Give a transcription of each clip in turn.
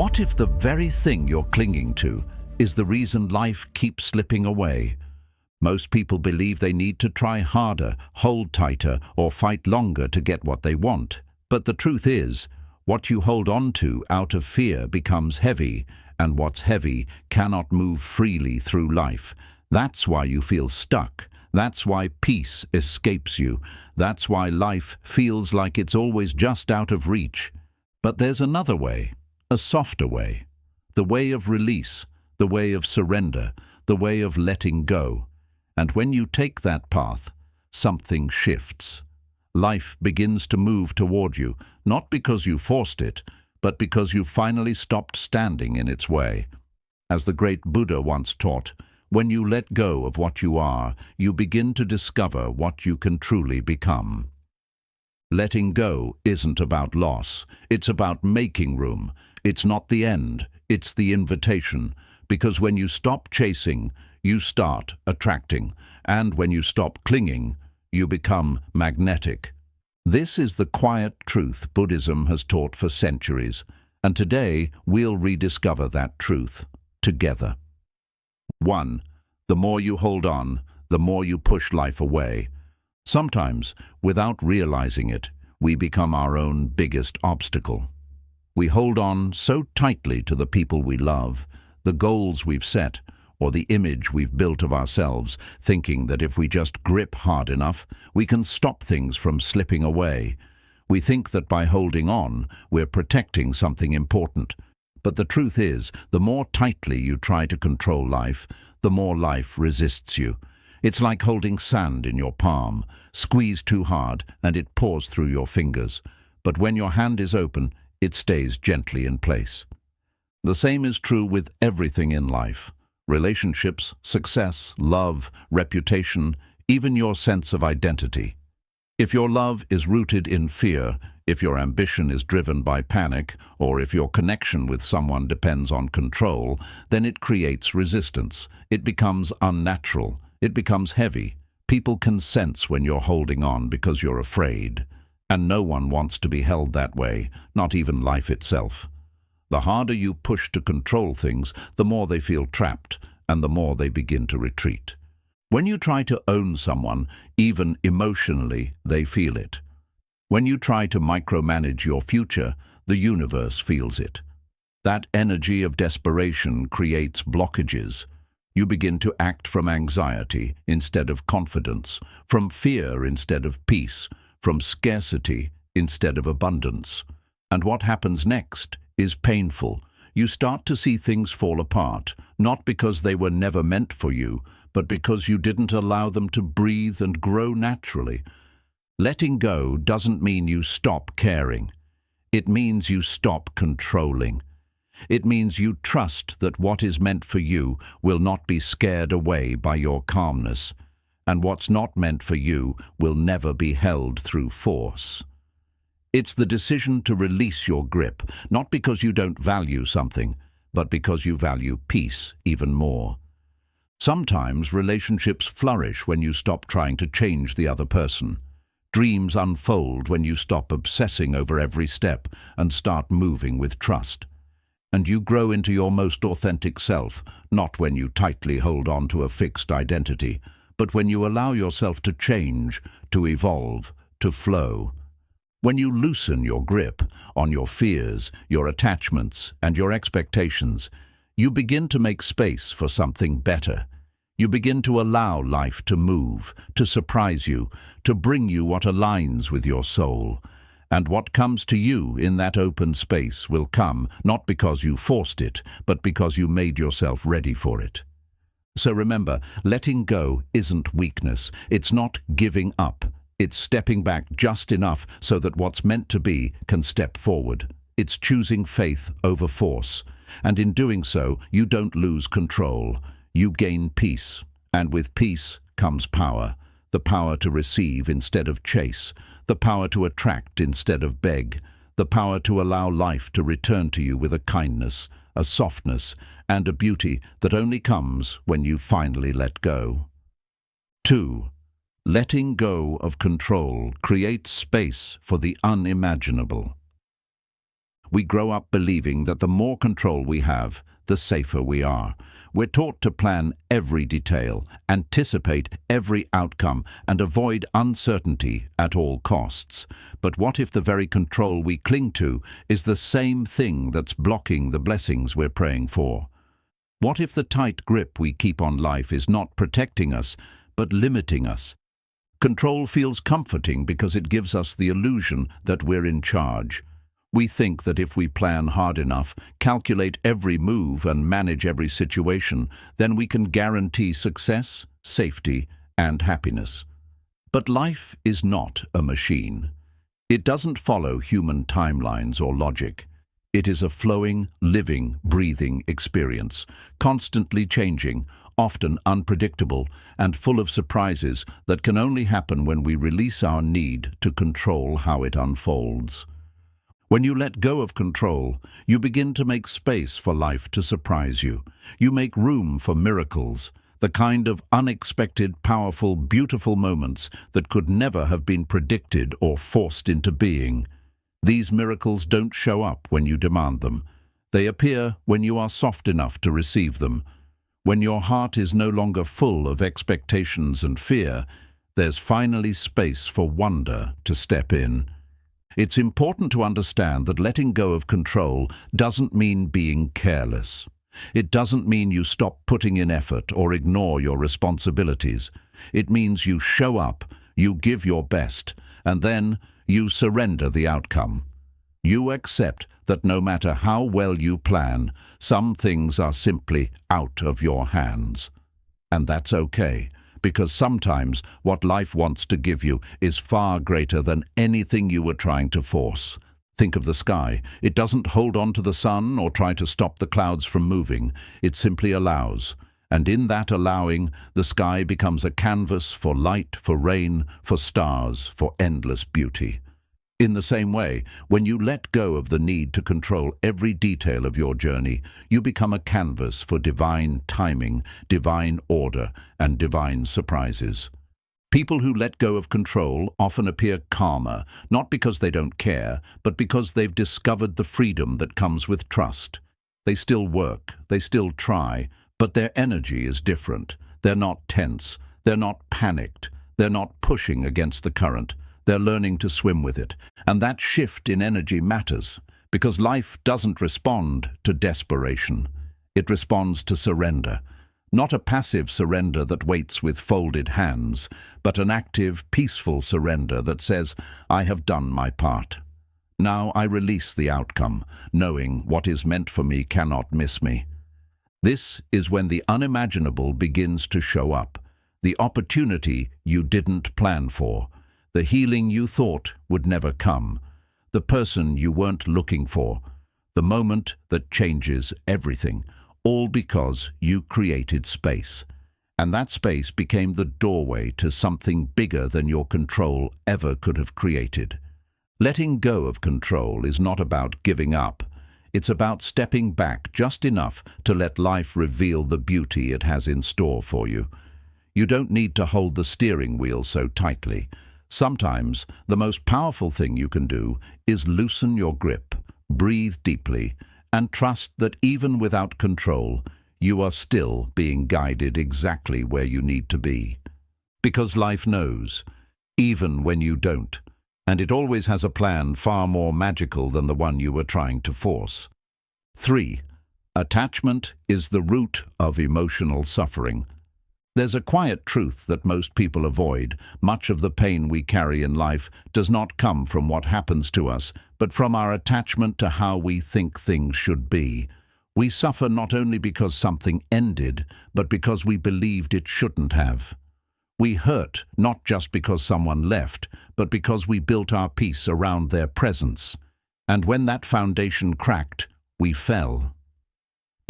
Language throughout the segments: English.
What if the very thing you're clinging to is the reason life keeps slipping away? Most people believe they need to try harder, hold tighter, or fight longer to get what they want. But the truth is, what you hold on to out of fear becomes heavy, and what's heavy cannot move freely through life. That's why you feel stuck. That's why peace escapes you. That's why life feels like it's always just out of reach. But there's another way, a softer way. The way of release, the way of surrender, the way of letting go. And when you take that path, something shifts. Life begins to move toward you, not because you forced it, but because you finally stopped standing in its way. As the great Buddha once taught, when you let go of what you are, you begin to discover what you can truly become. Letting go isn't about loss, it's about making room. It's not the end, it's the invitation. Because when you stop chasing, you start attracting. And when you stop clinging, you become magnetic. This is the quiet truth Buddhism has taught for centuries. And today, we'll rediscover that truth together. 1. The more you hold on, the more you push life away. Sometimes, without realizing it, we become our own biggest obstacle. We hold on so tightly to the people we love, the goals we've set, or the image we've built of ourselves, thinking that if we just grip hard enough, we can stop things from slipping away. We think that by holding on, we're protecting something important. But the truth is, the more tightly you try to control life, the more life resists you. It's like holding sand in your palm. Squeeze too hard, and it pours through your fingers. But when your hand is open, it stays gently in place. The same is true with everything in life. Relationships, success, love, reputation, even your sense of identity. If your love is rooted in fear, if your ambition is driven by panic, or if your connection with someone depends on control, then it creates resistance. It becomes unnatural. It becomes heavy. People can sense when you're holding on because you're afraid. And no one wants to be held that way, not even life itself. The harder you push to control things, the more they feel trapped, and the more they begin to retreat. When you try to own someone, even emotionally, they feel it. When you try to micromanage your future, the universe feels it. That energy of desperation creates blockages. You begin to act from anxiety instead of confidence, from fear instead of peace, from scarcity instead of abundance. And what happens next is painful. You start to see things fall apart, not because they were never meant for you, but because you didn't allow them to breathe and grow naturally. Letting go doesn't mean you stop caring. It means you stop controlling. It means you trust that what is meant for you will not be scared away by your calmness, and what's not meant for you will never be held through force. It's the decision to release your grip, not because you don't value something, but because you value peace even more. Sometimes relationships flourish when you stop trying to change the other person. Dreams unfold when you stop obsessing over every step and start moving with trust. And you grow into your most authentic self, not when you tightly hold on to a fixed identity, but when you allow yourself to change, to evolve, to flow. When you loosen your grip on your fears, your attachments, and your expectations, you begin to make space for something better. You begin to allow life to move, to surprise you, to bring you what aligns with your soul. And what comes to you in that open space will come, not because you forced it, but because you made yourself ready for it. So remember, letting go isn't weakness. It's not giving up. It's stepping back just enough so that what's meant to be can step forward. It's choosing faith over force. And in doing so, you don't lose control. You gain peace. And with peace comes power. The power to receive instead of chase. The power to attract instead of beg. The power to allow life to return to you with a kindness, a softness, and a beauty that only comes when you finally let go. 2. Letting go of control creates space for the unimaginable. We grow up believing that the more control we have, the safer we are. We're taught to plan every detail, anticipate every outcome, and avoid uncertainty at all costs. But what if the very control we cling to is the same thing that's blocking the blessings we're praying for? What if the tight grip we keep on life is not protecting us, but limiting us? Control feels comforting because it gives us the illusion that we're in charge. We think that if we plan hard enough, calculate every move and manage every situation, then we can guarantee success, safety, and happiness. But life is not a machine. It doesn't follow human timelines or logic. It is a flowing, living, breathing experience, constantly changing, often unpredictable, and full of surprises that can only happen when we release our need to control how it unfolds. When you let go of control, you begin to make space for life to surprise you. You make room for miracles, the kind of unexpected, powerful, beautiful moments that could never have been predicted or forced into being. These miracles don't show up when you demand them. They appear when you are soft enough to receive them. When your heart is no longer full of expectations and fear, there's finally space for wonder to step in. It's important to understand that letting go of control doesn't mean being careless. It doesn't mean you stop putting in effort or ignore your responsibilities. It means you show up, you give your best, and then you surrender the outcome. You accept that no matter how well you plan, some things are simply out of your hands. And that's okay. Because sometimes what life wants to give you is far greater than anything you were trying to force. Think of the sky. It doesn't hold on to the sun or try to stop the clouds from moving. It simply allows. And in that allowing, the sky becomes a canvas for light, for rain, for stars, for endless beauty. In the same way, when you let go of the need to control every detail of your journey, you become a canvas for divine timing, divine order, and divine surprises. People who let go of control often appear calmer, not because they don't care, but because they've discovered the freedom that comes with trust. They still work, they still try, but their energy is different. They're not tense, they're not panicked, they're not pushing against the current. They're learning to swim with it. And that shift in energy matters, because life doesn't respond to desperation. It responds to surrender. Not a passive surrender that waits with folded hands, but an active, peaceful surrender that says, I have done my part. Now I release the outcome, knowing what is meant for me cannot miss me. This is when the unimaginable begins to show up, the opportunity you didn't plan for, the healing you thought would never come, the person you weren't looking for, the moment that changes everything, all because you created space. And that space became the doorway to something bigger than your control ever could have created. Letting go of control is not about giving up. It's about stepping back just enough to let life reveal the beauty it has in store for you. You don't need to hold the steering wheel so tightly. Sometimes the most powerful thing you can do is loosen your grip, breathe deeply, and trust that even without control, you are still being guided exactly where you need to be. Because life knows, even when you don't, and it always has a plan far more magical than the one you were trying to force. 3. Attachment is the root of emotional suffering. There's a quiet truth that most people avoid. Much of the pain we carry in life does not come from what happens to us, but from our attachment to how we think things should be. We suffer not only because something ended, but because we believed it shouldn't have. We hurt not just because someone left, but because we built our peace around their presence. And when that foundation cracked, we fell.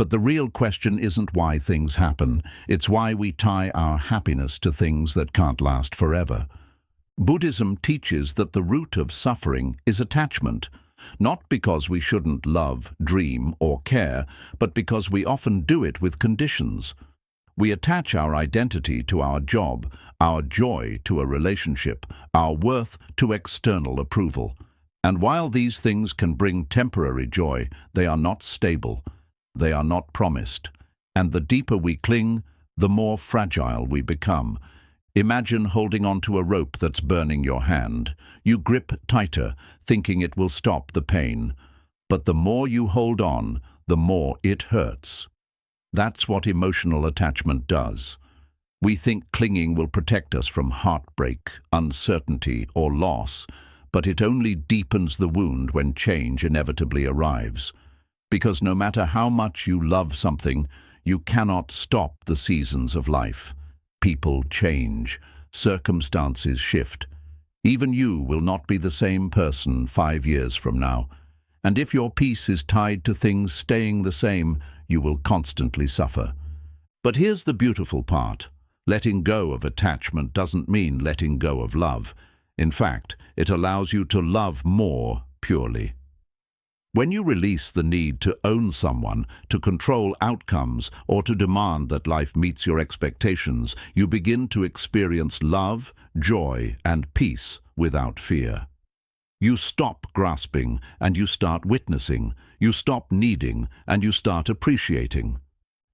But the real question isn't why things happen, it's why we tie our happiness to things that can't last forever. Buddhism teaches that the root of suffering is attachment, not because we shouldn't love, dream, or care, but because we often do it with conditions. We attach our identity to our job, our joy to a relationship, our worth to external approval. And while these things can bring temporary joy, they are not stable, they are not promised. And the deeper we cling, the more fragile we become. Imagine holding onto a rope that's burning your hand. You grip tighter, thinking it will stop the pain. But the more you hold on, the more it hurts. That's what emotional attachment does. We think clinging will protect us from heartbreak, uncertainty, or loss, but it only deepens the wound when change inevitably arrives. Because no matter how much you love something, you cannot stop the seasons of life. People change, circumstances shift. Even you will not be the same person 5 years from now. And if your peace is tied to things staying the same, you will constantly suffer. But here's the beautiful part. Letting go of attachment doesn't mean letting go of love. In fact, it allows you to love more purely. When you release the need to own someone, to control outcomes, or to demand that life meets your expectations, you begin to experience love, joy, and peace without fear. You stop grasping and you start witnessing. You stop needing and you start appreciating.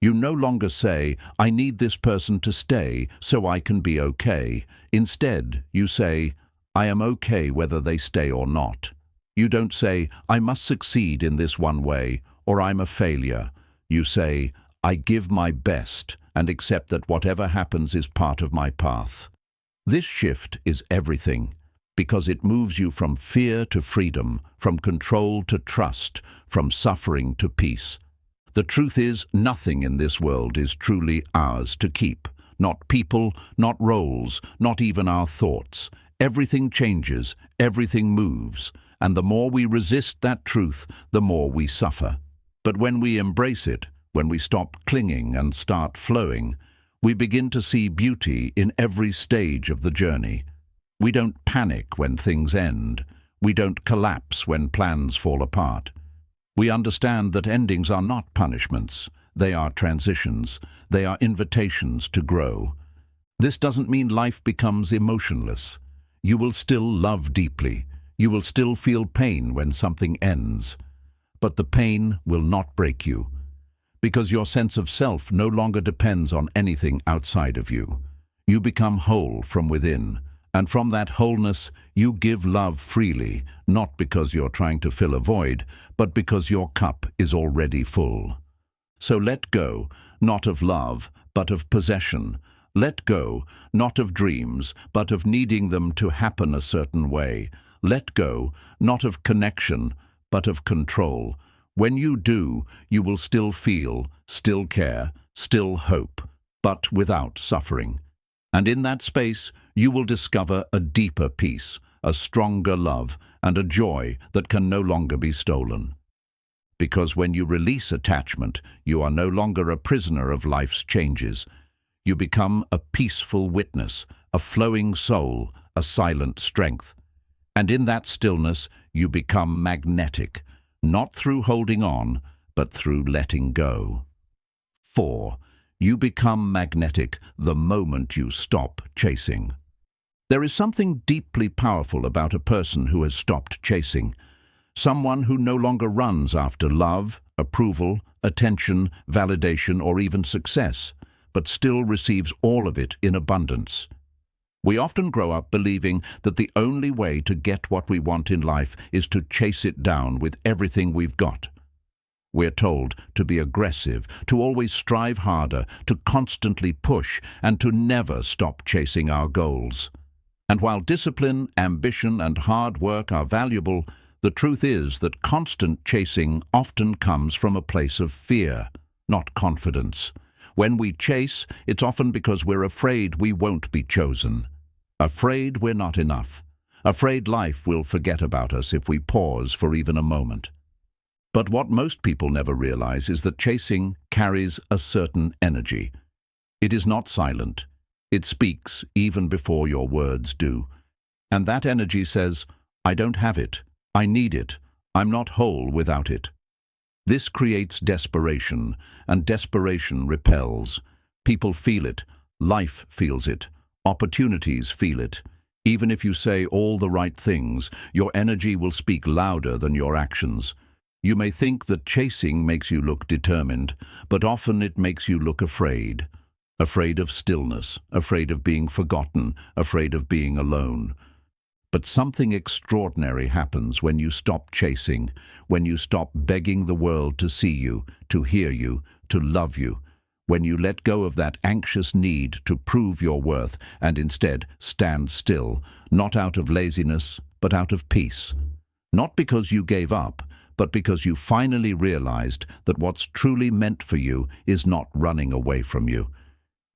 You no longer say, "I need this person to stay so I can be okay." Instead, you say, "I am okay whether they stay or not." You don't say, "I must succeed in this one way," or "I'm a failure." You say, "I give my best and accept that whatever happens is part of my path." This shift is everything, because it moves you from fear to freedom, from control to trust, from suffering to peace. The truth is, nothing in this world is truly ours to keep. Not people, not roles, not even our thoughts. Everything changes, everything moves. And the more we resist that truth, the more we suffer. But when we embrace it, when we stop clinging and start flowing, we begin to see beauty in every stage of the journey. We don't panic when things end. We don't collapse when plans fall apart. We understand that endings are not punishments. They are transitions. They are invitations to grow. This doesn't mean life becomes emotionless. You will still love deeply. You will still feel pain when something ends. But the pain will not break you, because your sense of self no longer depends on anything outside of you. You become whole from within, and from that wholeness you give love freely, not because you're trying to fill a void, but because your cup is already full. So let go, not of love, but of possession. Let go, not of dreams, but of needing them to happen a certain way. Let go, not of connection, but of control. When you do, you will still feel, still care, still hope, but without suffering. And in that space, you will discover a deeper peace, a stronger love, and a joy that can no longer be stolen. Because when you release attachment, you are no longer a prisoner of life's changes. You become a peaceful witness, a flowing soul, a silent strength. And in that stillness, you become magnetic, not through holding on, but through letting go. 4. You become magnetic the moment you stop chasing. There is something deeply powerful about a person who has stopped chasing. Someone who no longer runs after love, approval, attention, validation, or even success, but still receives all of it in abundance. We often grow up believing that the only way to get what we want in life is to chase it down with everything we've got. We're told to be aggressive, to always strive harder, to constantly push, and to never stop chasing our goals. And while discipline, ambition, and hard work are valuable, the truth is that constant chasing often comes from a place of fear, not confidence. When we chase, it's often because we're afraid we won't be chosen. Afraid we're not enough. Afraid life will forget about us if we pause for even a moment. But what most people never realize is that chasing carries a certain energy. It is not silent. It speaks even before your words do. And that energy says, "I don't have it. I need it. I'm not whole without it." This creates desperation, and desperation repels. People feel it. Life feels it. Opportunities feel it. Even if you say all the right things, your energy will speak louder than your actions. You may think that chasing makes you look determined, but often it makes you look afraid. Afraid of stillness, afraid of being forgotten, afraid of being alone. But something extraordinary happens when you stop chasing, when you stop begging the world to see you, to hear you, to love you, when you let go of that anxious need to prove your worth and instead stand still, not out of laziness, but out of peace. Not because you gave up, but because you finally realized that what's truly meant for you is not running away from you.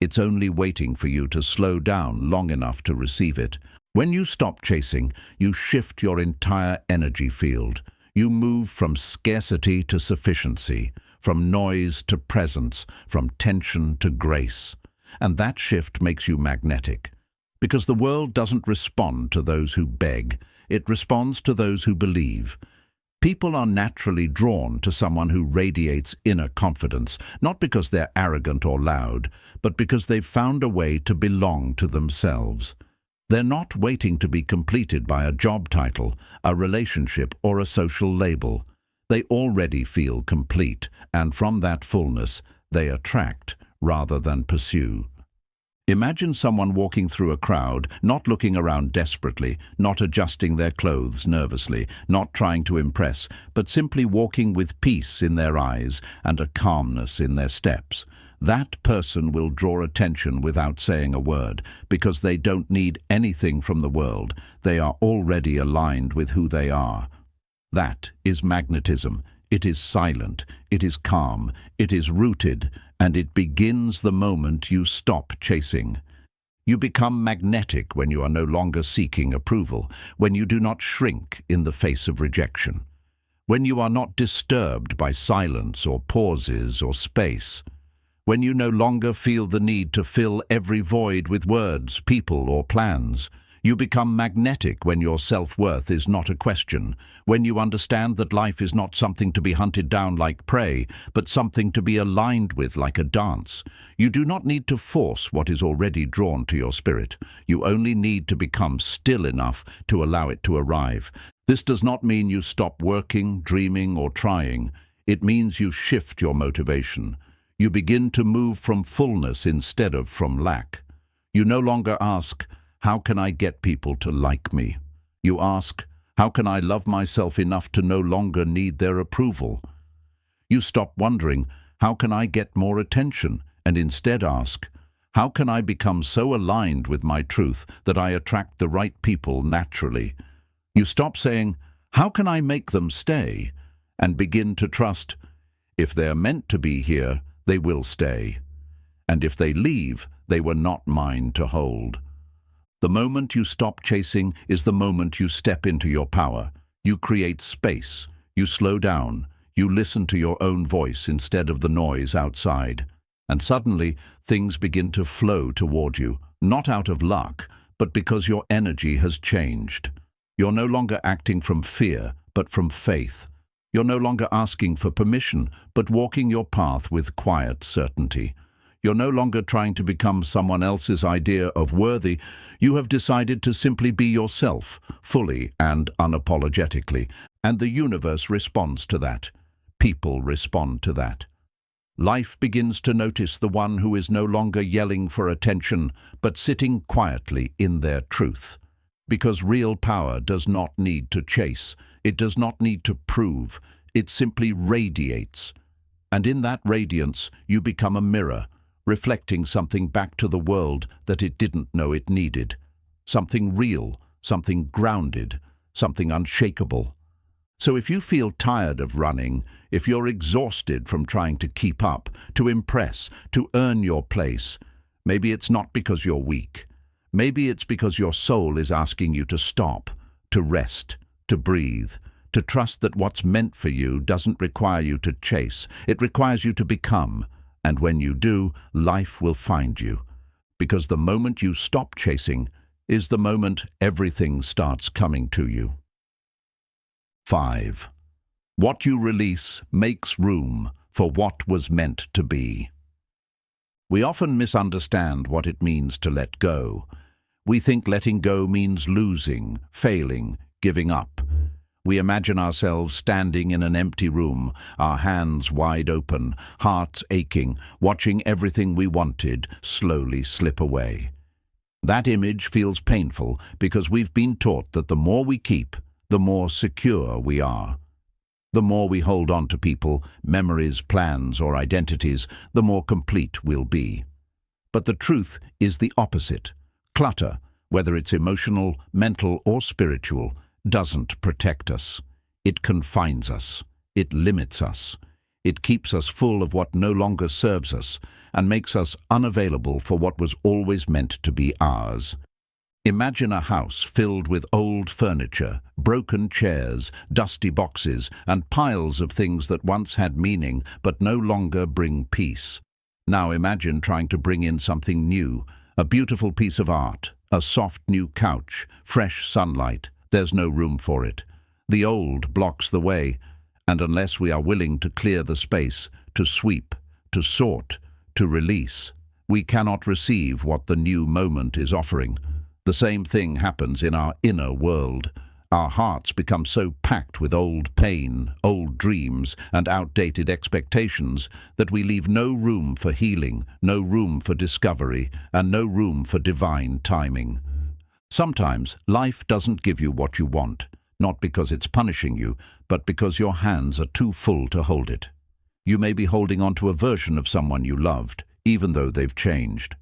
It's only waiting for you to slow down long enough to receive it. When you stop chasing, you shift your entire energy field. You move from scarcity to sufficiency, from noise to presence, from tension to grace. And that shift makes you magnetic. Because the world doesn't respond to those who beg, it responds to those who believe. People are naturally drawn to someone who radiates inner confidence, not because they're arrogant or loud, but because they've found a way to belong to themselves. They're not waiting to be completed by a job title, a relationship, or a social label. They already feel complete, and from that fullness, they attract rather than pursue. Imagine someone walking through a crowd, not looking around desperately, not adjusting their clothes nervously, not trying to impress, but simply walking with peace in their eyes and a calmness in their steps. That person will draw attention without saying a word, because they don't need anything from the world. They are already aligned with who they are. That is magnetism. It is silent, it is calm, it is rooted, and it begins the moment you stop chasing. You become magnetic when you are no longer seeking approval, when you do not shrink in the face of rejection, when you are not disturbed by silence or pauses or space, when you no longer feel the need to fill every void with words, people, or plans. You become magnetic when your self-worth is not a question, when you understand that life is not something to be hunted down like prey, but something to be aligned with like a dance. You do not need to force what is already drawn to your spirit. You only need to become still enough to allow it to arrive. This does not mean you stop working, dreaming, or trying. It means you shift your motivation. You begin to move from fullness instead of from lack. You no longer ask, "How can I get people to like me?" You ask, "How can I love myself enough to no longer need their approval?" You stop wondering, "How can I get more attention?" and instead ask, "How can I become so aligned with my truth that I attract the right people naturally?" You stop saying, "How can I make them stay?" and begin to trust, if they're meant to be here, they will stay. And if they leave, they were not mine to hold. The moment you stop chasing is the moment you step into your power. You create space. You slow down. You listen to your own voice instead of the noise outside. And suddenly, things begin to flow toward you, not out of luck, but because your energy has changed. You're no longer acting from fear, but from faith. You're no longer asking for permission, but walking your path with quiet certainty. You're no longer trying to become someone else's idea of worthy. You have decided to simply be yourself, fully and unapologetically. And the universe responds to that. People respond to that. Life begins to notice the one who is no longer yelling for attention, but sitting quietly in their truth. Because real power does not need to chase. It does not need to prove. It simply radiates. And in that radiance, you become a mirror, reflecting something back to the world that it didn't know it needed. Something real, something grounded, something unshakable. So if you feel tired of running, if you're exhausted from trying to keep up, to impress, to earn your place, maybe it's not because you're weak. Maybe it's because your soul is asking you to stop, to rest, to breathe, to trust that what's meant for you doesn't require you to chase. It requires you to become. And when you do, life will find you. Because the moment you stop chasing is the moment everything starts coming to you. 5. What you release makes room for what was meant to be. We often misunderstand what it means to let go. We think letting go means losing, failing, giving up. We imagine ourselves standing in an empty room, our hands wide open, hearts aching, watching everything we wanted slowly slip away. That image feels painful because we've been taught that the more we keep, the more secure we are. The more we hold on to people, memories, plans, or identities, the more complete we'll be. But the truth is the opposite. Clutter, whether it's emotional, mental, or spiritual, doesn't protect us. It confines us. It limits us. It keeps us full of what no longer serves us and makes us unavailable for what was always meant to be ours. Imagine a house filled with old furniture, broken chairs, dusty boxes, and piles of things that once had meaning but no longer bring peace. Now imagine trying to bring in something new, a beautiful piece of art, a soft new couch, fresh sunlight. There's no room for it. The old blocks the way, and unless we are willing to clear the space, to sweep, to sort, to release, we cannot receive what the new moment is offering. The same thing happens in our inner world. Our hearts become so packed with old pain, old dreams, and outdated expectations that we leave no room for healing, no room for discovery, and no room for divine timing. Sometimes life doesn't give you what you want, not because it's punishing you, but because your hands are too full to hold it. You may be holding on to a version of someone you loved, even though they've changed.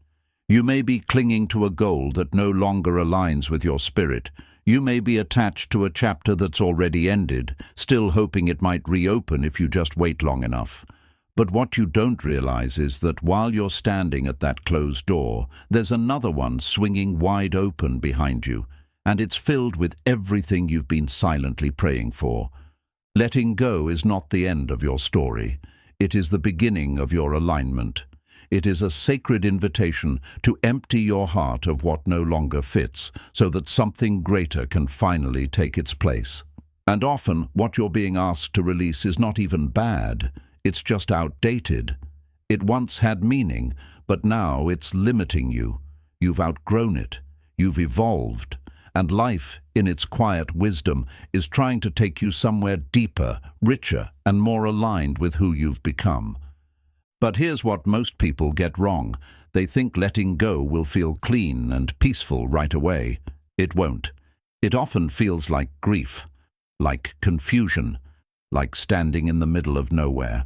You may be clinging to a goal that no longer aligns with your spirit. You may be attached to a chapter that's already ended, still hoping it might reopen if you just wait long enough. But what you don't realize is that while you're standing at that closed door, there's another one swinging wide open behind you, and it's filled with everything you've been silently praying for. Letting go is not the end of your story. It is the beginning of your alignment. It is a sacred invitation to empty your heart of what no longer fits, so that something greater can finally take its place. And often, what you're being asked to release is not even bad. It's just outdated. It once had meaning, but now it's limiting you. You've outgrown it. You've evolved. And life, in its quiet wisdom, is trying to take you somewhere deeper, richer, and more aligned with who you've become. But here's what most people get wrong. They think letting go will feel clean and peaceful right away. It won't. It often feels like grief, like confusion, like standing in the middle of nowhere.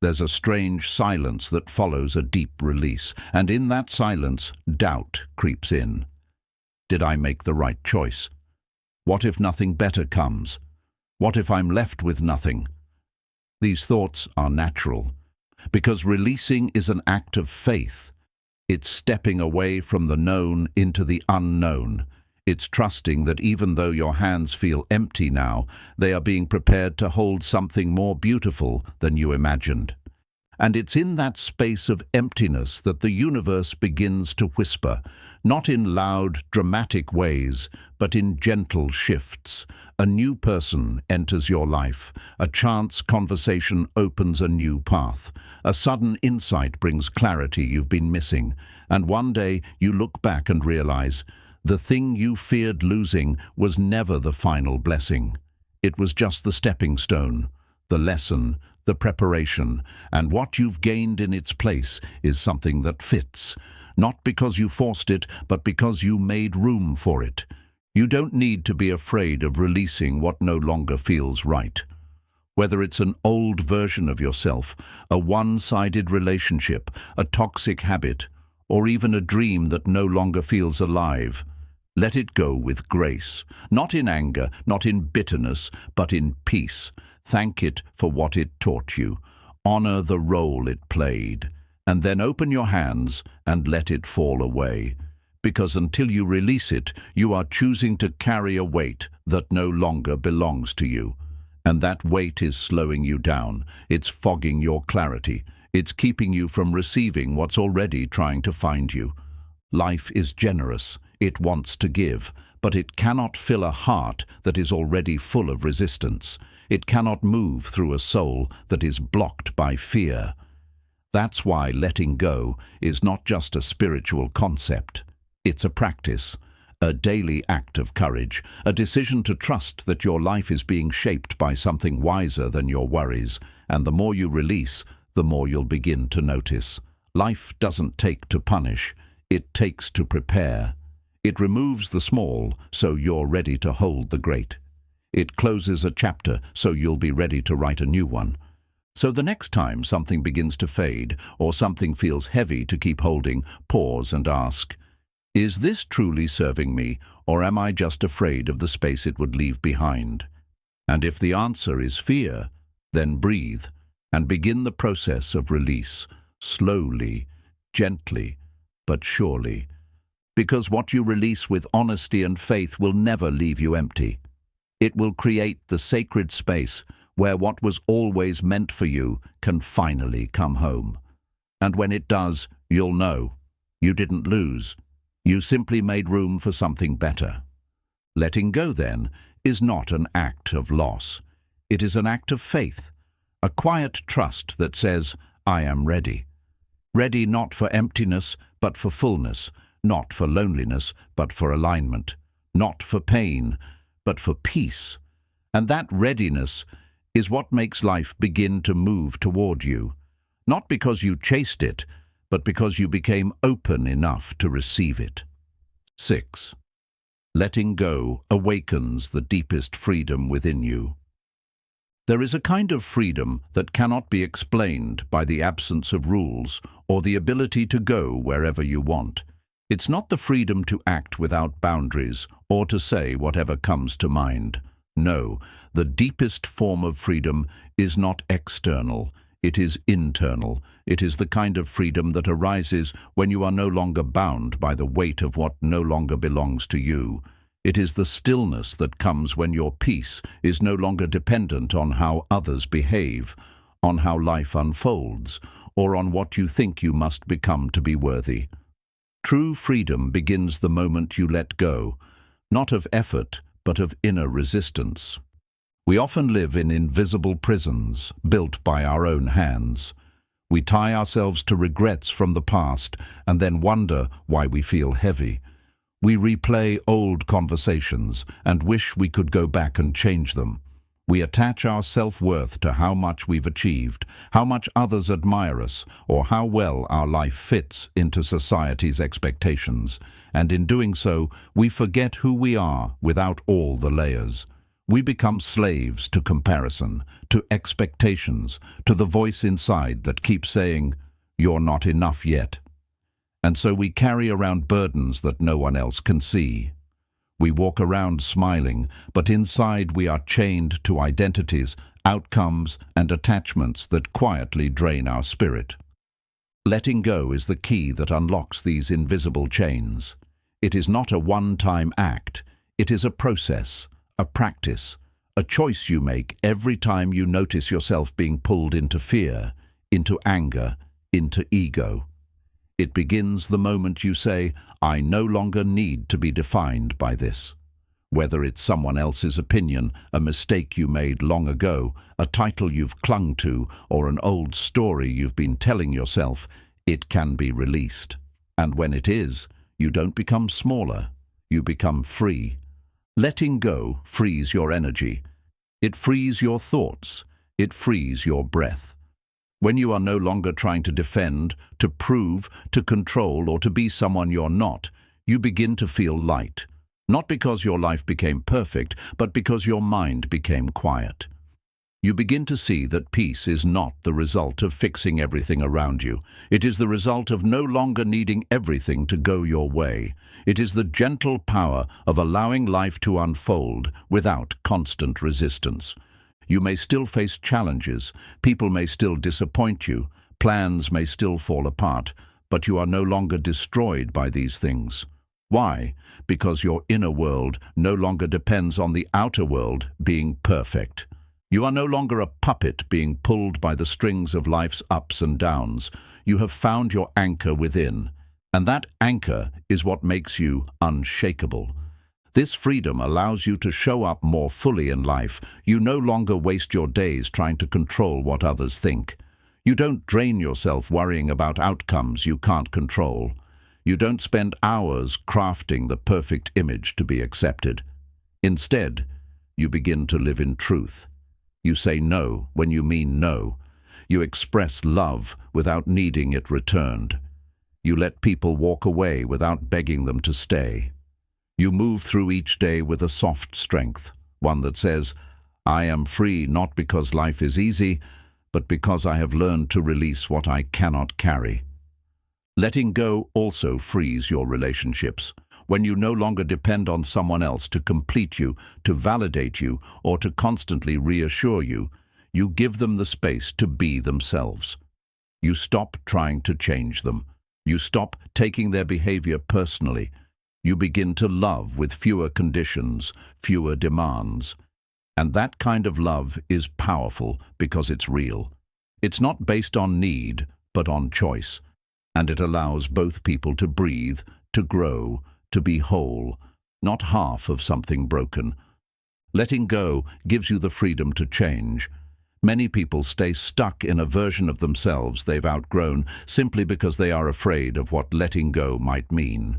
There's a strange silence that follows a deep release, and in that silence, doubt creeps in. Did I make the right choice? What if nothing better comes? What if I'm left with nothing? These thoughts are natural, because releasing is an act of faith. It's stepping away from the known into the unknown. It's trusting that even though your hands feel empty now, they are being prepared to hold something more beautiful than you imagined. And it's in that space of emptiness that the universe begins to whisper, not in loud, dramatic ways, but in gentle shifts. A new person enters your life. A chance conversation opens a new path. A sudden insight brings clarity you've been missing. And one day you look back and realize, the thing you feared losing was never the final blessing. It was just the stepping stone, the lesson, the preparation, and what you've gained in its place is something that fits. Not because you forced it, but because you made room for it. You don't need to be afraid of releasing what no longer feels right. Whether it's an old version of yourself, a one-sided relationship, a toxic habit, or even a dream that no longer feels alive, let it go with grace, not in anger, not in bitterness, but in peace. Thank it for what it taught you. Honor the role it played. And then open your hands and let it fall away. Because until you release it, you are choosing to carry a weight that no longer belongs to you. And that weight is slowing you down. It's fogging your clarity. It's keeping you from receiving what's already trying to find you. Life is generous. It wants to give, but it cannot fill a heart that is already full of resistance. It cannot move through a soul that is blocked by fear. That's why letting go is not just a spiritual concept. It's a practice, a daily act of courage, a decision to trust that your life is being shaped by something wiser than your worries, and the more you release, the more you'll begin to notice. Life doesn't take to punish, it takes to prepare. It removes the small, so you're ready to hold the great. It closes a chapter, so you'll be ready to write a new one. So the next time something begins to fade, or something feels heavy to keep holding, pause and ask, is this truly serving me, or am I just afraid of the space it would leave behind? And if the answer is fear, then breathe and begin the process of release, slowly, gently, but surely. Because what you release with honesty and faith will never leave you empty. It will create the sacred space where what was always meant for you can finally come home. And when it does, you'll know you didn't lose. You simply made room for something better. Letting go, then, is not an act of loss. It is an act of faith, a quiet trust that says, I am ready. Ready not for emptiness, but for fullness, not for loneliness, but for alignment, not for pain, but for peace. And that readiness is what makes life begin to move toward you, not because you chased it, but because you became open enough to receive it. 6. Letting go awakens the deepest freedom within you. There is a kind of freedom that cannot be explained by the absence of rules or the ability to go wherever you want. It's not the freedom to act without boundaries or to say whatever comes to mind. No, the deepest form of freedom is not external. It is internal. It is the kind of freedom that arises when you are no longer bound by the weight of what no longer belongs to you. It is the stillness that comes when your peace is no longer dependent on how others behave, on how life unfolds, or on what you think you must become to be worthy. True freedom begins the moment you let go, not of effort, but of inner resistance. We often live in invisible prisons, built by our own hands. We tie ourselves to regrets from the past and then wonder why we feel heavy. We replay old conversations and wish we could go back and change them. We attach our self-worth to how much we've achieved, how much others admire us, or how well our life fits into society's expectations. And in doing so, we forget who we are without all the layers. We become slaves to comparison, to expectations, to the voice inside that keeps saying, "You're not enough yet." And so we carry around burdens that no one else can see. We walk around smiling, but inside we are chained to identities, outcomes, and attachments that quietly drain our spirit. Letting go is the key that unlocks these invisible chains. It is not a one-time act. It is a process, a practice, a choice you make every time you notice yourself being pulled into fear, into anger, into ego. It begins the moment you say, "I no longer need to be defined by this." Whether it's someone else's opinion, a mistake you made long ago, a title you've clung to, or an old story you've been telling yourself, it can be released. And when it is, you don't become smaller, you become free. Letting go frees your energy. It frees your thoughts. It frees your breath. When you are no longer trying to defend, to prove, to control, or to be someone you're not, you begin to feel light. Not because your life became perfect, but because your mind became quiet. You begin to see that peace is not the result of fixing everything around you. It is the result of no longer needing everything to go your way. It is the gentle power of allowing life to unfold without constant resistance. You may still face challenges, people may still disappoint you, plans may still fall apart, but you are no longer destroyed by these things. Why? Because your inner world no longer depends on the outer world being perfect. You are no longer a puppet being pulled by the strings of life's ups and downs. You have found your anchor within, and that anchor is what makes you unshakable. This freedom allows you to show up more fully in life. You no longer waste your days trying to control what others think. You don't drain yourself worrying about outcomes you can't control. You don't spend hours crafting the perfect image to be accepted. Instead, you begin to live in truth. You say no when you mean no. You express love without needing it returned. You let people walk away without begging them to stay. You move through each day with a soft strength, one that says, I am free not because life is easy, but because I have learned to release what I cannot carry. Letting go also frees your relationships. When you no longer depend on someone else to complete you, to validate you, or to constantly reassure you, you give them the space to be themselves. You stop trying to change them. You stop taking their behavior personally. You begin to love with fewer conditions, fewer demands. And that kind of love is powerful because it's real. It's not based on need, but on choice. And it allows both people to breathe, to grow, to be whole, not half of something broken. Letting go gives you the freedom to change. Many people stay stuck in a version of themselves they've outgrown simply because they are afraid of what letting go might mean.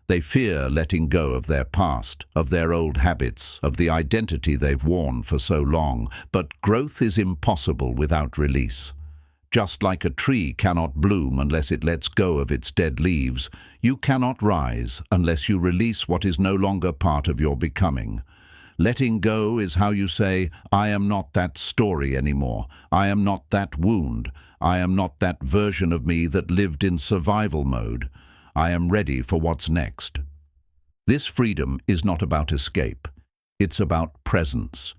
They fear letting go of their past, of their old habits, of the identity they've worn for so long. But growth is impossible without release. Just like a tree cannot bloom unless it lets go of its dead leaves, you cannot rise unless you release what is no longer part of your becoming. Letting go is how you say, I am not that story anymore. I am not that wound. I am not that version of me that lived in survival mode. I am ready for what's next. This freedom is not about escape. It's about presence.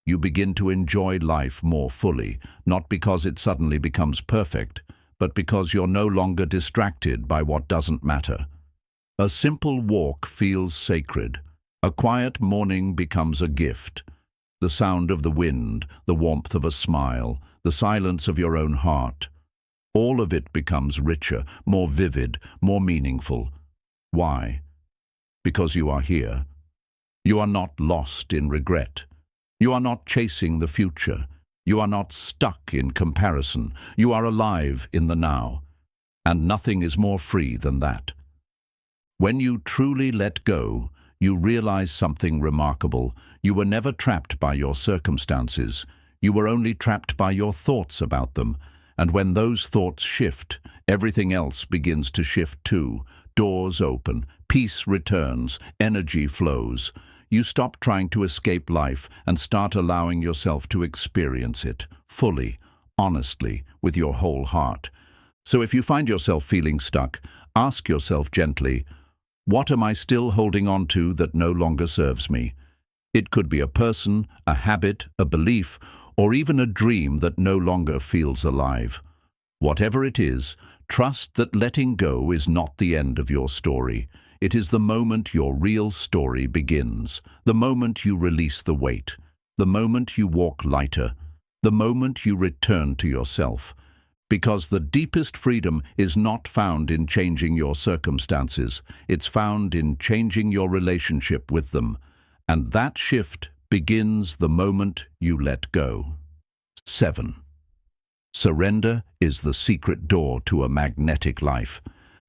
You begin to enjoy life more fully, not because it suddenly becomes perfect, but because you're no longer distracted by what doesn't matter. A simple walk feels sacred. A quiet morning becomes a gift. The sound of the wind, the warmth of a smile, the silence of your own heart. All of it becomes richer, more vivid, more meaningful. Why? Because you are here. You are not lost in regret. You are not chasing the future. You are not stuck in comparison. You are alive in the now. And nothing is more free than that. When you truly let go, you realize something remarkable. You were never trapped by your circumstances. You were only trapped by your thoughts about them. And when those thoughts shift, everything else begins to shift too. Doors open, peace returns, energy flows. You stop trying to escape life and start allowing yourself to experience it, fully, honestly, with your whole heart. So if you find yourself feeling stuck, ask yourself gently, what am I still holding on to that no longer serves me? It could be a person, a habit, a belief, or even a dream that no longer feels alive. Whatever it is, trust that letting go is not the end of your story. It is the moment your real story begins, the moment you release the weight, the moment you walk lighter, the moment you return to yourself. Because the deepest freedom is not found in changing your circumstances, it's found in changing your relationship with them. And that shift begins the moment you let go. 7. Surrender is the secret door to a magnetic life.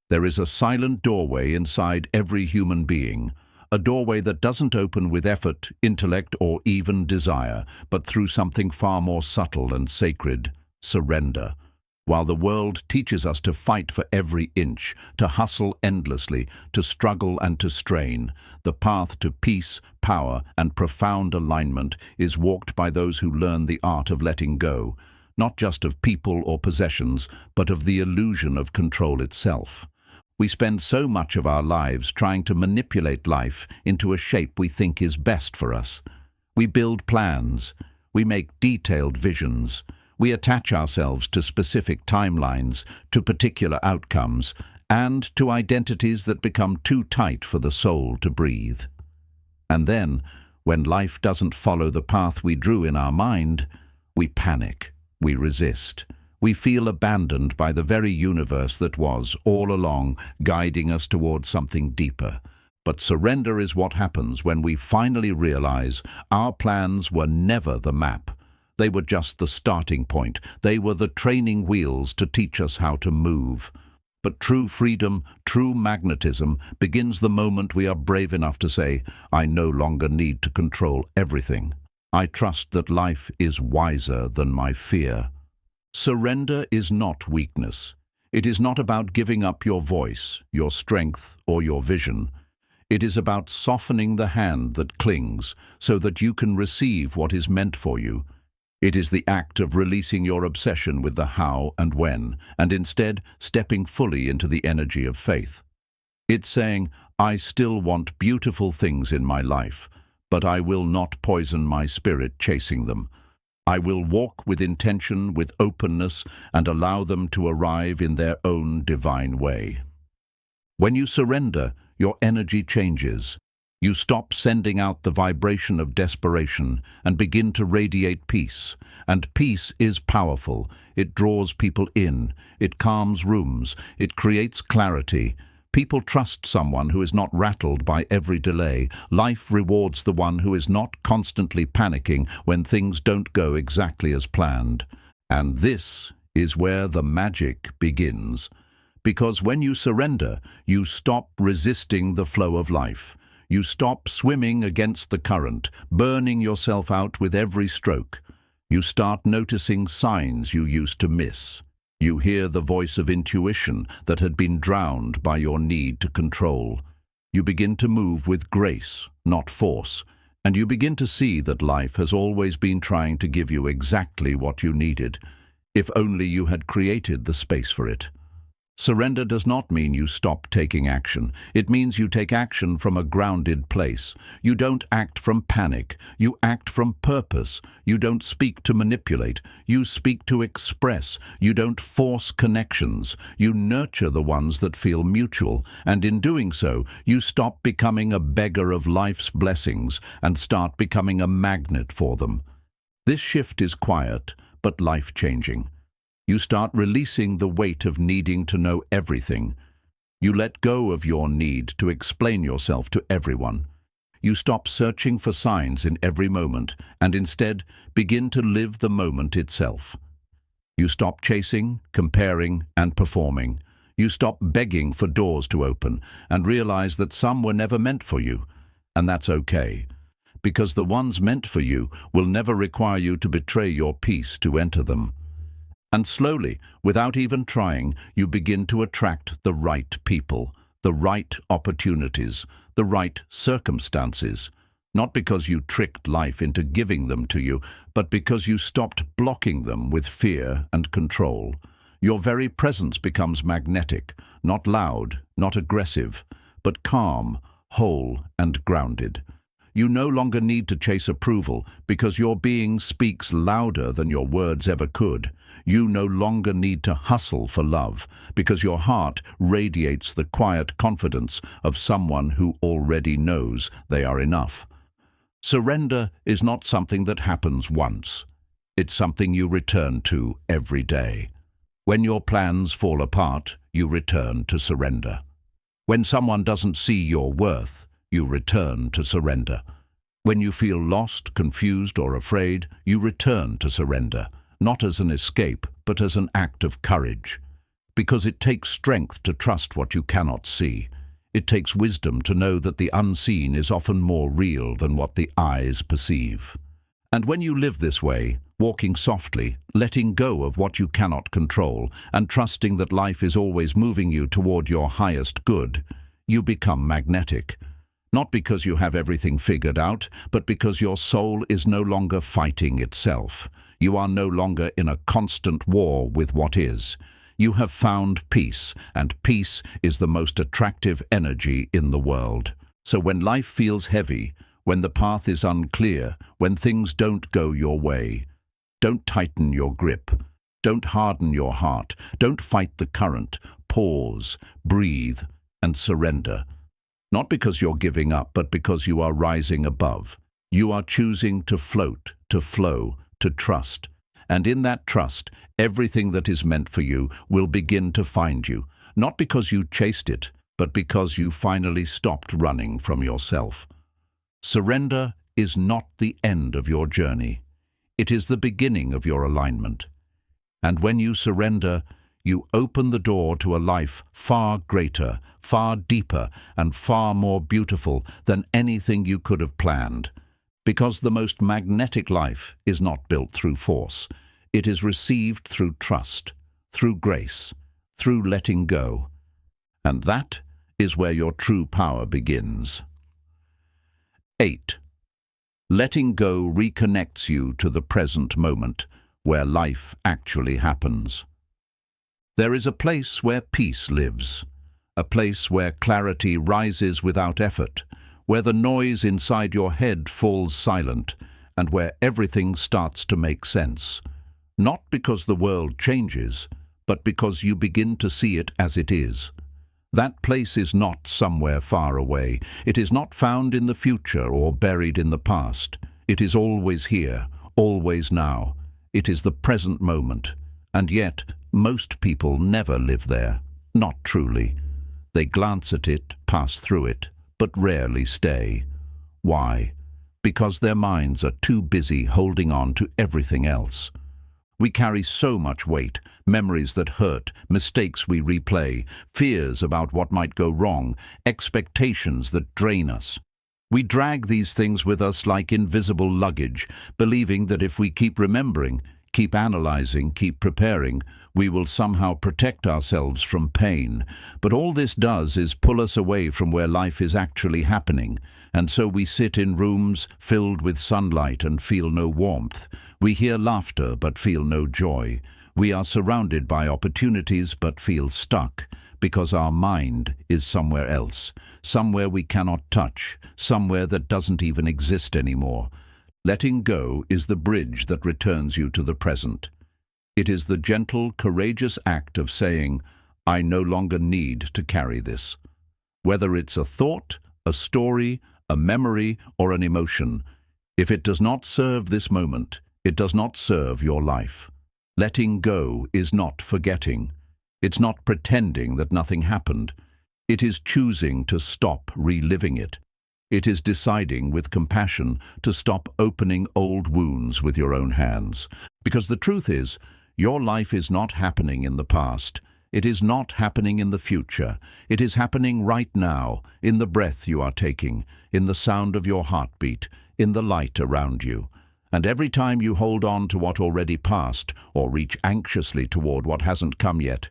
There is a silent doorway inside every human being, a doorway that doesn't open with effort, intellect, or even desire, but through something far more subtle and sacred: surrender. While the world teaches us to fight for every inch, to hustle endlessly, to struggle and to strain, the path to peace, power, and profound alignment is walked by those who learn the art of letting go, not just of people or possessions, but of the illusion of control itself. We spend so much of our lives trying to manipulate life into a shape we think is best for us. We build plans. We make detailed visions. We attach ourselves to specific timelines, to particular outcomes, and to identities that become too tight for the soul to breathe. And then, when life doesn't follow the path we drew in our mind, we panic, we resist. We feel abandoned by the very universe that was, all along, guiding us towards something deeper. But surrender is what happens when we finally realize our plans were never the map. They were just the starting point. They were the training wheels to teach us how to move. But true freedom, true magnetism, begins the moment we are brave enough to say, I no longer need to control everything. I trust that life is wiser than my fear. Surrender is not weakness. It is not about giving up your voice, your strength, or your vision. It is about softening the hand that clings so that you can receive what is meant for you. It is the act of releasing your obsession with the how and when, and instead stepping fully into the energy of faith. It's saying, I still want beautiful things in my life, but I will not poison my spirit chasing them. I will walk with intention, with openness, and allow them to arrive in their own divine way. When you surrender, your energy changes. You stop sending out the vibration of desperation and begin to radiate peace. And peace is powerful. It draws people in. It calms rooms. It creates clarity. People trust someone who is not rattled by every delay. Life rewards the one who is not constantly panicking when things don't go exactly as planned. And this is where the magic begins. Because when you surrender, you stop resisting the flow of life. You stop swimming against the current, burning yourself out with every stroke. You start noticing signs you used to miss. You hear the voice of intuition that had been drowned by your need to control. You begin to move with grace, not force, and you begin to see that life has always been trying to give you exactly what you needed, if only you had created the space for it. Surrender does not mean you stop taking action. It means you take action from a grounded place. You don't act from panic. You act from purpose. You don't speak to manipulate. You speak to express. You don't force connections. You nurture the ones that feel mutual. And in doing so, you stop becoming a beggar of life's blessings and start becoming a magnet for them. This shift is quiet, but life-changing. You start releasing the weight of needing to know everything. You let go of your need to explain yourself to everyone. You stop searching for signs in every moment and instead begin to live the moment itself. You stop chasing, comparing, and performing. You stop begging for doors to open and realize that some were never meant for you. And that's okay, because the ones meant for you will never require you to betray your peace to enter them. And slowly, without even trying, you begin to attract the right people, the right opportunities, the right circumstances. Not because you tricked life into giving them to you, but because you stopped blocking them with fear and control. Your very presence becomes magnetic, not loud, not aggressive, but calm, whole, and grounded. You no longer need to chase approval because your being speaks louder than your words ever could. You no longer need to hustle for love because your heart radiates the quiet confidence of someone who already knows they are enough. Surrender is not something that happens once. It's something you return to every day. When your plans fall apart, you return to surrender. When someone doesn't see your worth, you return to surrender. When you feel lost, confused, or afraid, you return to surrender, not as an escape, but as an act of courage. Because it takes strength to trust what you cannot see. It takes wisdom to know that the unseen is often more real than what the eyes perceive. And when you live this way, walking softly, letting go of what you cannot control, and trusting that life is always moving you toward your highest good, you become magnetic. Not because you have everything figured out, but because your soul is no longer fighting itself. You are no longer in a constant war with what is. You have found peace, and peace is the most attractive energy in the world. So when life feels heavy, when the path is unclear, when things don't go your way, don't tighten your grip. Don't harden your heart. Don't fight the current. Pause, breathe, and surrender. Not because you're giving up, but because you are rising above. You are choosing to float, to flow, to trust. And in that trust, everything that is meant for you will begin to find you. Not because you chased it, but because you finally stopped running from yourself. Surrender is not the end of your journey. It is the beginning of your alignment. And when you surrender, you open the door to a life far greater, far deeper, and far more beautiful than anything you could have planned. Because the most magnetic life is not built through force. It is received through trust, through grace, through letting go. And that is where your true power begins. 8. Letting go reconnects you to the present moment, where life actually happens. There is a place where peace lives, a place where clarity rises without effort, where the noise inside your head falls silent, and where everything starts to make sense. Not because the world changes, but because you begin to see it as it is. That place is not somewhere far away. It is not found in the future or buried in the past. It is always here, always now. It is the present moment. And yet, most people never live there. Not truly. They glance at it, pass through it, but rarely stay. Why? Because their minds are too busy holding on to everything else. We carry so much weight, memories that hurt, mistakes we replay, fears about what might go wrong, expectations that drain us. We drag these things with us like invisible luggage, believing that if we keep remembering, keep analyzing, keep preparing, we will somehow protect ourselves from pain. But all this does is pull us away from where life is actually happening. And so we sit in rooms filled with sunlight and feel no warmth. We hear laughter but feel no joy. We are surrounded by opportunities but feel stuck, because our mind is somewhere else, somewhere we cannot touch, somewhere that doesn't even exist anymore. Letting go is the bridge that returns you to the present. It is the gentle, courageous act of saying, I no longer need to carry this. Whether it's a thought, a story, a memory, or an emotion, if it does not serve this moment, it does not serve your life. Letting go is not forgetting. It's not pretending that nothing happened. It is choosing to stop reliving it. It is deciding with compassion to stop opening old wounds with your own hands. Because the truth is, your life is not happening in the past. It is not happening in the future. It is happening right now, in the breath you are taking, in the sound of your heartbeat, in the light around you. And every time you hold on to what already passed, or reach anxiously toward what hasn't come yet,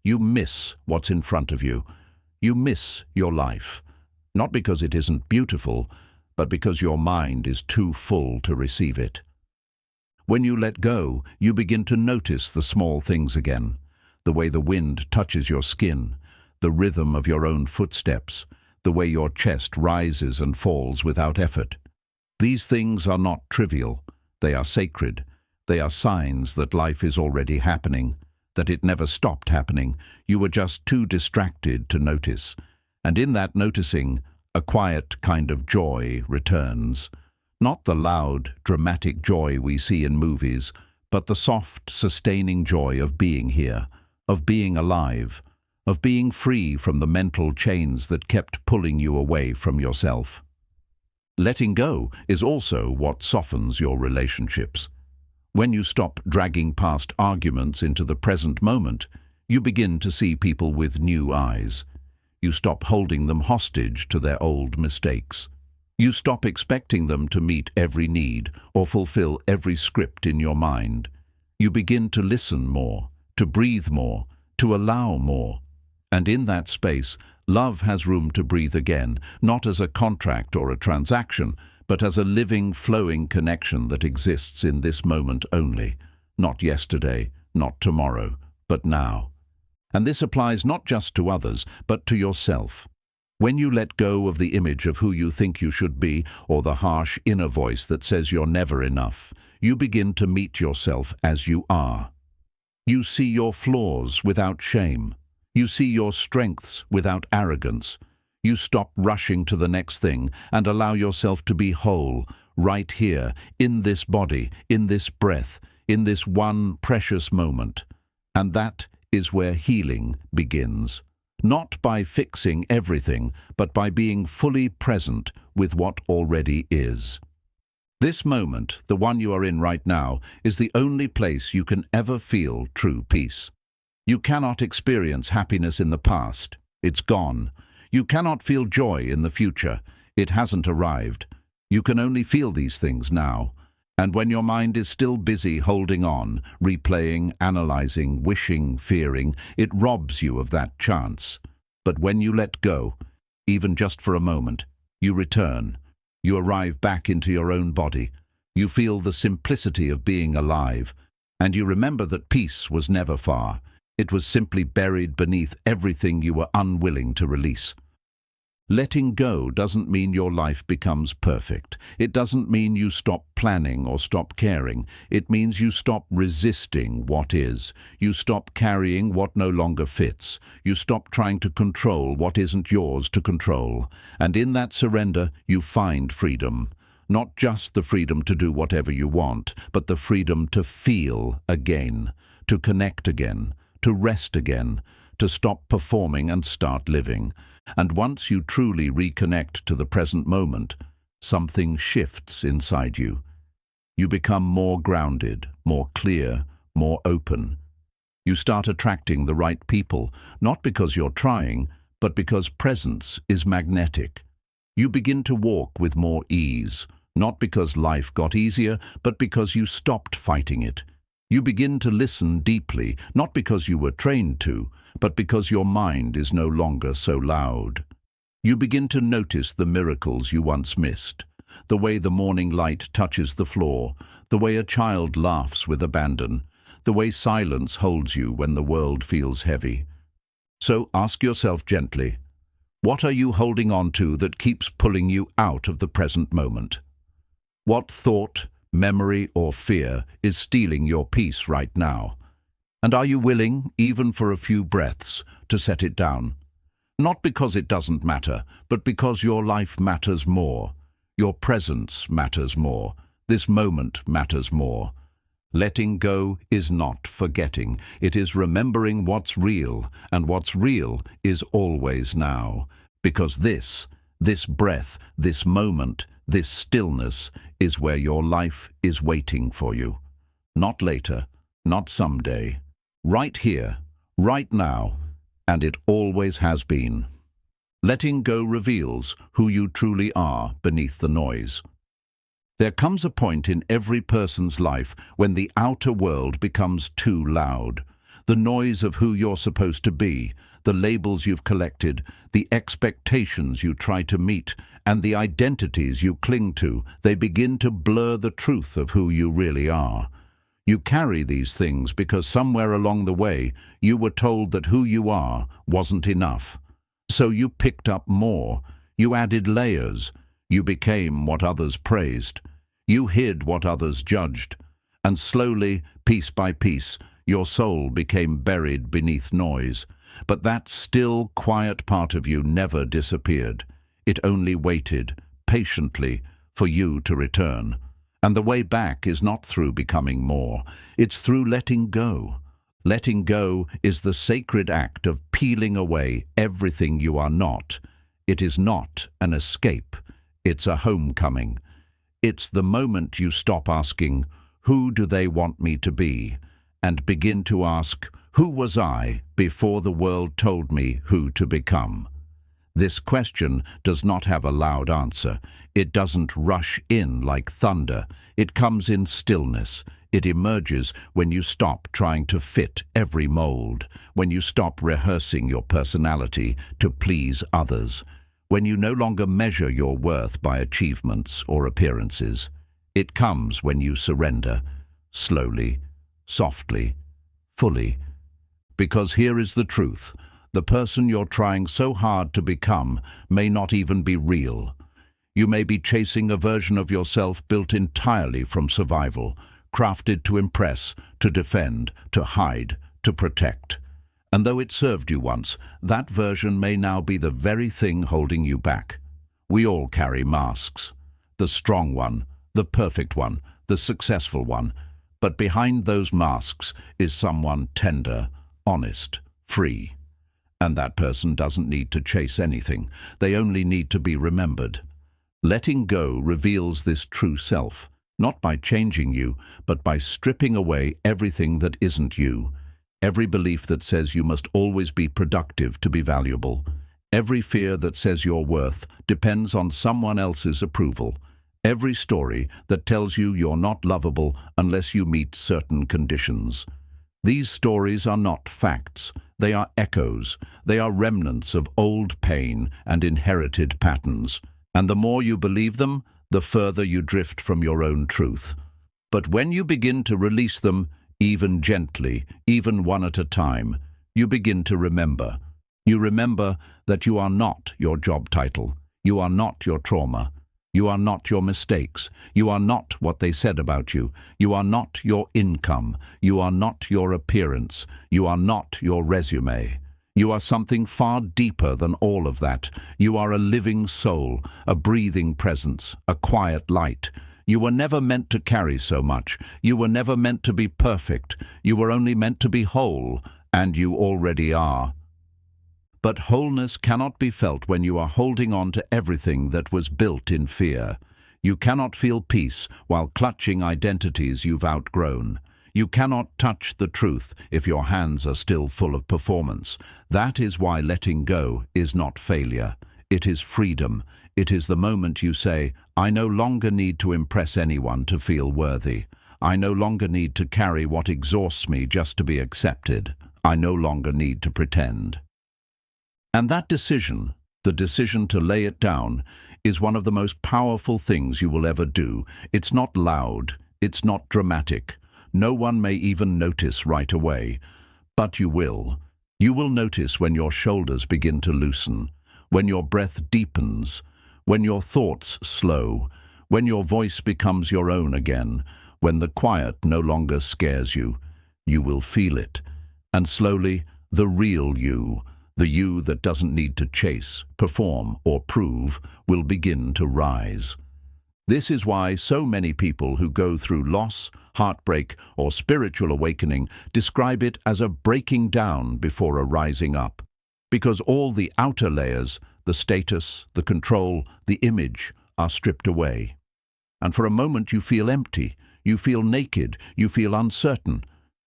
you miss what's in front of you. You miss your life. Not because it isn't beautiful, but because your mind is too full to receive it. When you let go, you begin to notice the small things again. The way the wind touches your skin, the rhythm of your own footsteps, the way your chest rises and falls without effort. These things are not trivial. They are sacred. They are signs that life is already happening, that it never stopped happening. You were just too distracted to notice. And in that noticing, a quiet kind of joy returns. Not the loud, dramatic joy we see in movies, but the soft, sustaining joy of being here, of being alive, of being free from the mental chains that kept pulling you away from yourself. Letting go is also what softens your relationships. When you stop dragging past arguments into the present moment, you begin to see people with new eyes. You stop holding them hostage to their old mistakes. You stop expecting them to meet every need or fulfill every script in your mind. You begin to listen more, to breathe more, to allow more. And in that space, love has room to breathe again, not as a contract or a transaction, but as a living, flowing connection that exists in this moment only. Not yesterday, not tomorrow, but now. And this applies not just to others, but to yourself. When you let go of the image of who you think you should be, or the harsh inner voice that says you're never enough, you begin to meet yourself as you are. You see your flaws without shame. You see your strengths without arrogance. You stop rushing to the next thing and allow yourself to be whole, right here, in this body, in this breath, in this one precious moment. And that is where healing begins. Not by fixing everything, but by being fully present with what already is. This moment, the one you are in right now, is the only place you can ever feel true peace. You cannot experience happiness in the past. It's gone. You cannot feel joy in the future. It hasn't arrived. You can only feel these things now. And when your mind is still busy holding on, replaying, analyzing, wishing, fearing, it robs you of that chance. But when you let go, even just for a moment, you return. You arrive back into your own body. You feel the simplicity of being alive. And you remember that peace was never far. It was simply buried beneath everything you were unwilling to release. Letting go doesn't mean your life becomes perfect. It doesn't mean you stop planning or stop caring. It means you stop resisting what is. You stop carrying what no longer fits. You stop trying to control what isn't yours to control. And in that surrender, you find freedom. Not just the freedom to do whatever you want, but the freedom to feel again, to connect again, to rest again, to stop performing and start living. And once you truly reconnect to the present moment, something shifts inside you. You become more grounded, more clear, more open. You start attracting the right people, not because you're trying, but because presence is magnetic. You begin to walk with more ease, not because life got easier, but because you stopped fighting it. You begin to listen deeply, not because you were trained to, but because your mind is no longer so loud. You begin to notice the miracles you once missed, the way the morning light touches the floor, the way a child laughs with abandon, the way silence holds you when the world feels heavy. So ask yourself gently, what are you holding on to that keeps pulling you out of the present moment? What thought, memory, or fear is stealing your peace right now? And are you willing, even for a few breaths, to set it down? Not because it doesn't matter, but because your life matters more. Your presence matters more. This moment matters more. Letting go is not forgetting. It is remembering what's real, and what's real is always now. Because this breath, this moment, this stillness is where your life is waiting for you. Not later, not someday. Right here, right now, and it always has been. Letting go reveals who you truly are beneath the noise. There comes a point in every person's life when the outer world becomes too loud. The noise of who you're supposed to be, the labels you've collected, the expectations you try to meet, and the identities you cling to, they begin to blur the truth of who you really are. You carry these things because somewhere along the way you were told that who you are wasn't enough. So you picked up more, you added layers, you became what others praised, you hid what others judged, and slowly, piece by piece, your soul became buried beneath noise. But that still, quiet part of you never disappeared. It only waited, patiently, for you to return. And the way back is not through becoming more. It's through letting go. Letting go is the sacred act of peeling away everything you are not. It is not an escape. It's a homecoming. It's the moment you stop asking, who do they want me to be? And begin to ask, who was I before the world told me who to become? This question does not have a loud answer. It doesn't rush in like thunder. It comes in stillness. It emerges when you stop trying to fit every mold, when you stop rehearsing your personality to please others, when you no longer measure your worth by achievements or appearances. It comes when you surrender, slowly, softly, fully. Because here is the truth. The person you're trying so hard to become may not even be real. You may be chasing a version of yourself built entirely from survival, crafted to impress, to defend, to hide, to protect. And though it served you once, that version may now be the very thing holding you back. We all carry masks. The strong one, the perfect one, the successful one. But behind those masks is someone tender, honest, free. And that person doesn't need to chase anything. They only need to be remembered. Letting go reveals this true self, not by changing you, but by stripping away everything that isn't you. every belief that says you must always be productive to be valuable, every fear that says your worth depends on someone else's approval, every story that tells you you're not lovable unless you meet certain conditions. These stories are not facts. They are echoes. They are remnants of old pain and inherited patterns. And the more you believe them, the further you drift from your own truth. But when you begin to release them, even gently, even one at a time, you begin to remember. You remember that you are not your job title. You are not your trauma. You are not your mistakes. You are not what they said about you. You are not your income. You are not your appearance. You are not your resume. You are something far deeper than all of that. You are a living soul, a breathing presence, a quiet light. You were never meant to carry so much. You were never meant to be perfect. You were only meant to be whole, and you already are. But wholeness cannot be felt when you are holding on to everything that was built in fear. You cannot feel peace while clutching identities you've outgrown. You cannot touch the truth if your hands are still full of performance. That is why letting go is not failure. It is freedom. It is the moment you say, I no longer need to impress anyone to feel worthy. I no longer need to carry what exhausts me just to be accepted. I no longer need to pretend. And that decision, the decision to lay it down, is one of the most powerful things you will ever do. It's not loud. It's not dramatic. No one may even notice right away. But you will. You will notice when your shoulders begin to loosen, when your breath deepens, when your thoughts slow, when your voice becomes your own again, when the quiet no longer scares you. You will feel it. And slowly, the real you, the you that doesn't need to chase, perform, or prove, will begin to rise. This is why so many people who go through loss, heartbreak, or spiritual awakening describe it as a breaking down before a rising up. Because all the outer layers, the status, the control, the image, are stripped away. And for a moment you feel empty, you feel naked, you feel uncertain.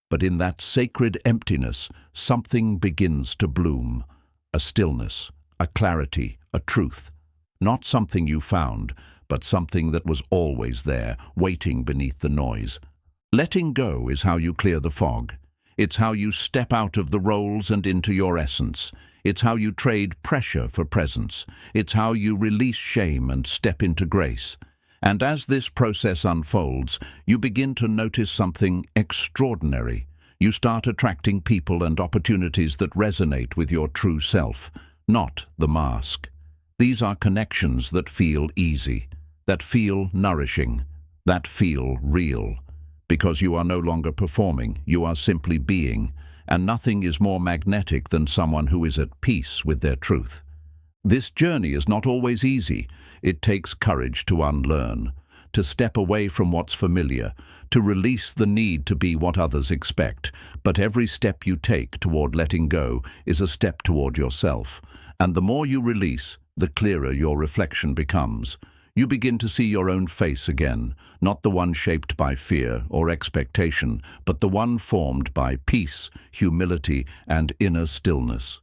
But in that sacred emptiness, something begins to bloom. A stillness, a clarity, a truth. Not something you found, but something that was always there, waiting beneath the noise. Letting go is how you clear the fog. It's how you step out of the roles and into your essence. It's how you trade pressure for presence. It's how you release shame and step into grace. And as this process unfolds, you begin to notice something extraordinary. You start attracting people and opportunities that resonate with your true self, not the mask. These are connections that feel easy, that feel nourishing, that feel real. Because you are no longer performing, you are simply being, and nothing is more magnetic than someone who is at peace with their truth. This journey is not always easy. It takes courage to unlearn, to step away from what's familiar, to release the need to be what others expect. But every step you take toward letting go is a step toward yourself. And the more you release, the clearer your reflection becomes. You begin to see your own face again, not the one shaped by fear or expectation, but the one formed by peace, humility, and inner stillness.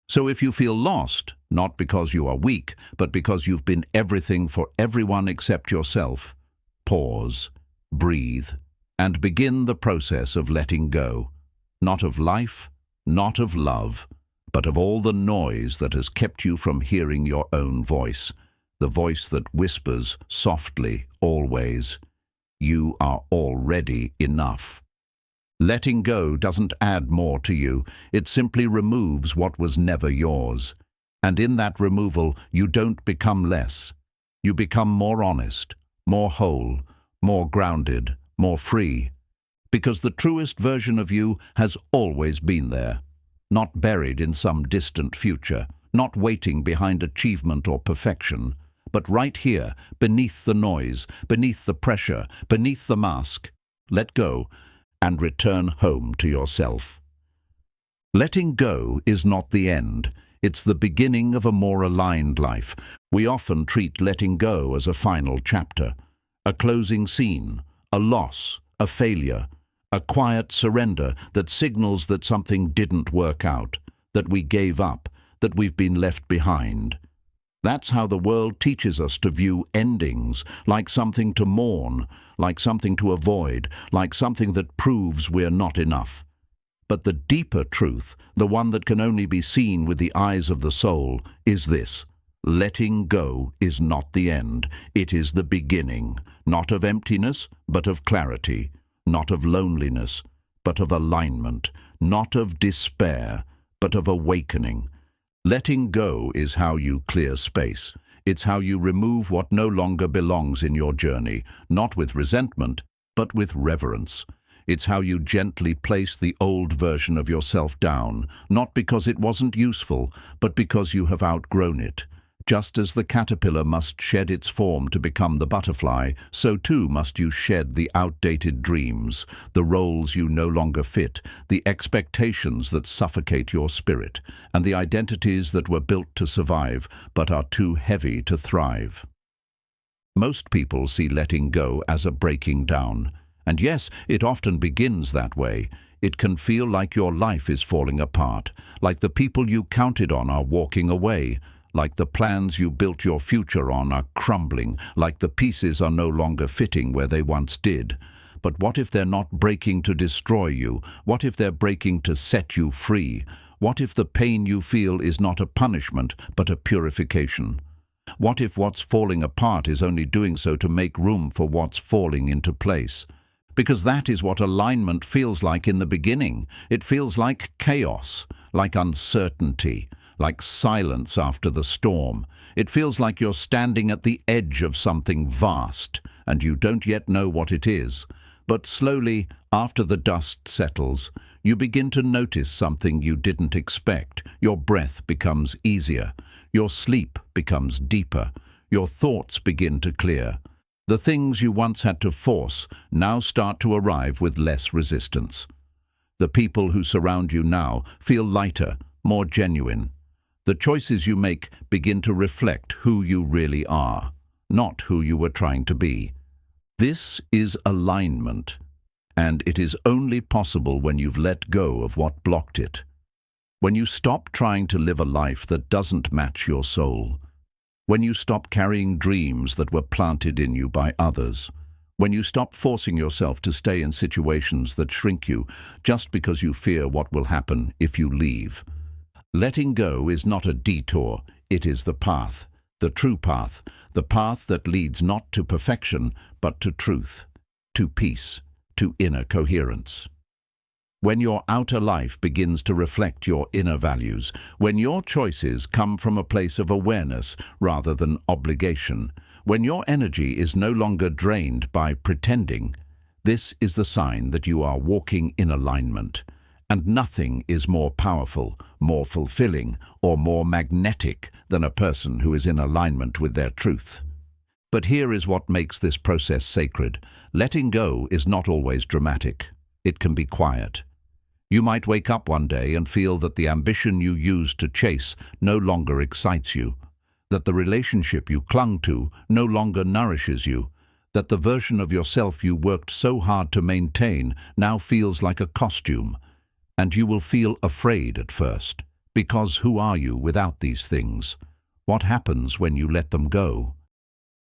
So if you feel lost, not because you are weak, but because you've been everything for everyone except yourself, pause, breathe, and begin the process of letting go. Not of life, not of love, but of all the noise that has kept you from hearing your own voice, the voice that whispers softly, always, "You are already enough." Letting go doesn't add more to you, it simply removes what was never yours. And in that removal, you don't become less. You become more honest, more whole, more grounded, more free. Because the truest version of you has always been there, not buried in some distant future, not waiting behind achievement or perfection, but right here, beneath the noise, beneath the pressure, beneath the mask. Let go and return home to yourself. Letting go is not the end. It's the beginning of a more aligned life. We often treat letting go as a final chapter, a closing scene, a loss, a failure. a quiet surrender that signals that something didn't work out, that we gave up, that we've been left behind. That's how the world teaches us to view endings, like something to mourn, like something to avoid, like something that proves we're not enough. But the deeper truth, the one that can only be seen with the eyes of the soul, is this: letting go is not the end, it is the beginning, not of emptiness, but of clarity, not of loneliness, but of alignment, not of despair, but of awakening. Letting go is how you clear space. It's how you remove what no longer belongs in your journey, not with resentment, but with reverence. It's how you gently place the old version of yourself down, not because it wasn't useful, but because you have outgrown it. Just as the caterpillar must shed its form to become the butterfly, so too must you shed the outdated dreams, the roles you no longer fit, the expectations that suffocate your spirit, and the identities that were built to survive but are too heavy to thrive. Most people see letting go as a breaking down. And yes, it often begins that way. It can feel like your life is falling apart, like the people you counted on are walking away, like the plans you built your future on are crumbling, like the pieces are no longer fitting where they once did. But what if they're not breaking to destroy you? What if they're breaking to set you free? What if the pain you feel is not a punishment, but a purification? What if what's falling apart is only doing so to make room for what's falling into place? Because that is what alignment feels like in the beginning. It feels like chaos, like uncertainty, like silence after the storm. It feels like you're standing at the edge of something vast, and you don't yet know what it is. But slowly, after the dust settles, you begin to notice something you didn't expect. Your breath becomes easier. Your sleep becomes deeper. Your thoughts begin to clear. The things you once had to force now start to arrive with less resistance. The people who surround you now feel lighter, more genuine. The choices you make begin to reflect who you really are, not who you were trying to be. This is alignment, and it is only possible when you've let go of what blocked it. When you stop trying to live a life that doesn't match your soul. When you stop carrying dreams that were planted in you by others. When you stop forcing yourself to stay in situations that shrink you just because you fear what will happen if you leave. Letting go is not a detour, it is the path, the true path, the path that leads not to perfection, but to truth, to peace, to inner coherence. When your outer life begins to reflect your inner values, when your choices come from a place of awareness rather than obligation, when your energy is no longer drained by pretending, this is the sign that you are walking in alignment. And nothing is more powerful, more fulfilling, or more magnetic than a person who is in alignment with their truth. But here is what makes this process sacred. Letting go is not always dramatic. It can be quiet. You might wake up one day and feel that the ambition you used to chase no longer excites you, that the relationship you clung to no longer nourishes you, that the version of yourself you worked so hard to maintain now feels like a costume. And you will feel afraid at first, because who are you without these things? What happens when you let them go?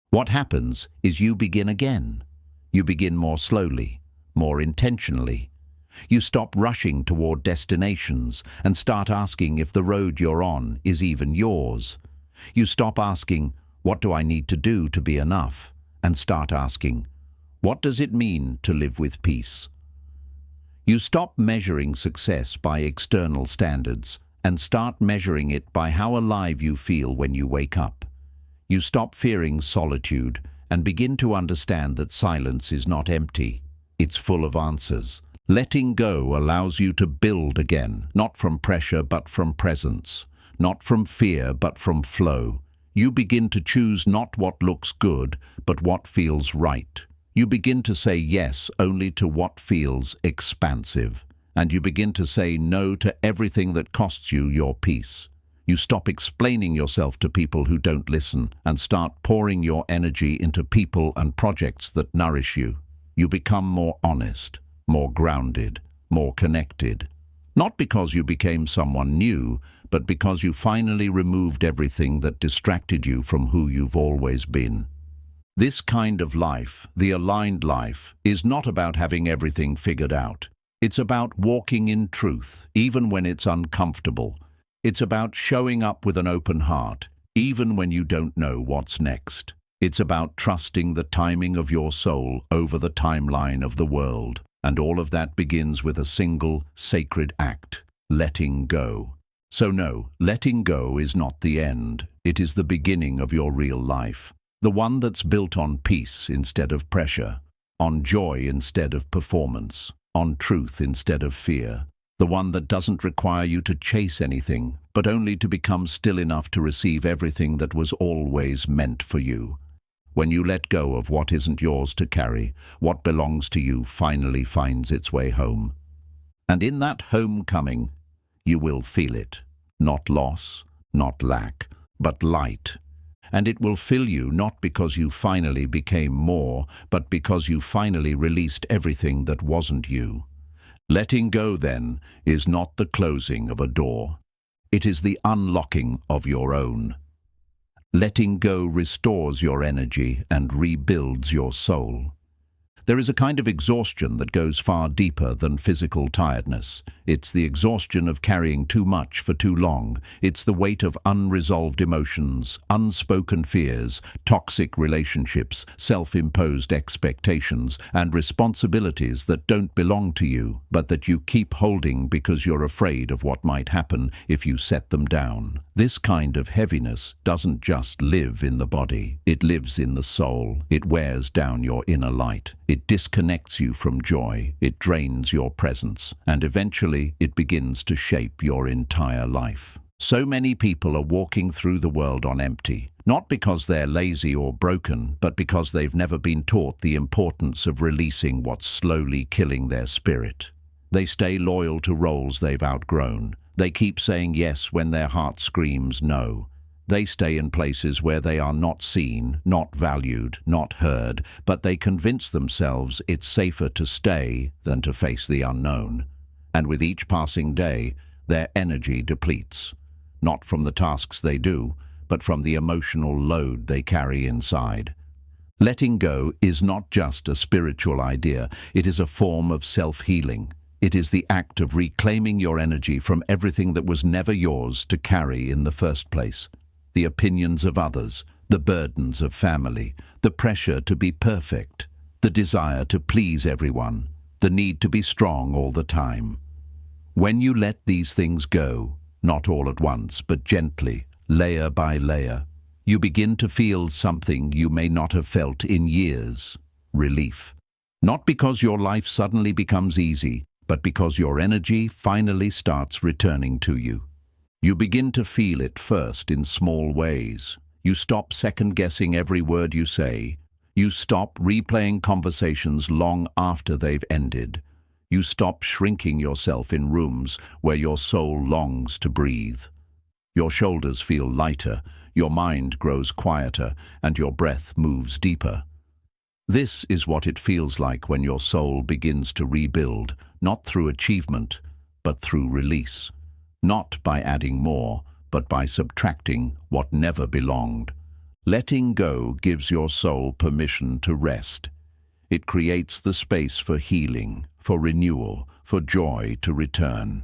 What happens is you begin again. You begin more slowly, more intentionally. You stop rushing toward destinations and start asking if the road you're on is even yours. You stop asking, what do I need to do to be enough? And start asking, what does it mean to live with peace? You stop measuring success by external standards and start measuring it by how alive you feel when you wake up. You stop fearing solitude and begin to understand that silence is not empty. It's full of answers. Letting go allows you to build again, not from pressure but from presence, not from fear but from flow. You begin to choose not what looks good, but what feels right. You begin to say yes only to what feels expansive, and you begin to say no to everything that costs you your peace. You stop explaining yourself to people who don't listen and start pouring your energy into people and projects that nourish you. You become more honest, more grounded, more connected. Not because you became someone new, but because you finally removed everything that distracted you from who you've always been. This kind of life, the aligned life, is not about having everything figured out. It's about walking in truth, even when it's uncomfortable. It's about showing up with an open heart, even when you don't know what's next. It's about trusting the timing of your soul over the timeline of the world. And all of that begins with a single, sacred act, letting go. So no, letting go is not the end. It is the beginning of your real life. The one that's built on peace instead of pressure, on joy instead of performance, on truth instead of fear. The one that doesn't require you to chase anything, but only to become still enough to receive everything that was always meant for you. When you let go of what isn't yours to carry, what belongs to you finally finds its way home. And in that homecoming, you will feel it. Not loss, not lack, but light. And it will fill you not because you finally became more, but because you finally released everything that wasn't you. Letting go, then, is not the closing of a door. It is the unlocking of your own. Letting go restores your energy and rebuilds your soul. There is a kind of exhaustion that goes far deeper than physical tiredness. It's the exhaustion of carrying too much for too long. It's the weight of unresolved emotions, unspoken fears, toxic relationships, self-imposed expectations, and responsibilities that don't belong to you, but that you keep holding because you're afraid of what might happen if you set them down. This kind of heaviness doesn't just live in the body. It lives in the soul. It wears down your inner light. It disconnects you from joy, it drains your presence, and eventually it begins to shape your entire life. So many people are walking through the world on empty, not because they're lazy or broken, but because they've never been taught the importance of releasing what's slowly killing their spirit. They stay loyal to roles they've outgrown. They keep saying yes when their heart screams no. They stay in places where they are not seen, not valued, not heard, but they convince themselves it's safer to stay than to face the unknown. And with each passing day, their energy depletes. Not from the tasks they do, but from the emotional load they carry inside. Letting go is not just a spiritual idea, it is a form of self-healing. It is the act of reclaiming your energy from everything that was never yours to carry in the first place. The opinions of others, the burdens of family, the pressure to be perfect, the desire to please everyone, the need to be strong all the time. When you let these things go, not all at once, but gently, layer by layer, you begin to feel something you may not have felt in years: relief. Not because your life suddenly becomes easy, but because your energy finally starts returning to you. You begin to feel it first in small ways. You stop second-guessing every word you say. You stop replaying conversations long after they've ended. You stop shrinking yourself in rooms where your soul longs to breathe. Your shoulders feel lighter, your mind grows quieter, and your breath moves deeper. This is what it feels like when your soul begins to rebuild, not through achievement, but through release. Not by adding more, but by subtracting what never belonged. Letting go gives your soul permission to rest. It creates the space for healing, for renewal, for joy to return.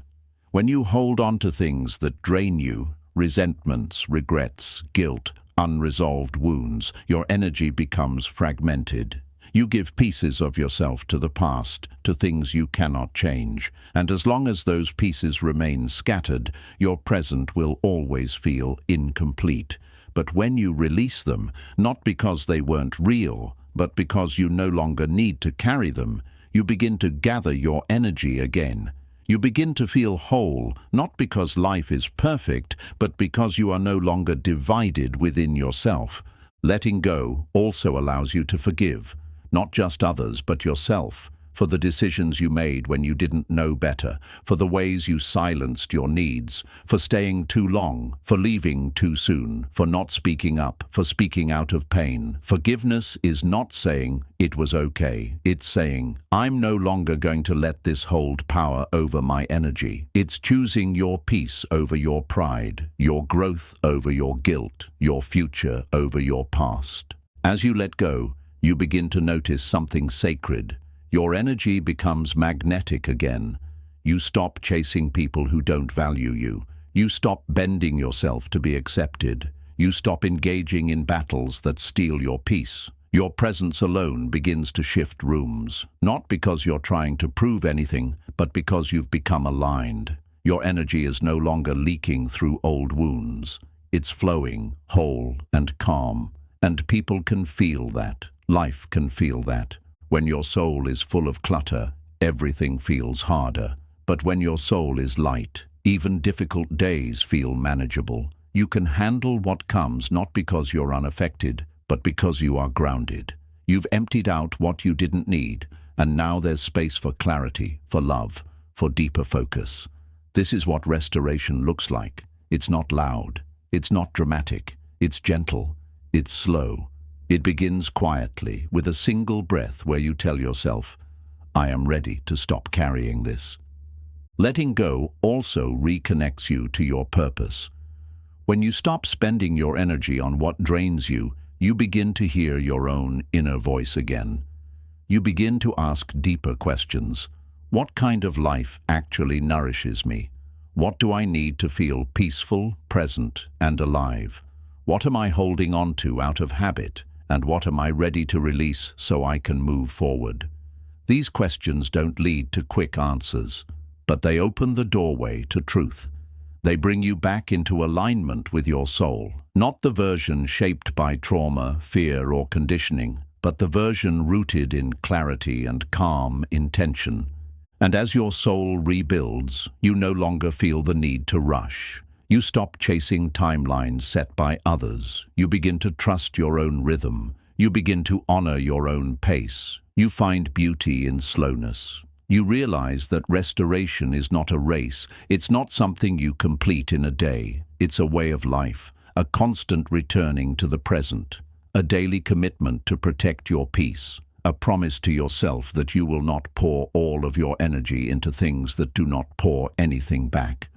When you hold on to things that drain you, resentments, regrets, guilt, unresolved wounds, your energy becomes fragmented. You give pieces of yourself to the past, to things you cannot change, and as long as those pieces remain scattered, your present will always feel incomplete. But when you release them, not because they weren't real, but because you no longer need to carry them, you begin to gather your energy again. You begin to feel whole, not because life is perfect, but because you are no longer divided within yourself. Letting go also allows you to forgive. Not just others, but yourself. for the decisions you made when you didn't know better, for the ways you silenced your needs, for staying too long, for leaving too soon, for not speaking up, for speaking out of pain. Forgiveness is not saying, "It was okay." It's saying, "I'm no longer going to let this hold power over my energy." It's choosing your peace over your pride, your growth over your guilt, your future over your past. As you let go, you begin to notice something sacred. Your energy becomes magnetic again. You stop chasing people who don't value you. You stop bending yourself to be accepted. You stop engaging in battles that steal your peace. Your presence alone begins to shift rooms, not because you're trying to prove anything, but because you've become aligned. Your energy is no longer leaking through old wounds. It's flowing, whole and calm. And people can feel that. Life can feel that. When your soul is full of clutter, everything feels harder. But when your soul is light, even difficult days feel manageable. You can handle what comes not because you're unaffected, but because you are grounded. You've emptied out what you didn't need, and now there's space for clarity, for love, for deeper focus. This is what restoration looks like. It's not loud. It's not dramatic. It's gentle. It's slow. It begins quietly, with a single breath where you tell yourself, "I am ready to stop carrying this." Letting go also reconnects you to your purpose. When you stop spending your energy on what drains you, you begin to hear your own inner voice again. You begin to ask deeper questions. What kind of life actually nourishes me? What do I need to feel peaceful, present, and alive? What am I holding on to out of habit? And what am I ready to release so I can move forward? These questions don't lead to quick answers, but they open the doorway to truth. They bring you back into alignment with your soul, not the version shaped by trauma, fear, or conditioning, but the version rooted in clarity and calm intention. And as your soul rebuilds, you no longer feel the need to rush. You stop chasing timelines set by others. You begin to trust your own rhythm. You begin to honor your own pace. You find beauty in slowness. You realize that restoration is not a race. It's not something you complete in a day. It's a way of life, a constant returning to the present, a daily commitment to protect your peace, a promise to yourself that you will not pour all of your energy into things that do not pour anything back.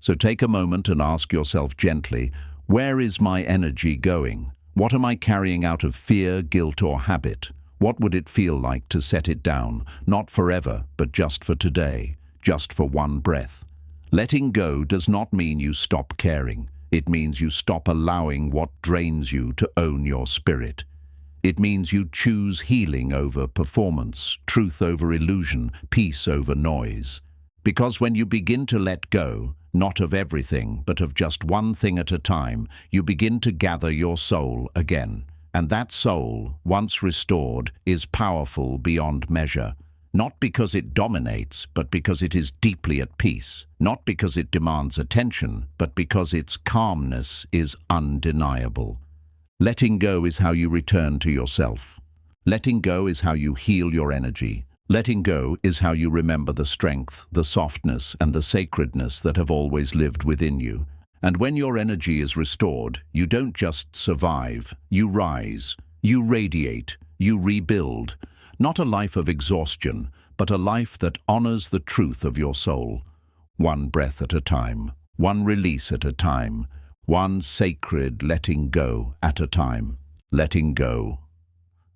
So take a moment and ask yourself gently, where is my energy going? What am I carrying out of fear, guilt, or habit? What would it feel like to set it down, not forever, but just for today, just for one breath? Letting go does not mean you stop caring. It means you stop allowing what drains you to own your spirit. It means you choose healing over performance, truth over illusion, peace over noise. Because when you begin to let go, not of everything, but of just one thing at a time, you begin to gather your soul again. And that soul, once restored, is powerful beyond measure. Not because it dominates, but because it is deeply at peace. Not because it demands attention, but because its calmness is undeniable. Letting go is how you return to yourself. Letting go is how you heal your energy. Letting go is how you remember the strength, the softness, and the sacredness that have always lived within you. And when your energy is restored, you don't just survive, you rise, you radiate, you rebuild. Not a life of exhaustion, but a life that honors the truth of your soul. One breath at a time, one release at a time, one sacred letting go at a time. Letting go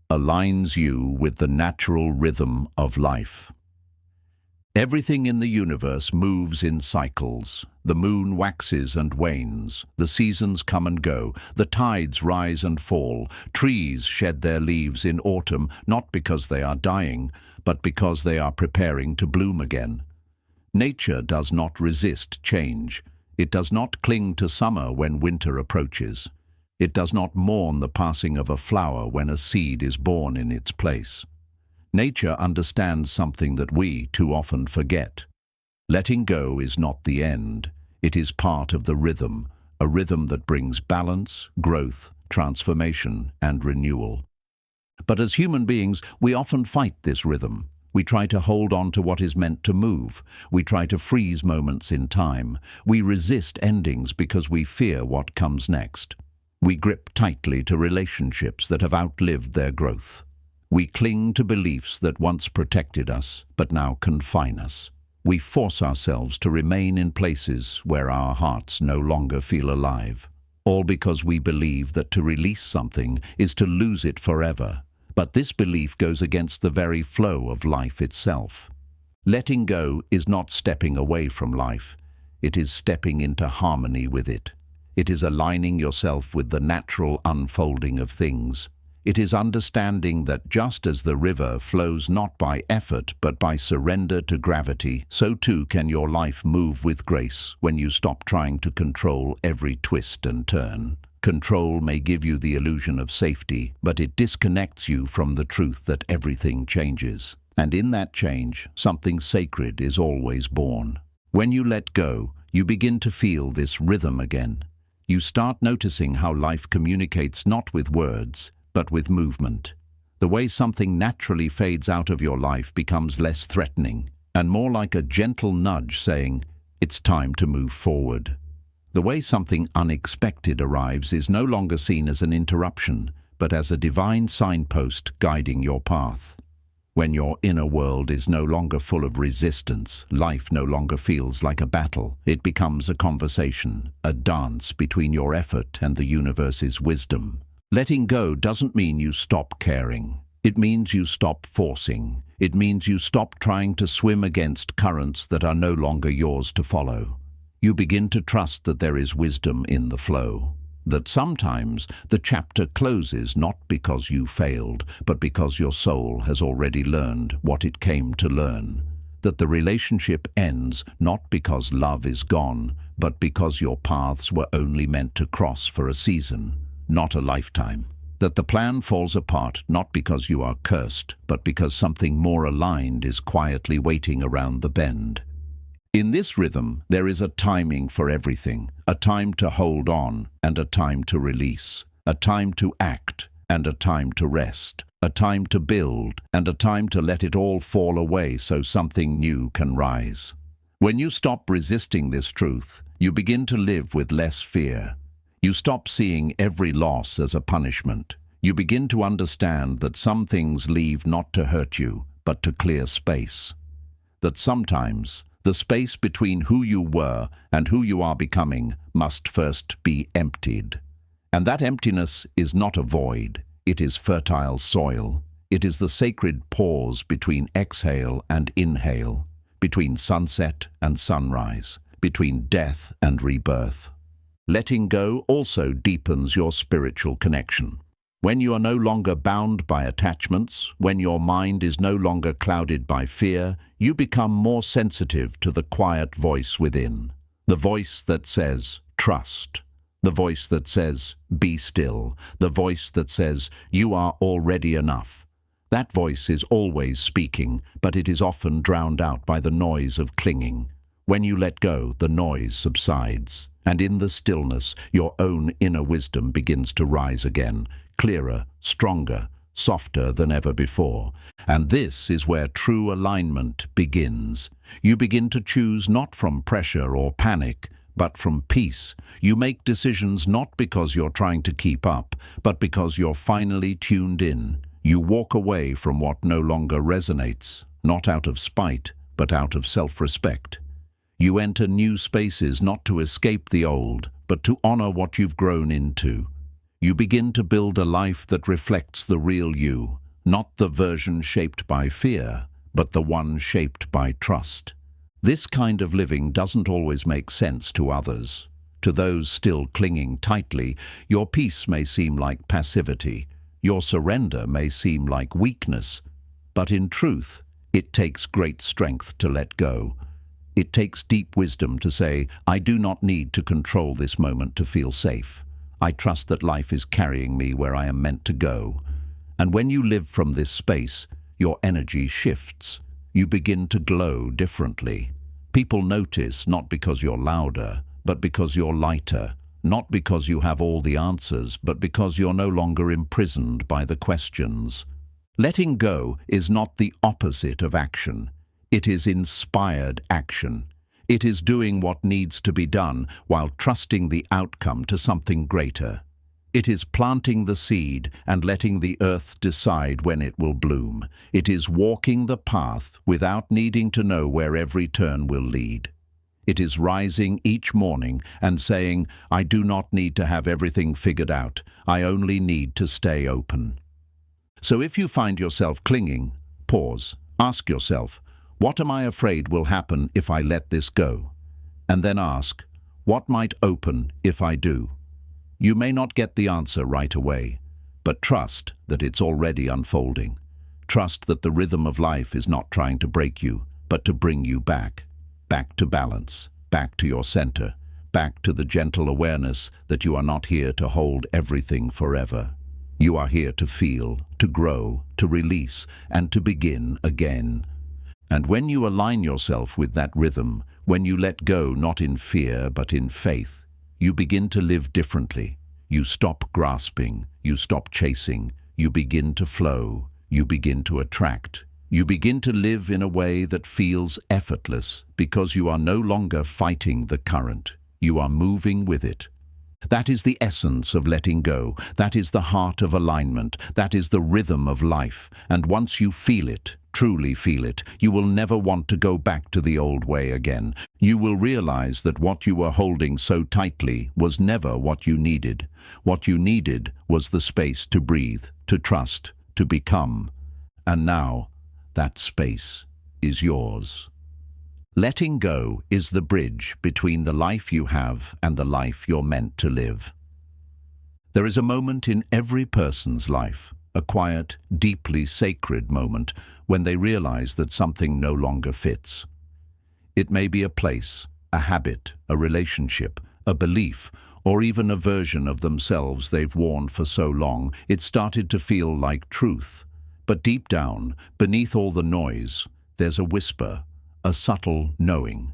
aligns you with the natural rhythm of life. Everything in the universe moves in cycles. The moon waxes and wanes. The seasons come and go. The tides rise and fall. Trees shed their leaves in autumn, not because they are dying, but because they are preparing to bloom again. Nature does not resist change. It does not cling to summer when winter approaches. It does not mourn the passing of a flower when a seed is born in its place. Nature understands something that we too often forget. Letting go is not the end. It is part of the rhythm, a rhythm that brings balance, growth, transformation, and renewal. But as human beings, we often fight this rhythm. We try to hold on to what is meant to move. We try to freeze moments in time. We resist endings because we fear what comes next. We grip tightly to relationships that have outlived their growth. We cling to beliefs that once protected us, but now confine us. We force ourselves to remain in places where our hearts no longer feel alive. All because we believe that to release something is to lose it forever. But this belief goes against the very flow of life itself. Letting go is not stepping away from life. It is stepping into harmony with it. It is aligning yourself with the natural unfolding of things. It is understanding that just as the river flows not by effort but by surrender to gravity, so too can your life move with grace when you stop trying to control every twist and turn. Control may give you the illusion of safety, but it disconnects you from the truth that everything changes. And in that change, something sacred is always born. When you let go, you begin to feel this rhythm again. You start noticing how life communicates not with words, but with movement. The way something naturally fades out of your life becomes less threatening, and more like a gentle nudge saying, it's time to move forward. The way something unexpected arrives is no longer seen as an interruption, but as a divine signpost guiding your path. When your inner world is no longer full of resistance, life no longer feels like a battle. It becomes a conversation, a dance between your effort and the universe's wisdom. Letting go doesn't mean you stop caring. It means you stop forcing. It means you stop trying to swim against currents that are no longer yours to follow. You begin to trust that there is wisdom in the flow. That sometimes the chapter closes not because you failed, but because your soul has already learned what it came to learn. That the relationship ends not because love is gone, but because your paths were only meant to cross for a season, not a lifetime. That the plan falls apart not because you are cursed, but because something more aligned is quietly waiting around the bend. In this rhythm, there is a timing for everything, a time to hold on and a time to release, a time to act and a time to rest, a time to build and a time to let it all fall away so something new can rise. When you stop resisting this truth, you begin to live with less fear. You stop seeing every loss as a punishment. You begin to understand that some things leave not to hurt you, but to clear space. That sometimes the space between who you were and who you are becoming must first be emptied. And that emptiness is not a void, it is fertile soil. It is the sacred pause between exhale and inhale, between sunset and sunrise, between death and rebirth. Letting go also deepens your spiritual connection. When you are no longer bound by attachments, when your mind is no longer clouded by fear, you become more sensitive to the quiet voice within. The voice that says, trust. The voice that says, be still. The voice that says, you are already enough. That voice is always speaking, but it is often drowned out by the noise of clinging. When you let go, the noise subsides, and in the stillness, your own inner wisdom begins to rise again, clearer, stronger, softer than ever before. And this is where true alignment begins. You begin to choose not from pressure or panic, but from peace. You make decisions not because you're trying to keep up, but because you're finally tuned in. You walk away from what no longer resonates, not out of spite, but out of self-respect. You enter new spaces not to escape the old, but to honor what you've grown into. You begin to build a life that reflects the real you, not the version shaped by fear, but the one shaped by trust. This kind of living doesn't always make sense to others. To those still clinging tightly, your peace may seem like passivity. Your surrender may seem like weakness. But in truth, it takes great strength to let go. It takes deep wisdom to say, I do not need to control this moment to feel safe. I trust that life is carrying me where I am meant to go. And when you live from this space, your energy shifts. You begin to glow differently. People notice not because you're louder, but because you're lighter. Not because you have all the answers, but because you're no longer imprisoned by the questions. Letting go is not the opposite of action. It is inspired action. It is doing what needs to be done while trusting the outcome to something greater. It is planting the seed and letting the earth decide when it will bloom. It is walking the path without needing to know where every turn will lead. It is rising each morning and saying, I do not need to have everything figured out. I only need to stay open. So if you find yourself clinging, pause, ask yourself, what am I afraid will happen if I let this go? And then ask, what might open if I do? You may not get the answer right away, but trust that it's already unfolding. Trust that the rhythm of life is not trying to break you, but to bring you back to balance, back to your center, back to the gentle awareness that you are not here to hold everything forever. You are here to feel, to grow, to release, and to begin again. And when you align yourself with that rhythm, when you let go not in fear but in faith, you begin to live differently. You stop grasping, you stop chasing, you begin to flow, you begin to attract. You begin to live in a way that feels effortless because you are no longer fighting the current. You are moving with it. That is the essence of letting go. That is the heart of alignment. That is the rhythm of life. And once you feel it, truly feel it, you will never want to go back to the old way again. You will realize that what you were holding so tightly was never what you needed. What you needed was the space to breathe, to trust, to become. And now, that space is yours. Letting go is the bridge between the life you have and the life you're meant to live. There is a moment in every person's life, a quiet, deeply sacred moment, when they realize that something no longer fits. It may be a place, a habit, a relationship, a belief, or even a version of themselves they've worn for so long it started to feel like truth. But deep down, beneath all the noise, there's a whisper, a subtle knowing,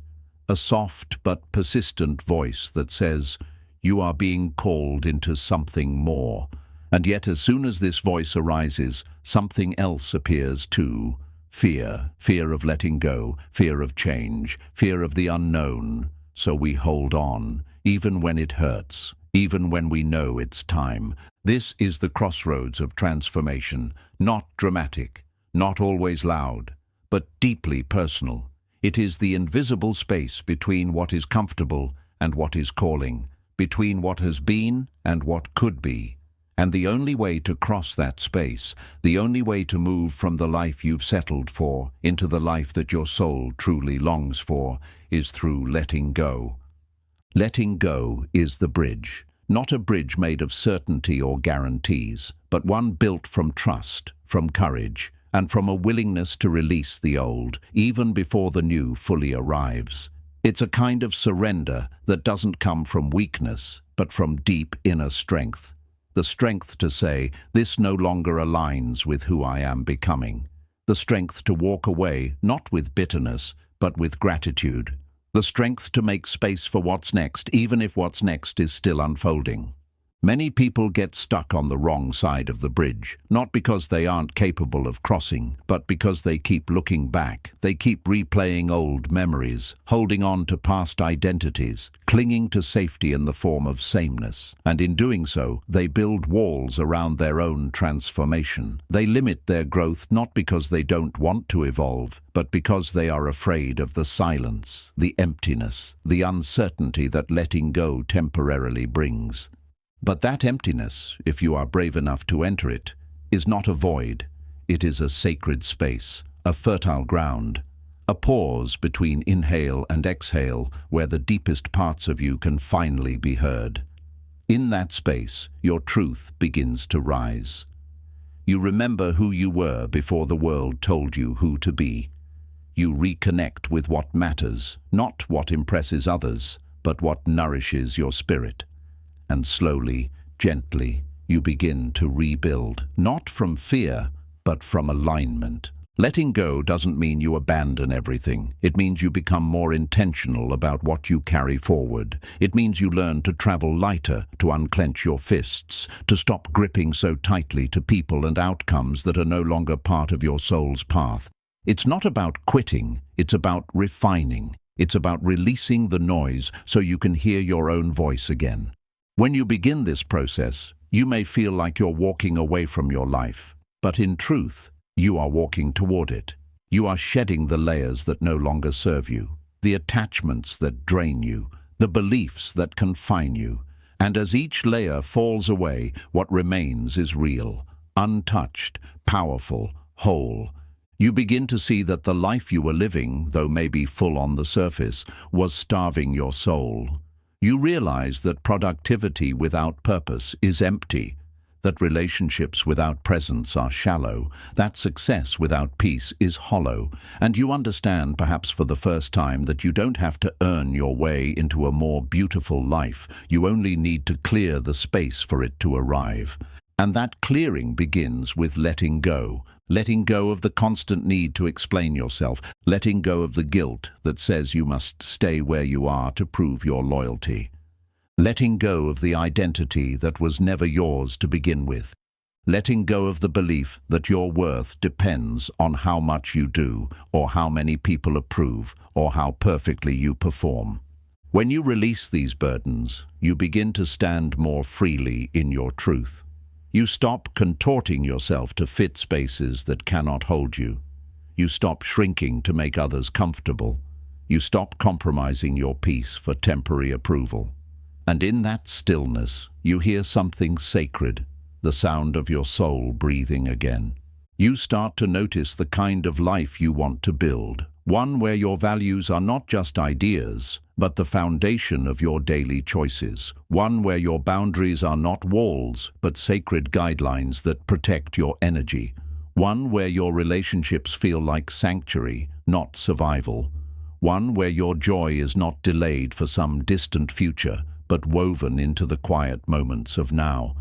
a soft but persistent voice that says, you are being called into something more. And yet as soon as this voice arises, something else appears too. Fear of letting go, fear of change, fear of the unknown. So we hold on, even when it hurts, even when we know it's time. This is the crossroads of transformation, not dramatic, not always loud, but deeply personal. It is the invisible space between what is comfortable and what is calling, between what has been and what could be. And the only way to cross that space, the only way to move from the life you've settled for into the life that your soul truly longs for, is through letting go. Letting go is the bridge, not a bridge made of certainty or guarantees, but one built from trust, from courage, and from a willingness to release the old, even before the new fully arrives. It's a kind of surrender that doesn't come from weakness, but from deep inner strength. The strength to say, this no longer aligns with who I am becoming. The strength to walk away, not with bitterness, but with gratitude. The strength to make space for what's next, even if what's next is still unfolding. Many people get stuck on the wrong side of the bridge, not because they aren't capable of crossing, but because they keep looking back. They keep replaying old memories, holding on to past identities, clinging to safety in the form of sameness. And in doing so, they build walls around their own transformation. They limit their growth not because they don't want to evolve, but because they are afraid of the silence, the emptiness, the uncertainty that letting go temporarily brings. But that emptiness, if you are brave enough to enter it, is not a void. It is a sacred space, a fertile ground, a pause between inhale and exhale where the deepest parts of you can finally be heard. In that space, your truth begins to rise. You remember who you were before the world told you who to be. You reconnect with what matters, not what impresses others, but what nourishes your spirit. And slowly, gently, you begin to rebuild, not from fear, but from alignment. Letting go doesn't mean you abandon everything. It means you become more intentional about what you carry forward. It means you learn to travel lighter, to unclench your fists, to stop gripping so tightly to people and outcomes that are no longer part of your soul's path. It's not about quitting, it's about refining. It's about releasing the noise so you can hear your own voice again. When you begin this process, you may feel like you're walking away from your life, but in truth, you are walking toward it. You are shedding the layers that no longer serve you, the attachments that drain you, the beliefs that confine you. And as each layer falls away, what remains is real, untouched, powerful, whole. You begin to see that the life you were living, though maybe full on the surface, was starving your soul. You realize that productivity without purpose is empty, that relationships without presence are shallow, that success without peace is hollow, and you understand, perhaps for the first time, that you don't have to earn your way into a more beautiful life. You only need to clear the space for it to arrive. And that clearing begins with letting go of the constant need to explain yourself, letting go of the guilt that says you must stay where you are to prove your loyalty. Letting go of the identity that was never yours to begin with. Letting go of the belief that your worth depends on how much you do, or how many people approve, or how perfectly you perform. When you release these burdens, you begin to stand more freely in your truth. You stop contorting yourself to fit spaces that cannot hold you. You stop shrinking to make others comfortable. You stop compromising your peace for temporary approval. And in that stillness, you hear something sacred, the sound of your soul breathing again. You start to notice the kind of life you want to build, one where your values are not just ideas, but the foundation of your daily choices, one where your boundaries are not walls, but sacred guidelines that protect your energy, one where your relationships feel like sanctuary, not survival, one where your joy is not delayed for some distant future, but woven into the quiet moments of now.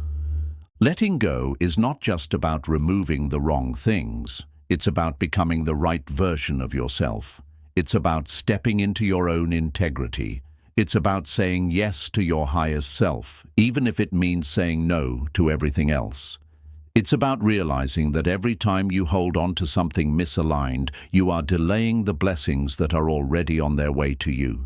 Letting go is not just about removing the wrong things. It's about becoming the right version of yourself. It's about stepping into your own integrity. It's about saying yes to your highest self, even if it means saying no to everything else. It's about realizing that every time you hold on to something misaligned, you are delaying the blessings that are already on their way to you.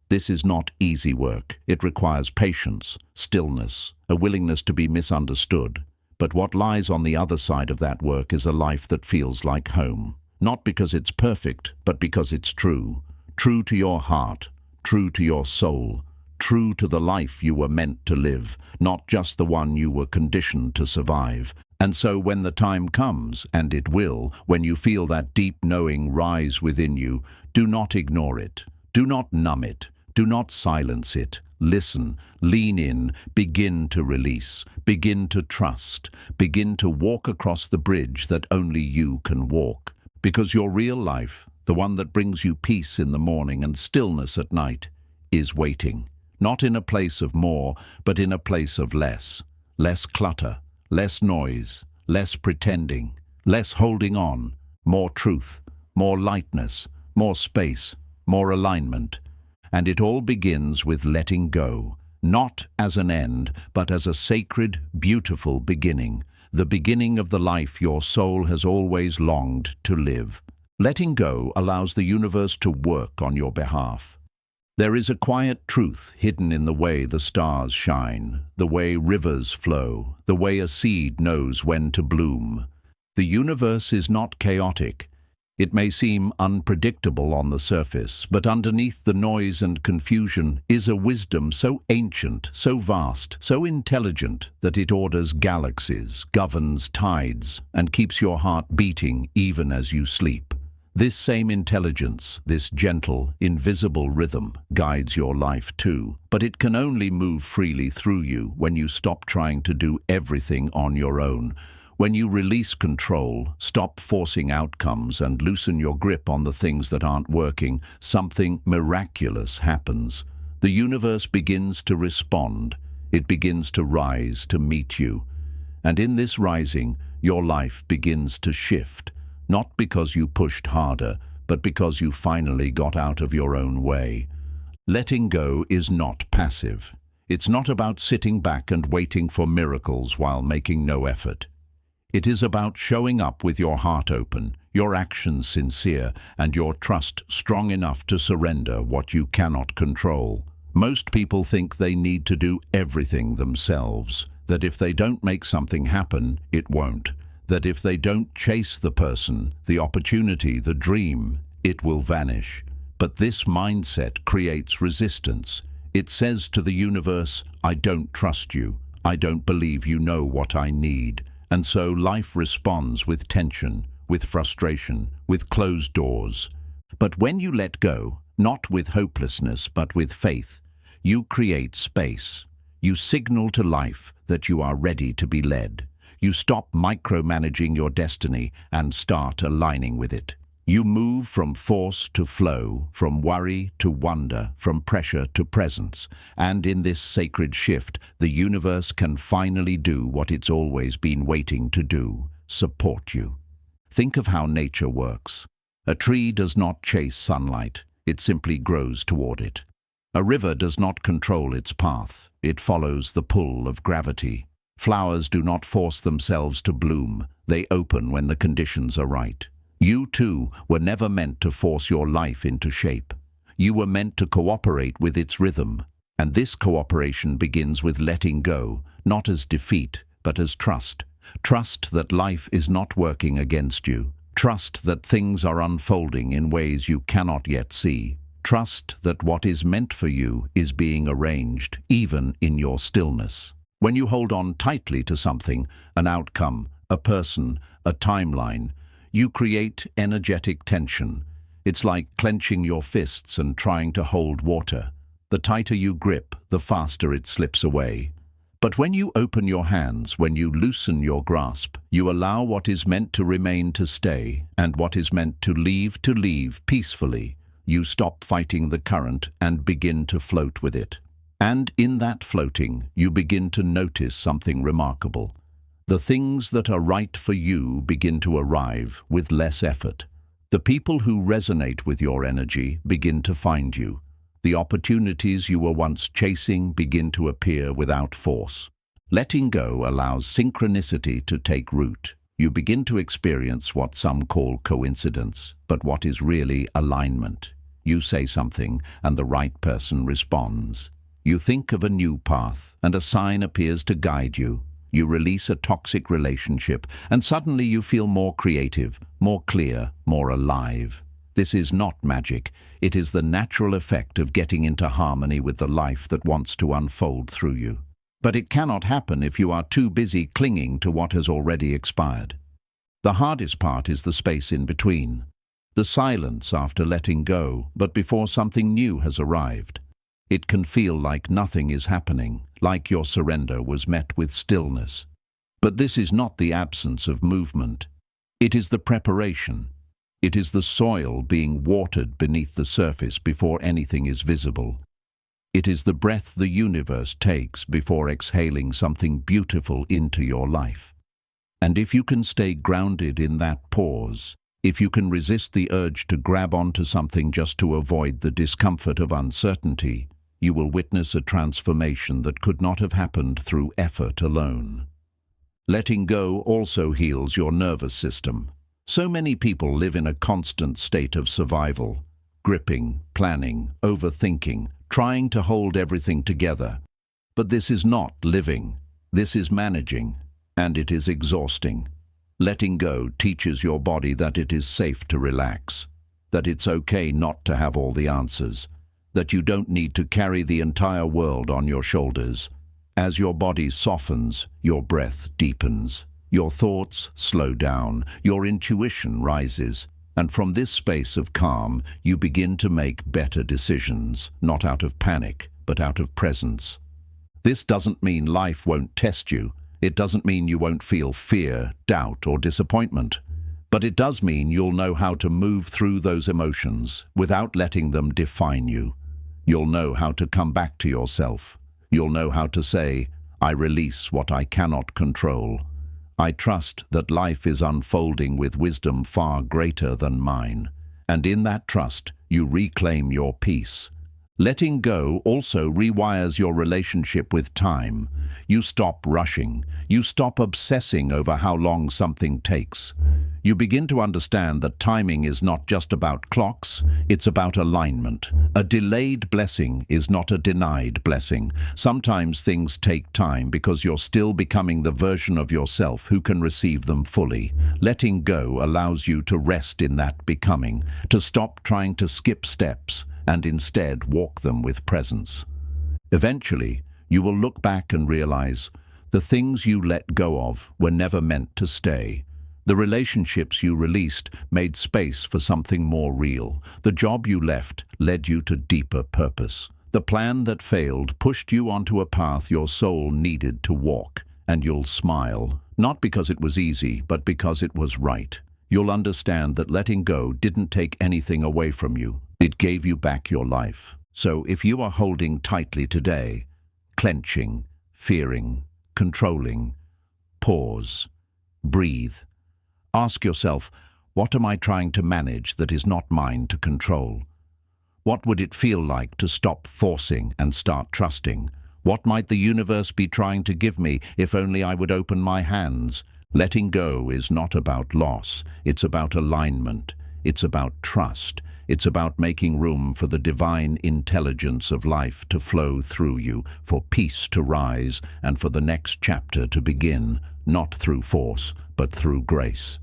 This is not easy work. It requires patience, stillness, a willingness to be misunderstood. But what lies on the other side of that work is a life that feels like home. Not because it's perfect, but because it's true. True to your heart, true to your soul, true to the life you were meant to live, not just the one you were conditioned to survive. And so when the time comes, and it will, when you feel that deep knowing rise within you, do not ignore it. Do not numb it. Do not silence it. Listen, lean in, begin to release, begin to trust, begin to walk across the bridge that only you can walk. Because your real life, the one that brings you peace in the morning and stillness at night, is waiting. Not in a place of more, but in a place of less. Less clutter, less noise, less pretending, less holding on, more truth, more lightness, more space, more alignment. And it all begins with letting go, not as an end, but as a sacred, beautiful beginning, the beginning of the life your soul has always longed to live. Letting go allows the universe to work on your behalf. There is a quiet truth hidden in the way the stars shine, the way rivers flow, the way a seed knows when to bloom. The universe is not chaotic. It may seem unpredictable on the surface, but underneath the noise and confusion is a wisdom so ancient, so vast, so intelligent that it orders galaxies, governs tides, and keeps your heart beating even as you sleep. This same intelligence, this gentle, invisible rhythm, guides your life too, but it can only move freely through you when you stop trying to do everything on your own. When you release control, stop forcing outcomes, and loosen your grip on the things that aren't working, something miraculous happens. The universe begins to respond. It begins to rise to meet you. And in this rising, your life begins to shift. not because you pushed harder, but because you finally got out of your own way. Letting go is not passive. It's not about sitting back and waiting for miracles while making no effort. It is about showing up with your heart open, your actions sincere, and your trust strong enough to surrender what you cannot control. Most people think they need to do everything themselves, that if they don't make something happen, it won't, that if they don't chase the person, the opportunity, the dream, it will vanish. But this mindset creates resistance. It says to the universe, I don't trust you. I don't believe you know what I need. And so life responds with tension, with frustration, with closed doors. But when you let go, not with hopelessness but with faith, you create space. You signal to life that you are ready to be led. You stop micromanaging your destiny and start aligning with it. You move from force to flow, from worry to wonder, from pressure to presence. And in this sacred shift, the universe can finally do what it's always been waiting to do: support you. Think of how nature works. A tree does not chase sunlight, it simply grows toward it. A river does not control its path, it follows the pull of gravity. Flowers do not force themselves to bloom, they open when the conditions are right. You too were never meant to force your life into shape. You were meant to cooperate with its rhythm. And this cooperation begins with letting go, not as defeat, but as trust. Trust that life is not working against you. Trust that things are unfolding in ways you cannot yet see. Trust that what is meant for you is being arranged, even in your stillness. When you hold on tightly to something, an outcome, a person, a timeline, you create energetic tension. It's like clenching your fists and trying to hold water. The tighter you grip, the faster it slips away. But when you open your hands, when you loosen your grasp, you allow what is meant to remain to stay, and what is meant to leave peacefully. You stop fighting the current and begin to float with it. And in that floating, you begin to notice something remarkable. The things that are right for you begin to arrive with less effort. The people who resonate with your energy begin to find you. The opportunities you were once chasing begin to appear without force. Letting go allows synchronicity to take root. You begin to experience what some call coincidence, but what is really alignment. You say something, and the right person responds. You think of a new path, and a sign appears to guide you. You release a toxic relationship, and suddenly you feel more creative, more clear, more alive. This is not magic. It is the natural effect of getting into harmony with the life that wants to unfold through you. But it cannot happen if you are too busy clinging to what has already expired. The hardest part is the space in between. The silence after letting go, but before something new has arrived. It can feel like nothing is happening, like your surrender was met with stillness. But this is not the absence of movement. It is the preparation. It is the soil being watered beneath the surface before anything is visible. It is the breath the universe takes before exhaling something beautiful into your life. And if you can stay grounded in that pause, if you can resist the urge to grab onto something just to avoid the discomfort of uncertainty, you will witness a transformation that could not have happened through effort alone. Letting go also heals your nervous system. So many people live in a constant state of survival, gripping, planning, overthinking, trying to hold everything together. But this is not living. This is managing, and it is exhausting. Letting go teaches your body that it is safe to relax, that it's okay not to have all the answers, that you don't need to carry the entire world on your shoulders. As your body softens, your breath deepens, your thoughts slow down, your intuition rises, and from this space of calm, you begin to make better decisions, not out of panic, but out of presence. This doesn't mean life won't test you. It doesn't mean you won't feel fear, doubt, or disappointment. But it does mean you'll know how to move through those emotions without letting them define you. You'll know how to come back to yourself. You'll know how to say, I release what I cannot control. I trust that life is unfolding with wisdom far greater than mine. And in that trust, you reclaim your peace. Letting go also rewires your relationship with time. You stop rushing. You stop obsessing over how long something takes. You begin to understand that timing is not just about clocks, it's about alignment. A delayed blessing is not a denied blessing. Sometimes things take time because you're still becoming the version of yourself who can receive them fully. Letting go allows you to rest in that becoming, to stop trying to skip steps, and instead walk them with presence. Eventually, you will look back and realize the things you let go of were never meant to stay. The relationships you released made space for something more real. The job you left led you to deeper purpose. The plan that failed pushed you onto a path your soul needed to walk, and you'll smile, not because it was easy, but because it was right. You'll understand that letting go didn't take anything away from you. It gave you back your life. So if you are holding tightly today, clenching, fearing, controlling, pause, breathe. Ask yourself, what am I trying to manage that is not mine to control? What would it feel like to stop forcing and start trusting? What might the universe be trying to give me if only I would open my hands? Letting go is not about loss. It's about alignment. It's about trust. It's about making room for the divine intelligence of life to flow through you, for peace to rise, and for the next chapter to begin, not through force, but through grace.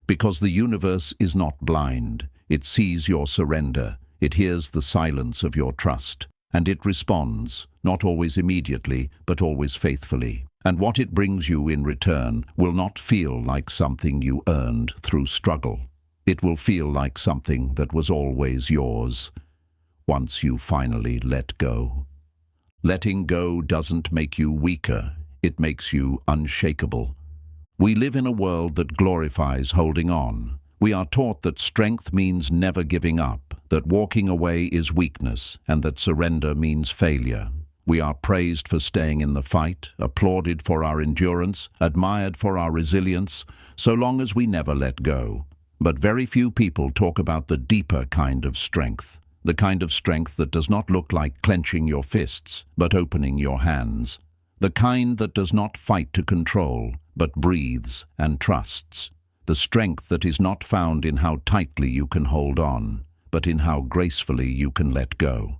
Because the universe is not blind. It sees your surrender. It hears the silence of your trust. And it responds, not always immediately, but always faithfully. And what it brings you in return will not feel like something you earned through struggle. It will feel like something that was always yours, once you finally let go. Letting go doesn't make you weaker. It makes you unshakable. We live in a world that glorifies holding on. We are taught that strength means never giving up, that walking away is weakness, and that surrender means failure. We are praised for staying in the fight, applauded for our endurance, admired for our resilience, so long as we never let go. But very few people talk about the deeper kind of strength, the kind of strength that does not look like clenching your fists, but opening your hands. The kind that does not fight to control, but breathes and trusts. The strength that is not found in how tightly you can hold on, but in how gracefully you can let go.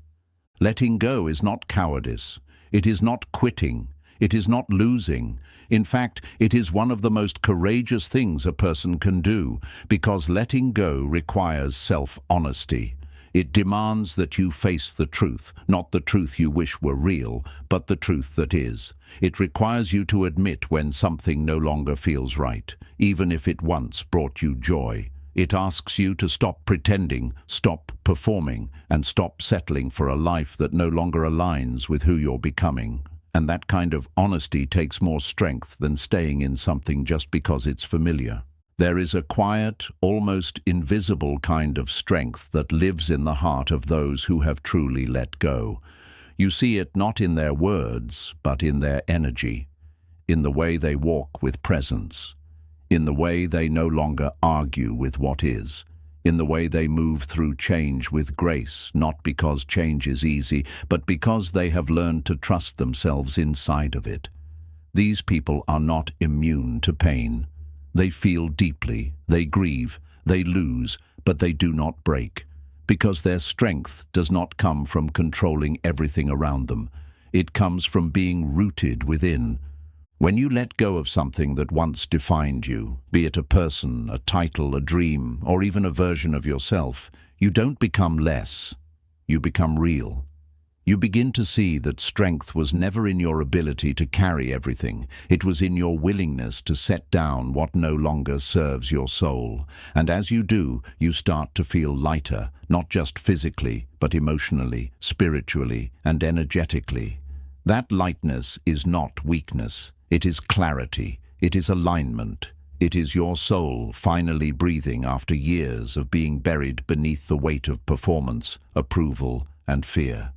Letting go is not cowardice. It is not quitting. It is not losing. In fact, it is one of the most courageous things a person can do, because letting go requires self-honesty. It demands that you face the truth, not the truth you wish were real, but the truth that is. It requires you to admit when something no longer feels right, even if it once brought you joy. It asks you to stop pretending, stop performing, and stop settling for a life that no longer aligns with who you're becoming. And that kind of honesty takes more strength than staying in something just because it's familiar. There is a quiet, almost invisible kind of strength that lives in the heart of those who have truly let go. You see it not in their words, but in their energy, in the way they walk with presence, in the way they no longer argue with what is, in the way they move through change with grace, not because change is easy, but because they have learned to trust themselves inside of it. These people are not immune to pain. They feel deeply, they grieve, they lose, but they do not break, because their strength does not come from controlling everything around them. It comes from being rooted within. When you let go of something that once defined you, be it a person, a title, a dream, or even a version of yourself, you don't become less. You become real. You begin to see that strength was never in your ability to carry everything. It was in your willingness to set down what no longer serves your soul. And as you do, you start to feel lighter, not just physically, but emotionally, spiritually, and energetically. That lightness is not weakness. It is clarity. It is alignment. It is your soul finally breathing after years of being buried beneath the weight of performance, approval, and fear.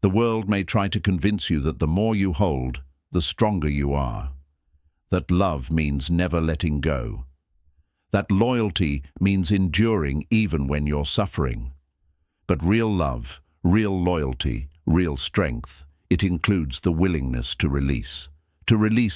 The world may try to convince you that the more you hold, the stronger you are. that love means never letting go, that loyalty means enduring even when you're suffering. But real love, real loyalty, real strength, it includes the willingness to release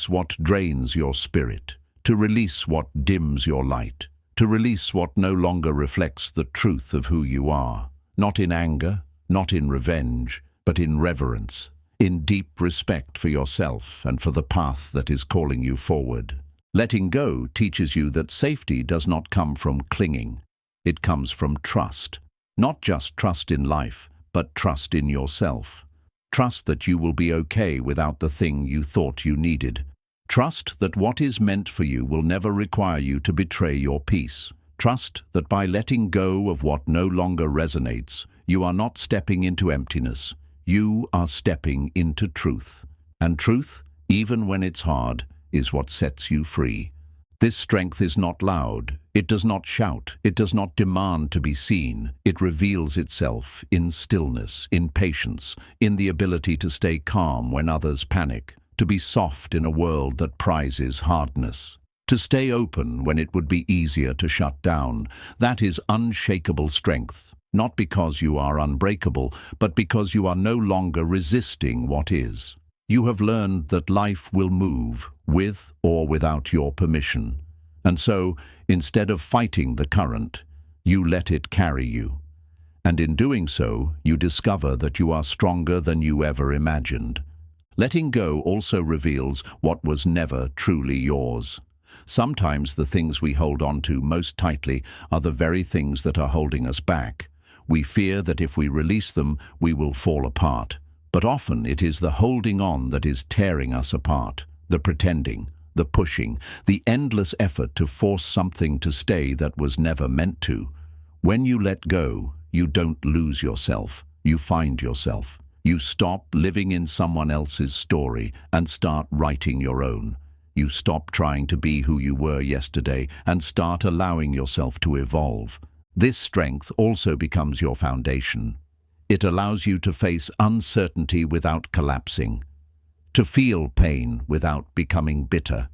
what drains your spirit, to release what dims your light, to release what no longer reflects the truth of who you are, not in anger, not in revenge, but in reverence, in deep respect for yourself and for the path that is calling you forward. Letting go teaches you that safety does not come from clinging. It comes from trust. Not just trust in life, but trust in yourself. Trust that you will be okay without the thing you thought you needed. Trust that what is meant for you will never require you to betray your peace. Trust that by letting go of what no longer resonates, you are not stepping into emptiness. You are stepping into truth. And truth, even when it's hard, is what sets you free. This strength is not loud. It does not shout. It does not demand to be seen. It reveals itself in stillness, in patience, in the ability to stay calm when others panic, to be soft in a world that prizes hardness, to stay open when it would be easier to shut down. That is unshakable strength, not because you are unbreakable, but because you are no longer resisting what is. You have learned that life will move, with or without your permission. And so, instead of fighting the current, you let it carry you. And in doing so, you discover that you are stronger than you ever imagined. Letting go also reveals what was never truly yours. Sometimes the things we hold on to most tightly are the very things that are holding us back. We fear that if we release them, we will fall apart. But often it is the holding on that is tearing us apart, the pretending, the pushing, the endless effort to force something to stay that was never meant to. When you let go, you don't lose yourself, you find yourself. You stop living in someone else's story and start writing your own. You stop trying to be who you were yesterday and start allowing yourself to evolve. This strength also becomes your foundation. It allows you to face uncertainty without collapsing, to feel pain without becoming bitter,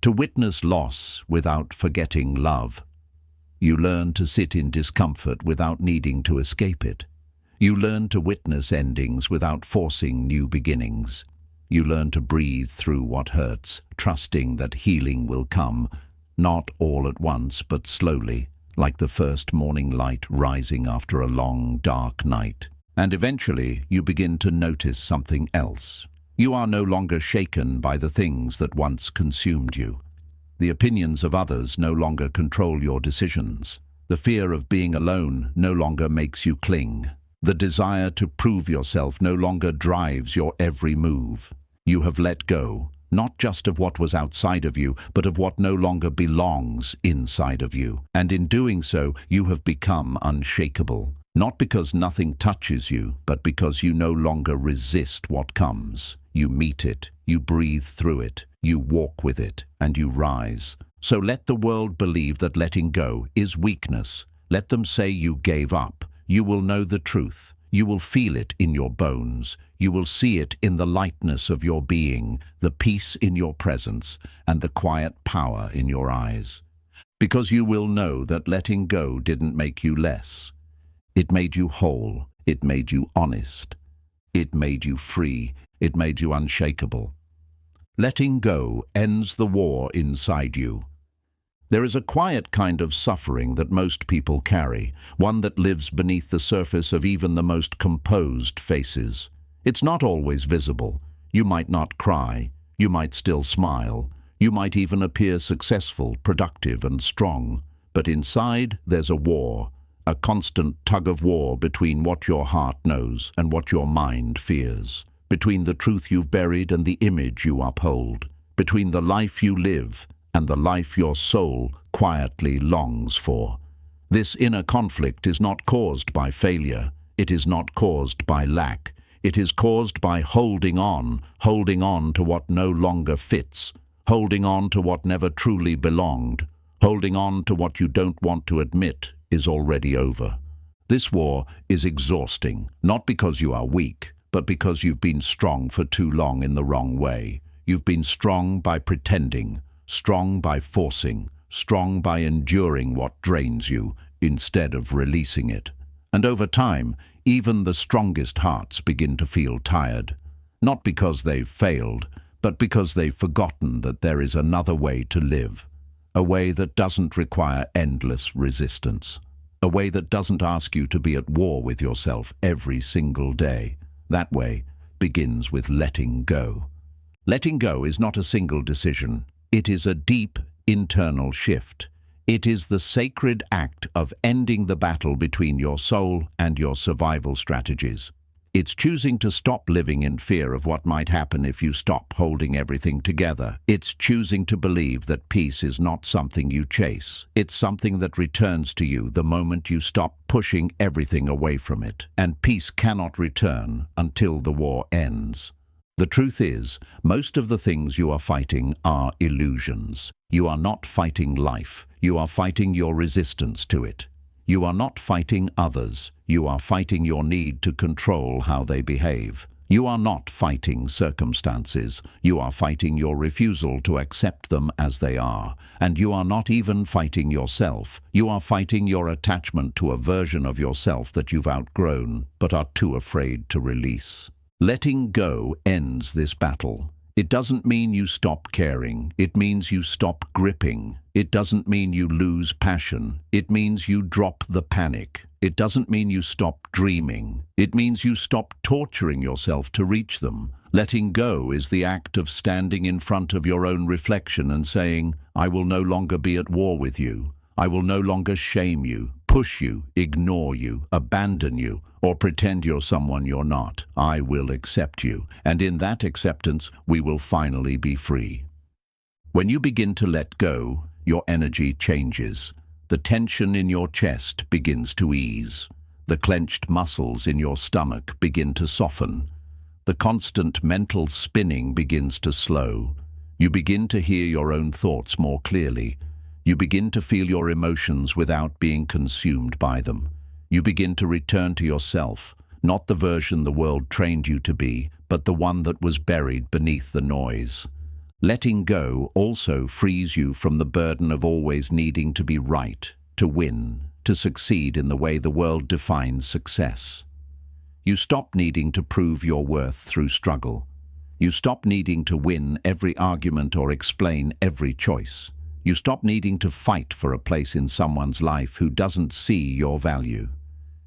to witness loss without forgetting love. You learn to sit in discomfort without needing to escape it. You learn to witness endings without forcing new beginnings. You learn to breathe through what hurts, trusting that healing will come, not all at once, but slowly, like the first morning light rising after a long, dark night. And eventually, you begin to notice something else. You are no longer shaken by the things that once consumed you. The opinions of others no longer control your decisions. The fear of being alone no longer makes you cling. The desire to prove yourself no longer drives your every move. You have let go, not just of what was outside of you, but of what no longer belongs inside of you. And in doing so, you have become unshakable. Not because nothing touches you, but because you no longer resist what comes. You meet it, you breathe through it, you walk with it, and you rise. So let the world believe that letting go is weakness. Let them say you gave up. You will know the truth. You will feel it in your bones. You will see it in the lightness of your being, the peace in your presence, and the quiet power in your eyes. Because you will know that letting go didn't make you less. It made you whole. It made you honest. It made you free. It made you unshakable. Letting go ends the war inside you. There is a quiet kind of suffering that most people carry, one that lives beneath the surface of even the most composed faces. It's not always visible. You might not cry. You might still smile. You might even appear successful, productive, and strong. But inside, there's a war, a constant tug-of-war between what your heart knows and what your mind fears, between the truth you've buried and the image you uphold, between the life you live and the life your soul quietly longs for. This inner conflict is not caused by failure. It is not caused by lack. It is caused by holding on to what no longer fits, holding on to what never truly belonged, holding on to what you don't want to admit is already over. This war is exhausting, not because you are weak, but because you've been strong for too long in the wrong way. You've been strong by pretending, strong by forcing, strong by enduring what drains you instead of releasing it. And over time, even the strongest hearts begin to feel tired, not because they've failed, but because they've forgotten that there is another way to live, a way that doesn't require endless resistance, a way that doesn't ask you to be at war with yourself every single day. That way begins with letting go. Letting go is not a single decision. It is a deep internal shift. It is the sacred act of ending the battle between your soul and your survival strategies. It's choosing to stop living in fear of what might happen if you stop holding everything together. It's choosing to believe that peace is not something you chase. It's something that returns to you the moment you stop pushing everything away from it. And peace cannot return until the war ends. The truth is, most of the things you are fighting are illusions. You are not fighting life. You are fighting your resistance to it. You are not fighting others. You are fighting your need to control how they behave. You are not fighting circumstances. You are fighting your refusal to accept them as they are. And you are not even fighting yourself. You are fighting your attachment to a version of yourself that you've outgrown, but are too afraid to release. Letting go ends this battle. It doesn't mean you stop caring. It means you stop gripping. It doesn't mean you lose passion. It means you drop the panic. It doesn't mean you stop dreaming. It means you stop torturing yourself to reach them. Letting go is the act of standing in front of your own reflection and saying, I will no longer be at war with you. I will no longer shame you, push you, ignore you, abandon you, or pretend you're someone you're not. I will accept you, and in that acceptance, we will finally be free. When you begin to let go, your energy changes. The tension in your chest begins to ease. The clenched muscles in your stomach begin to soften. The constant mental spinning begins to slow. You begin to hear your own thoughts more clearly. You begin to feel your emotions without being consumed by them. You begin to return to yourself, not the version the world trained you to be, but the one that was buried beneath the noise. Letting go also frees you from the burden of always needing to be right, to win, to succeed in the way the world defines success. You stop needing to prove your worth through struggle. You stop needing to win every argument or explain every choice. You stop needing to fight for a place in someone's life who doesn't see your value.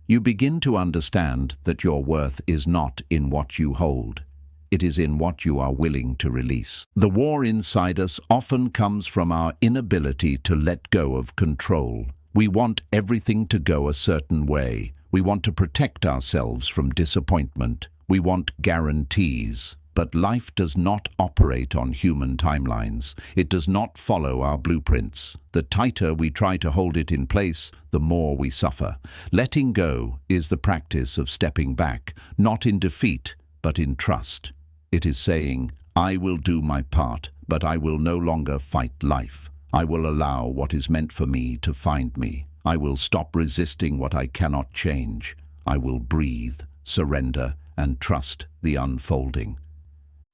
You begin to understand that your worth is not in what you hold. It is in what you are willing to release. The war inside us often comes from our inability to let go of control. We want everything to go a certain way. We want to protect ourselves from disappointment. We want guarantees. But life does not operate on human timelines. It does not follow our blueprints. The tighter we try to hold it in place, the more we suffer. Letting go is the practice of stepping back, not in defeat, but in trust. It is saying, I will do my part, but I will no longer fight life. I will allow what is meant for me to find me. I will stop resisting what I cannot change. I will breathe, surrender, and trust the unfolding.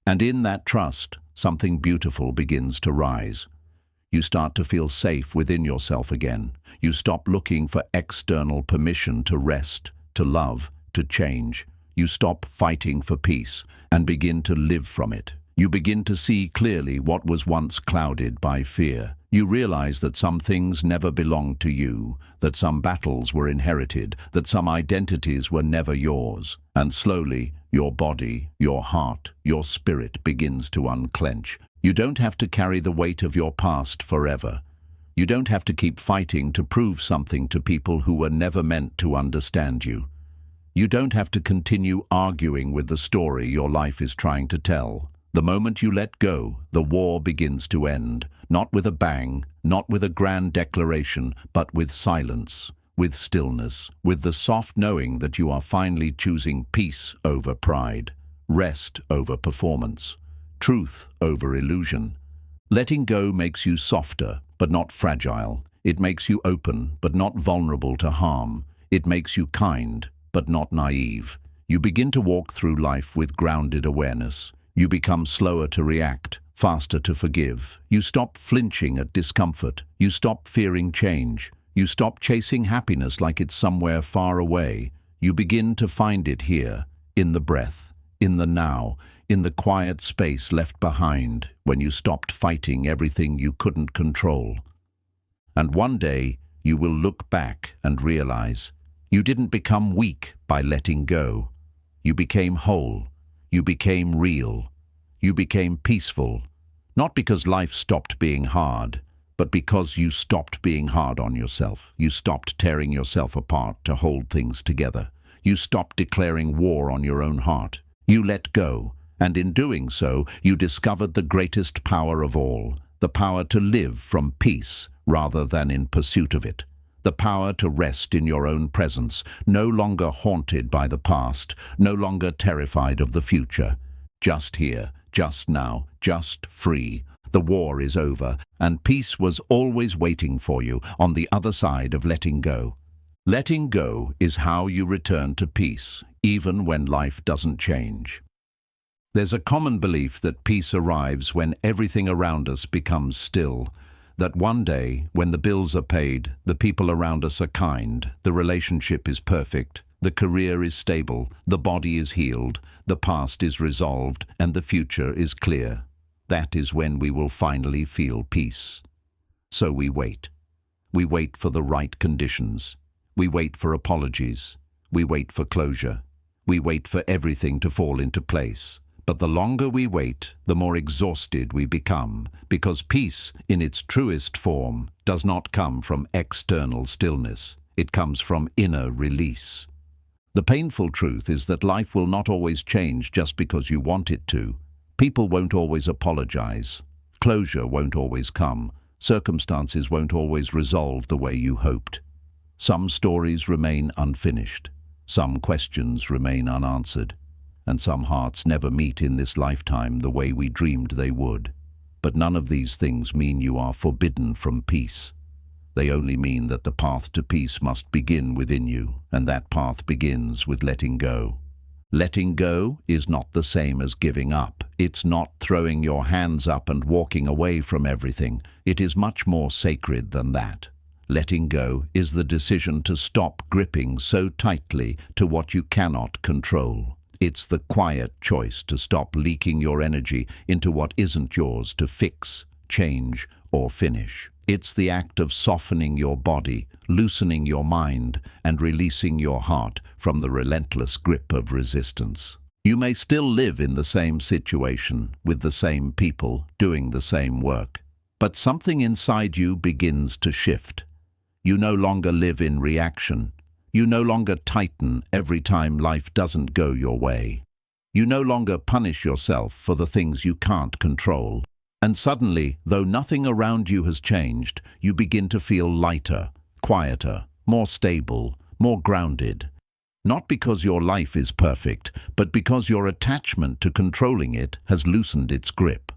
And in that trust, something beautiful begins to rise. You start to feel safe within yourself again. You stop looking for external permission to rest, to love, to change. You stop fighting for peace and begin to live from it. You begin to see clearly what was once clouded by fear. You realize that some things never belonged to you, that some battles were inherited, that some identities were never yours. And slowly, your body, your heart, your spirit begins to unclench. You don't have to carry the weight of your past forever. You don't have to keep fighting to prove something to people who were never meant to understand you. You don't have to continue arguing with the story your life is trying to tell. The moment you let go, the war begins to end, not with a bang, not with a grand declaration, but with silence, with stillness, with the soft knowing that you are finally choosing peace over pride, rest over performance, truth over illusion. Letting go makes you softer, but not fragile. It makes you open, but not vulnerable to harm. It makes you kind, but not naive. You begin to walk through life with grounded awareness. You become slower to react, faster to forgive. You stop flinching at discomfort. You stop fearing change. You stop chasing happiness like it's somewhere far away. You begin to find it here, in the breath, in the now, in the quiet space left behind when you stopped fighting everything you couldn't control. And one day, you will look back and realize you didn't become weak by letting go. You became whole. You became real. You became peaceful. Not because life stopped being hard, but because you stopped being hard on yourself. You stopped tearing yourself apart to hold things together. You stopped declaring war on your own heart. You let go, and in doing so, you discovered the greatest power of all, the power to live from peace rather than in pursuit of it. The power to rest in your own presence, no longer haunted by the past, no longer terrified of the future. Just here, just now, just free. The war is over, and peace was always waiting for you on the other side of letting go. Letting go is how you return to peace, even when life doesn't change. There's a common belief that peace arrives when everything around us becomes still. That one day, when the bills are paid, the people around us are kind, the relationship is perfect, the career is stable, the body is healed, the past is resolved, and the future is clear. That is when we will finally feel peace. So we wait. We wait for the right conditions. We wait for apologies. We wait for closure. We wait for everything to fall into place. But the longer we wait, the more exhausted we become, because peace, in its truest form, does not come from external stillness. It comes from inner release. The painful truth is that life will not always change just because you want it to. People won't always apologize. Closure won't always come. Circumstances won't always resolve the way you hoped. Some stories remain unfinished. Some questions remain unanswered. And some hearts never meet in this lifetime the way we dreamed they would. But none of these things mean you are forbidden from peace. They only mean that the path to peace must begin within you, and that path begins with letting go. Letting go is not the same as giving up. It's not throwing your hands up and walking away from everything. It is much more sacred than that. Letting go is the decision to stop gripping so tightly to what you cannot control. It's the quiet choice to stop leaking your energy into what isn't yours to fix, change, or finish. It's the act of softening your body, loosening your mind, and releasing your heart from the relentless grip of resistance. You may still live in the same situation, with the same people, doing the same work. But something inside you begins to shift. You no longer live in reaction. You no longer tighten every time life doesn't go your way. You no longer punish yourself for the things you can't control. And suddenly, though nothing around you has changed, you begin to feel lighter, quieter, more stable, more grounded. Not because your life is perfect, but because your attachment to controlling it has loosened its grip.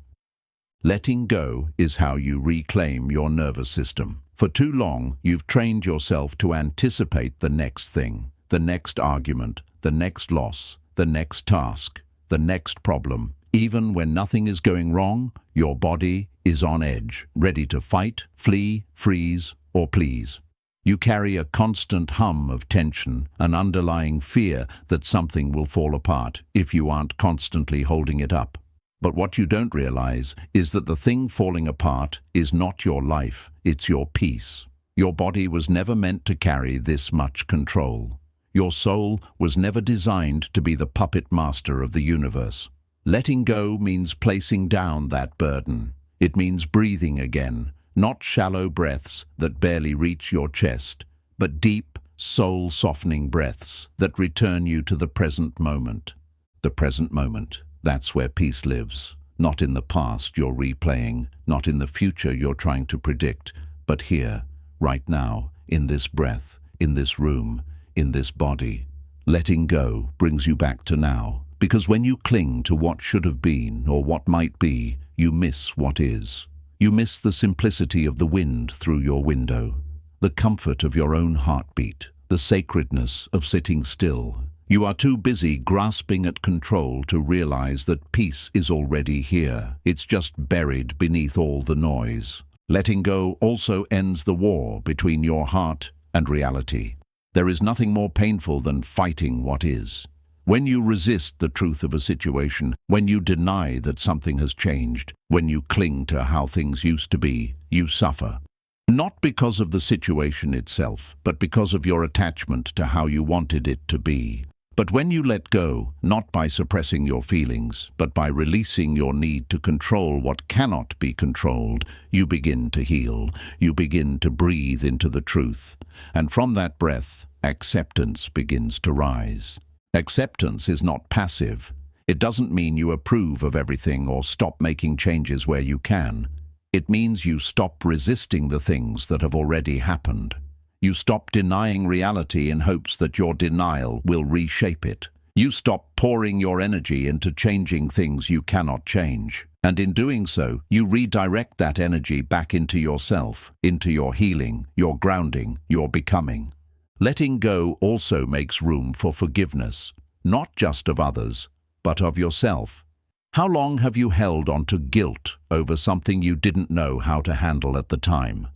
Letting go is how you reclaim your nervous system. For too long, you've trained yourself to anticipate the next thing, the next argument, the next loss, the next task, the next problem. Even when nothing is going wrong, your body is on edge, ready to fight, flee, freeze, or please. You carry a constant hum of tension, an underlying fear that something will fall apart if you aren't constantly holding it up. But what you don't realize is that the thing falling apart is not your life, it's your peace. Your body was never meant to carry this much control. Your soul was never designed to be the puppet master of the universe. Letting go means placing down that burden. It means breathing again, not shallow breaths that barely reach your chest, but deep, soul-softening breaths that return you to the present moment. The present moment. That's where peace lives. Not in the past you're replaying, not in the future you're trying to predict, but here, right now, in this breath, in this room, in this body. Letting go brings you back to now, because when you cling to what should have been or what might be, you miss what is. You miss the simplicity of the wind through your window, the comfort of your own heartbeat, the sacredness of sitting still. You are too busy grasping at control to realize that peace is already here. It's just buried beneath all the noise. Letting go also ends the war between your heart and reality. There is nothing more painful than fighting what is. When you resist the truth of a situation, when you deny that something has changed, when you cling to how things used to be, you suffer. Not because of the situation itself, but because of your attachment to how you wanted it to be. But when you let go, not by suppressing your feelings, but by releasing your need to control what cannot be controlled, you begin to heal. You begin to breathe into the truth. And from that breath, acceptance begins to rise. Acceptance is not passive. It doesn't mean you approve of everything or stop making changes where you can. It means you stop resisting the things that have already happened. You stop denying reality in hopes that your denial will reshape it. You stop pouring your energy into changing things you cannot change. And in doing so, you redirect that energy back into yourself, into your healing, your grounding, your becoming. Letting go also makes room for forgiveness, not just of others, but of yourself. How long have you held on to guilt over something you didn't know how to handle at the time?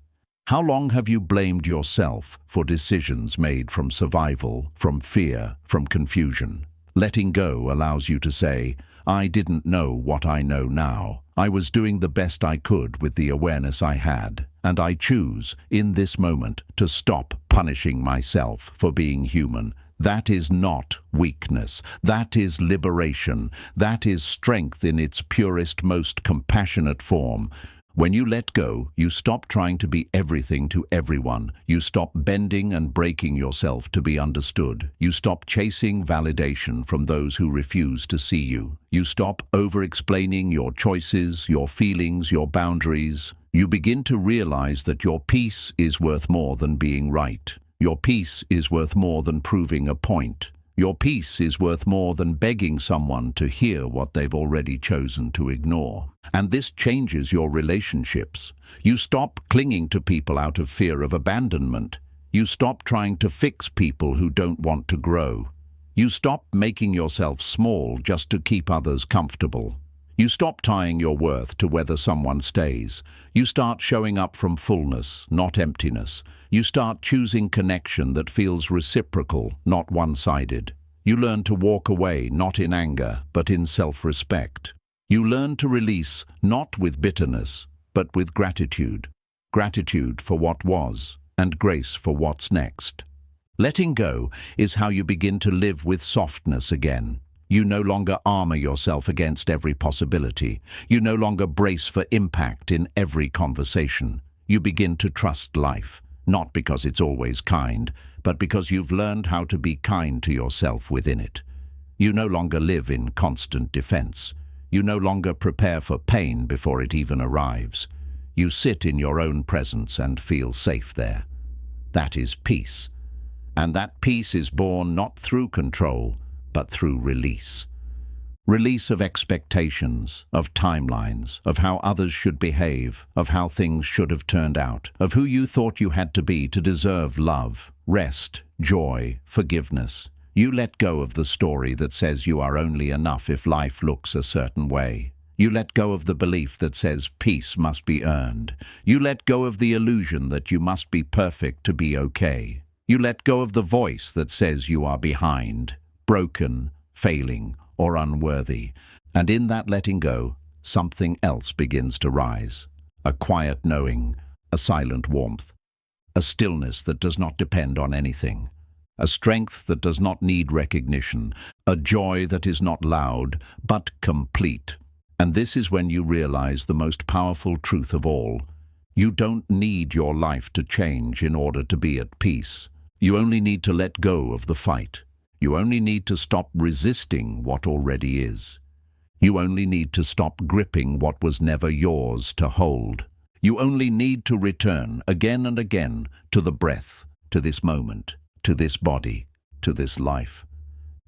How long have you blamed yourself for decisions made from survival, from fear, from confusion? Letting go allows you to say, I didn't know what I know now. I was doing the best I could with the awareness I had, and I choose, in this moment, to stop punishing myself for being human. That is not weakness. That is liberation. That is strength in its purest, most compassionate form. When you let go, you stop trying to be everything to everyone. You stop bending and breaking yourself to be understood. You stop chasing validation from those who refuse to see you. You stop over-explaining your choices, your feelings, your boundaries. You begin to realize that your peace is worth more than being right. Your peace is worth more than proving a point. Your peace is worth more than begging someone to hear what they've already chosen to ignore. And this changes your relationships. You stop clinging to people out of fear of abandonment. You stop trying to fix people who don't want to grow. You stop making yourself small just to keep others comfortable. You stop tying your worth to whether someone stays. You start showing up from fullness, not emptiness. You start choosing connection that feels reciprocal, not one-sided. You learn to walk away, not in anger, but in self-respect. You learn to release, not with bitterness, but with gratitude. Gratitude for what was, and grace for what's next. Letting go is how you begin to live with softness again. You no longer armor yourself against every possibility. You no longer brace for impact in every conversation. You begin to trust life, not because it's always kind, but because you've learned how to be kind to yourself within it. You no longer live in constant defense. You no longer prepare for pain before it even arrives. You sit in your own presence and feel safe there. That is peace. And that peace is born not through control, but through release. Release of expectations, of timelines, of how others should behave, of how things should have turned out, of who you thought you had to be to deserve love, rest, joy, forgiveness. You let go of the story that says you are only enough if life looks a certain way. You let go of the belief that says peace must be earned. You let go of the illusion that you must be perfect to be okay. You let go of the voice that says you are behind, broken, failing, or unworthy. And in that letting go, something else begins to rise. A quiet knowing, a silent warmth, a stillness that does not depend on anything, a strength that does not need recognition, a joy that is not loud, but complete. And this is when you realize the most powerful truth of all. You don't need your life to change in order to be at peace. You only need to let go of the fight. You only need to stop resisting what already is. You only need to stop gripping what was never yours to hold. You only need to return again and again to the breath, to this moment, to this body, to this life,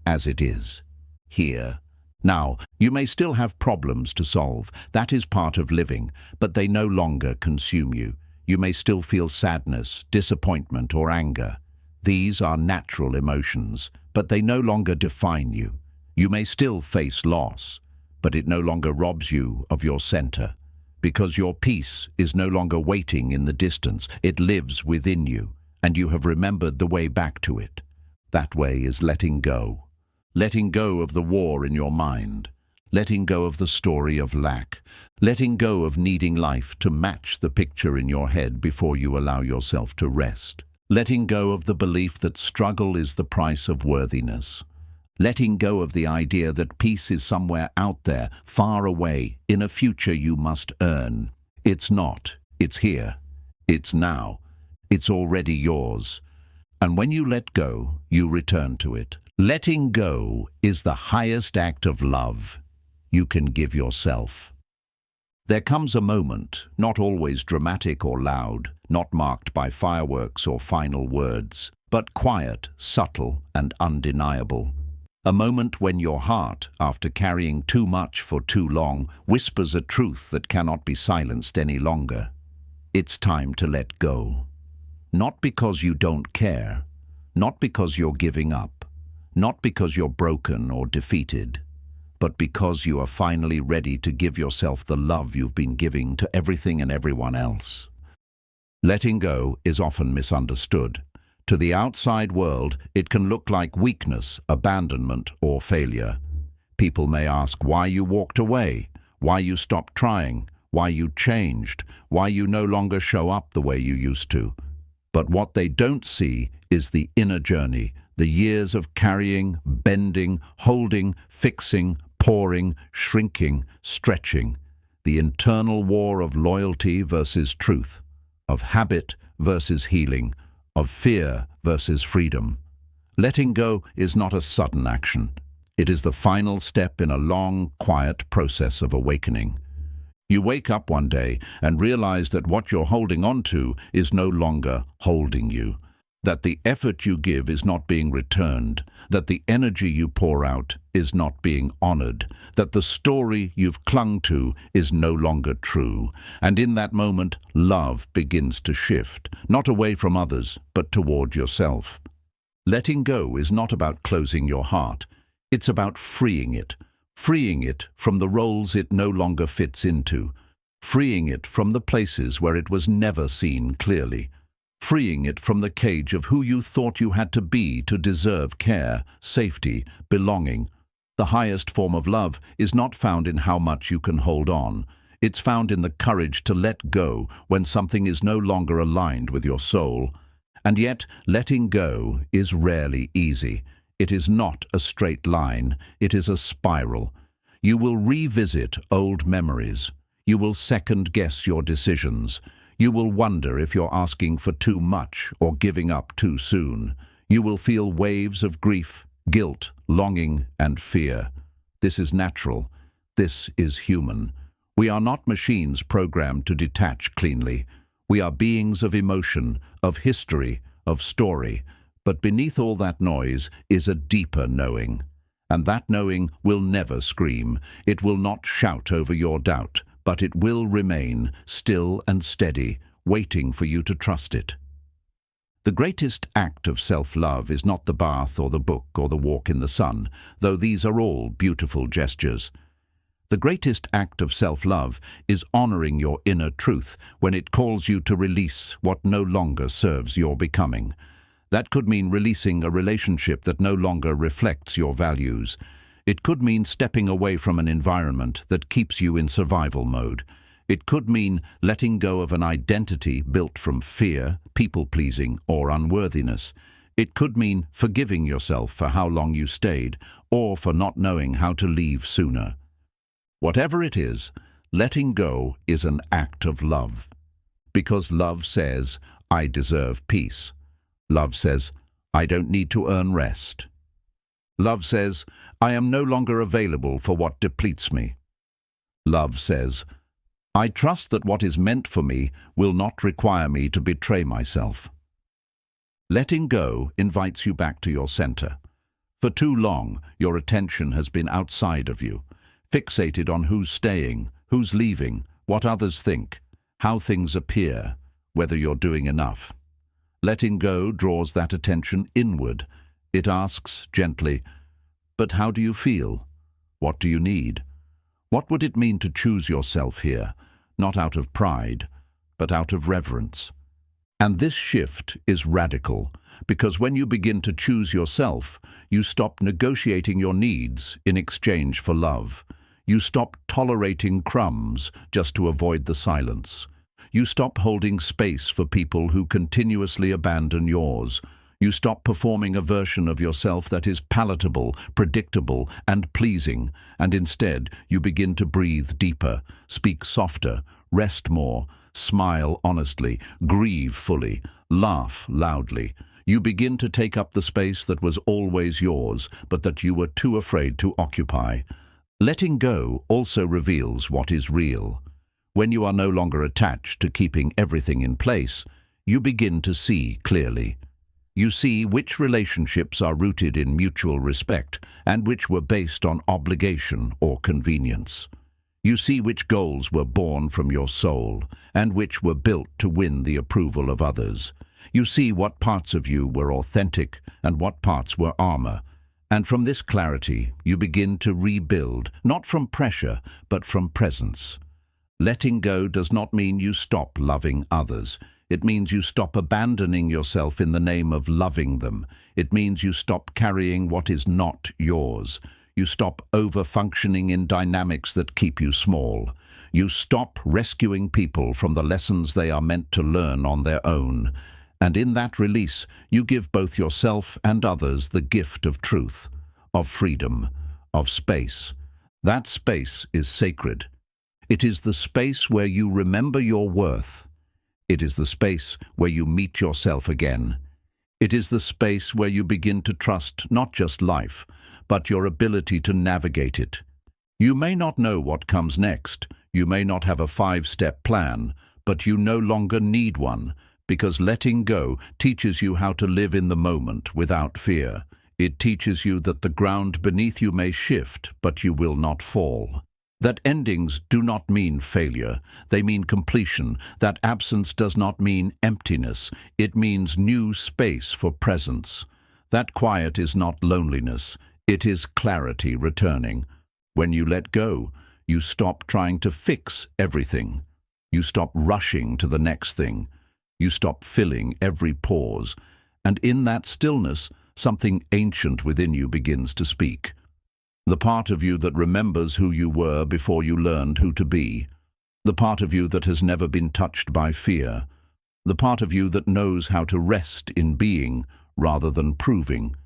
as it is, here. Now, you may still have problems to solve. That is part of living, but they no longer consume you. You may still feel sadness, disappointment, or anger. These are natural emotions, but they no longer define you. You may still face loss, but it no longer robs you of your center, because your peace is no longer waiting in the distance. It lives within you, and you have remembered the way back to it. That way is letting go. Letting go of the war in your mind. Letting go of the story of lack. Letting go of needing life to match the picture in your head before you allow yourself to rest. Letting go of the belief that struggle is the price of worthiness. Letting go of the idea that peace is somewhere out there, far away, in a future you must earn. It's not. It's here. It's now. It's already yours. And when you let go, you return to it. Letting go is the highest act of love you can give yourself. There comes a moment, not always dramatic or loud, not marked by fireworks or final words, but quiet, subtle, and undeniable. A moment when your heart, after carrying too much for too long, whispers a truth that cannot be silenced any longer. It's time to let go. Not because you don't care, not because you're giving up, not because you're broken or defeated, but because you are finally ready to give yourself the love you've been giving to everything and everyone else. Letting go is often misunderstood. To the outside world, it can look like weakness, abandonment, or failure. People may ask why you walked away, why you stopped trying, why you changed, why you no longer show up the way you used to. But what they don't see is the inner journey, the years of carrying, bending, holding, fixing, pouring, shrinking, stretching, the internal war of loyalty versus truth, of habit versus healing, of fear versus freedom. Letting go is not a sudden action. It is the final step in a long, quiet process of awakening. You wake up one day and realize that what you're holding on to is no longer holding you, that the effort you give is not being returned, that the energy you pour out is not being honored, that the story you've clung to is no longer true. And in that moment, love begins to shift, not away from others, but toward yourself. Letting go is not about closing your heart. It's about freeing it from the roles it no longer fits into, freeing it from the places where it was never seen clearly, freeing it from the cage of who you thought you had to be to deserve care, safety, belonging. The highest form of love is not found in how much you can hold on. It's found in the courage to let go when something is no longer aligned with your soul. And yet, letting go is rarely easy. It is not a straight line, it is a spiral. You will revisit old memories. You will second-guess your decisions. You will wonder if you're asking for too much or giving up too soon. You will feel waves of grief, guilt, longing, and fear. This is natural. This is human. We are not machines programmed to detach cleanly. We are beings of emotion, of history, of story. But beneath all that noise is a deeper knowing. And that knowing will never scream. It will not shout over your doubt, but it will remain still and steady, waiting for you to trust it. The greatest act of self-love is not the bath or the book or the walk in the sun, though these are all beautiful gestures. The greatest act of self-love is honoring your inner truth when it calls you to release what no longer serves your becoming. That could mean releasing a relationship that no longer reflects your values. It could mean stepping away from an environment that keeps you in survival mode. It could mean letting go of an identity built from fear, people-pleasing, or unworthiness. It could mean forgiving yourself for how long you stayed, or for not knowing how to leave sooner. Whatever it is, letting go is an act of love. Because love says, I deserve peace. Love says, I don't need to earn rest. Love says, I am no longer available for what depletes me. Love says, I trust that what is meant for me will not require me to betray myself. Letting go invites you back to your center. For too long, your attention has been outside of you, fixated on who's staying, who's leaving, what others think, how things appear, whether you're doing enough. Letting go draws that attention inward. It asks gently, "But how do you feel? What do you need? What would it mean to choose yourself here, not out of pride, but out of reverence?" And this shift is radical, because when you begin to choose yourself, you stop negotiating your needs in exchange for love. You stop tolerating crumbs just to avoid the silence. You stop holding space for people who continuously abandon yours. You stop performing a version of yourself that is palatable, predictable, and pleasing, and instead you begin to breathe deeper, speak softer, rest more, smile honestly, grieve fully, laugh loudly. You begin to take up the space that was always yours, but that you were too afraid to occupy. Letting go also reveals what is real. When you are no longer attached to keeping everything in place, you begin to see clearly. You see which relationships are rooted in mutual respect and which were based on obligation or convenience. You see which goals were born from your soul and which were built to win the approval of others. You see what parts of you were authentic and what parts were armor. And from this clarity, you begin to rebuild, not from pressure, but from presence. Letting go does not mean you stop loving others. It means you stop abandoning yourself in the name of loving them. It means you stop carrying what is not yours. You stop over-functioning in dynamics that keep you small. You stop rescuing people from the lessons they are meant to learn on their own. And in that release, you give both yourself and others the gift of truth, of freedom, of space. That space is sacred. It is the space where you remember your worth. It is the space where you meet yourself again. It is the space where you begin to trust not just life, but your ability to navigate it. You may not know what comes next. You may not have a 5-step plan, but you no longer need one, because letting go teaches you how to live in the moment without fear. It teaches you that the ground beneath you may shift, but you will not fall. That endings do not mean failure, they mean completion. That absence does not mean emptiness, it means new space for presence. That quiet is not loneliness, it is clarity returning. When you let go, you stop trying to fix everything. You stop rushing to the next thing. You stop filling every pause. And in that stillness, something ancient within you begins to speak. The part of you that remembers who you were before you learned who to be. The part of you that has never been touched by fear. The part of you that knows how to rest in being rather than proving.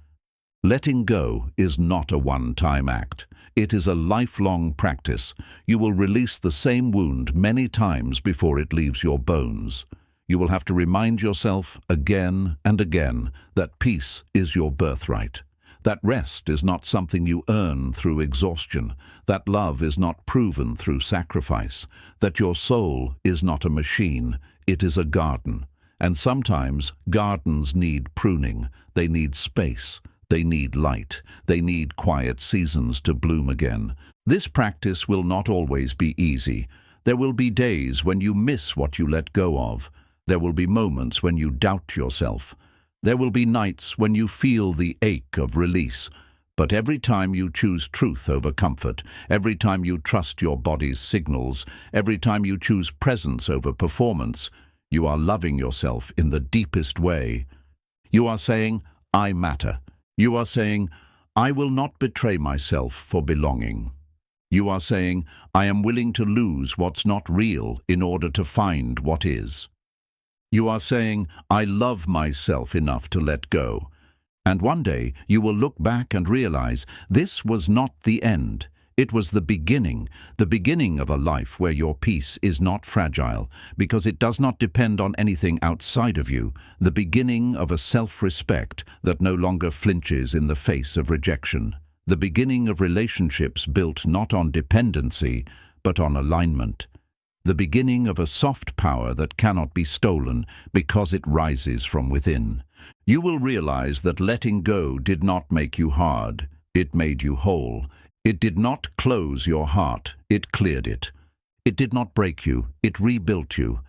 Letting go is not a one-time act. It is a lifelong practice. You will release the same wound many times before it leaves your bones. You will have to remind yourself again and again that peace is your birthright. That rest is not something you earn through exhaustion. That love is not proven through sacrifice. That your soul is not a machine. It is a garden. And sometimes gardens need pruning. They need space. They need light. They need quiet seasons to bloom again. This practice will not always be easy. There will be days when you miss what you let go of. There will be moments when you doubt yourself. There will be nights when you feel the ache of release. But every time you choose truth over comfort, every time you trust your body's signals, every time you choose presence over performance, you are loving yourself in the deepest way. You are saying, "I matter." You are saying, "I will not betray myself for belonging." You are saying, "I am willing to lose what's not real in order to find what is." You are saying, "I love myself enough to let go." And one day you will look back and realize this was not the end. It was the beginning of a life where your peace is not fragile, because it does not depend on anything outside of you, the beginning of a self-respect that no longer flinches in the face of rejection, the beginning of relationships built not on dependency, but on alignment, the beginning of a soft power that cannot be stolen because it rises from within. You will realize that letting go did not make you hard, it made you whole. It did not close your heart, it cleared it. It did not break you, it rebuilt you.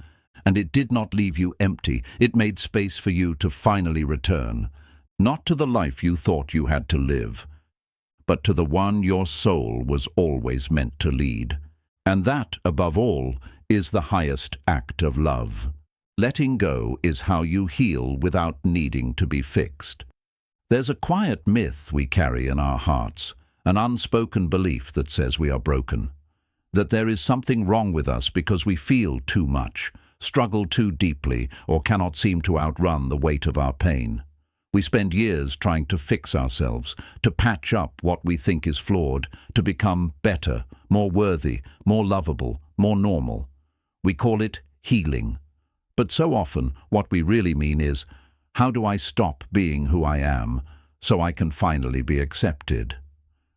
And it did not leave you empty. It made space for you to finally return, not to the life you thought you had to live, but to the one your soul was always meant to lead. And that, above all, is the highest act of love. Letting go is how you heal without needing to be fixed. There's a quiet myth we carry in our hearts, an unspoken belief that says we are broken, that there is something wrong with us because we feel too much, struggle too deeply, or cannot seem to outrun the weight of our pain. We spend years trying to fix ourselves, to patch up what we think is flawed, to become better, more worthy, more lovable, more normal. We call it healing. But so often, what we really mean is, how do I stop being who I am so I can finally be accepted?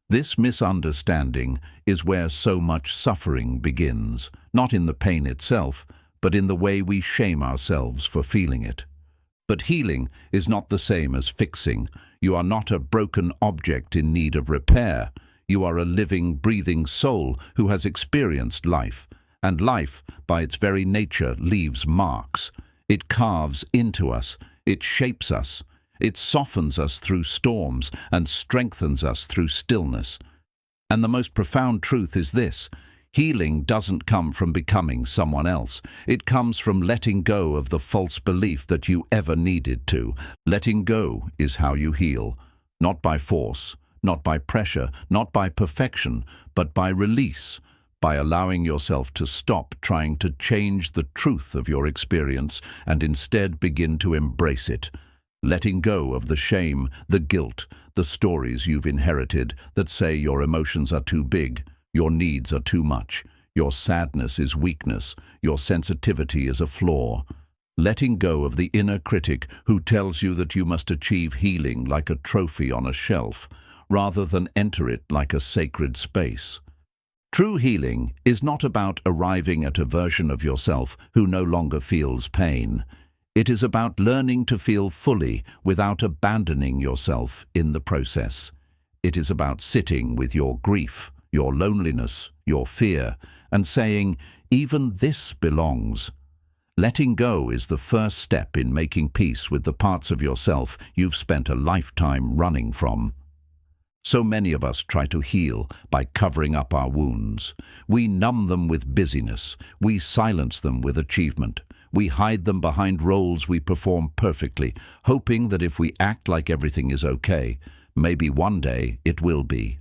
This misunderstanding is where so much suffering begins, not in the pain itself, but in the way we shame ourselves for feeling it. But healing is not the same as fixing. You are not a broken object in need of repair. You are a living, breathing soul who has experienced life. And life, by its very nature, leaves marks. It carves into us. It shapes us. It softens us through storms and strengthens us through stillness. And the most profound truth is this: healing doesn't come from becoming someone else. It comes from letting go of the false belief that you ever needed to. Letting go is how you heal, not by force, not by pressure, not by perfection, but by release, by allowing yourself to stop trying to change the truth of your experience and instead begin to embrace it. Letting go of the shame, the guilt, the stories you've inherited that say your emotions are too big, your needs are too much, your sadness is weakness, your sensitivity is a flaw. Letting go of the inner critic who tells you that you must achieve healing like a trophy on a shelf, rather than enter it like a sacred space. True healing is not about arriving at a version of yourself who no longer feels pain. It is about learning to feel fully without abandoning yourself in the process. It is about sitting with your grief, your loneliness, your fear, and saying, even this belongs. Letting go is the first step in making peace with the parts of yourself you've spent a lifetime running from. So many of us try to heal by covering up our wounds. We numb them with busyness. We silence them with achievement. We hide them behind roles we perform perfectly, hoping that if we act like everything is okay, maybe one day it will be.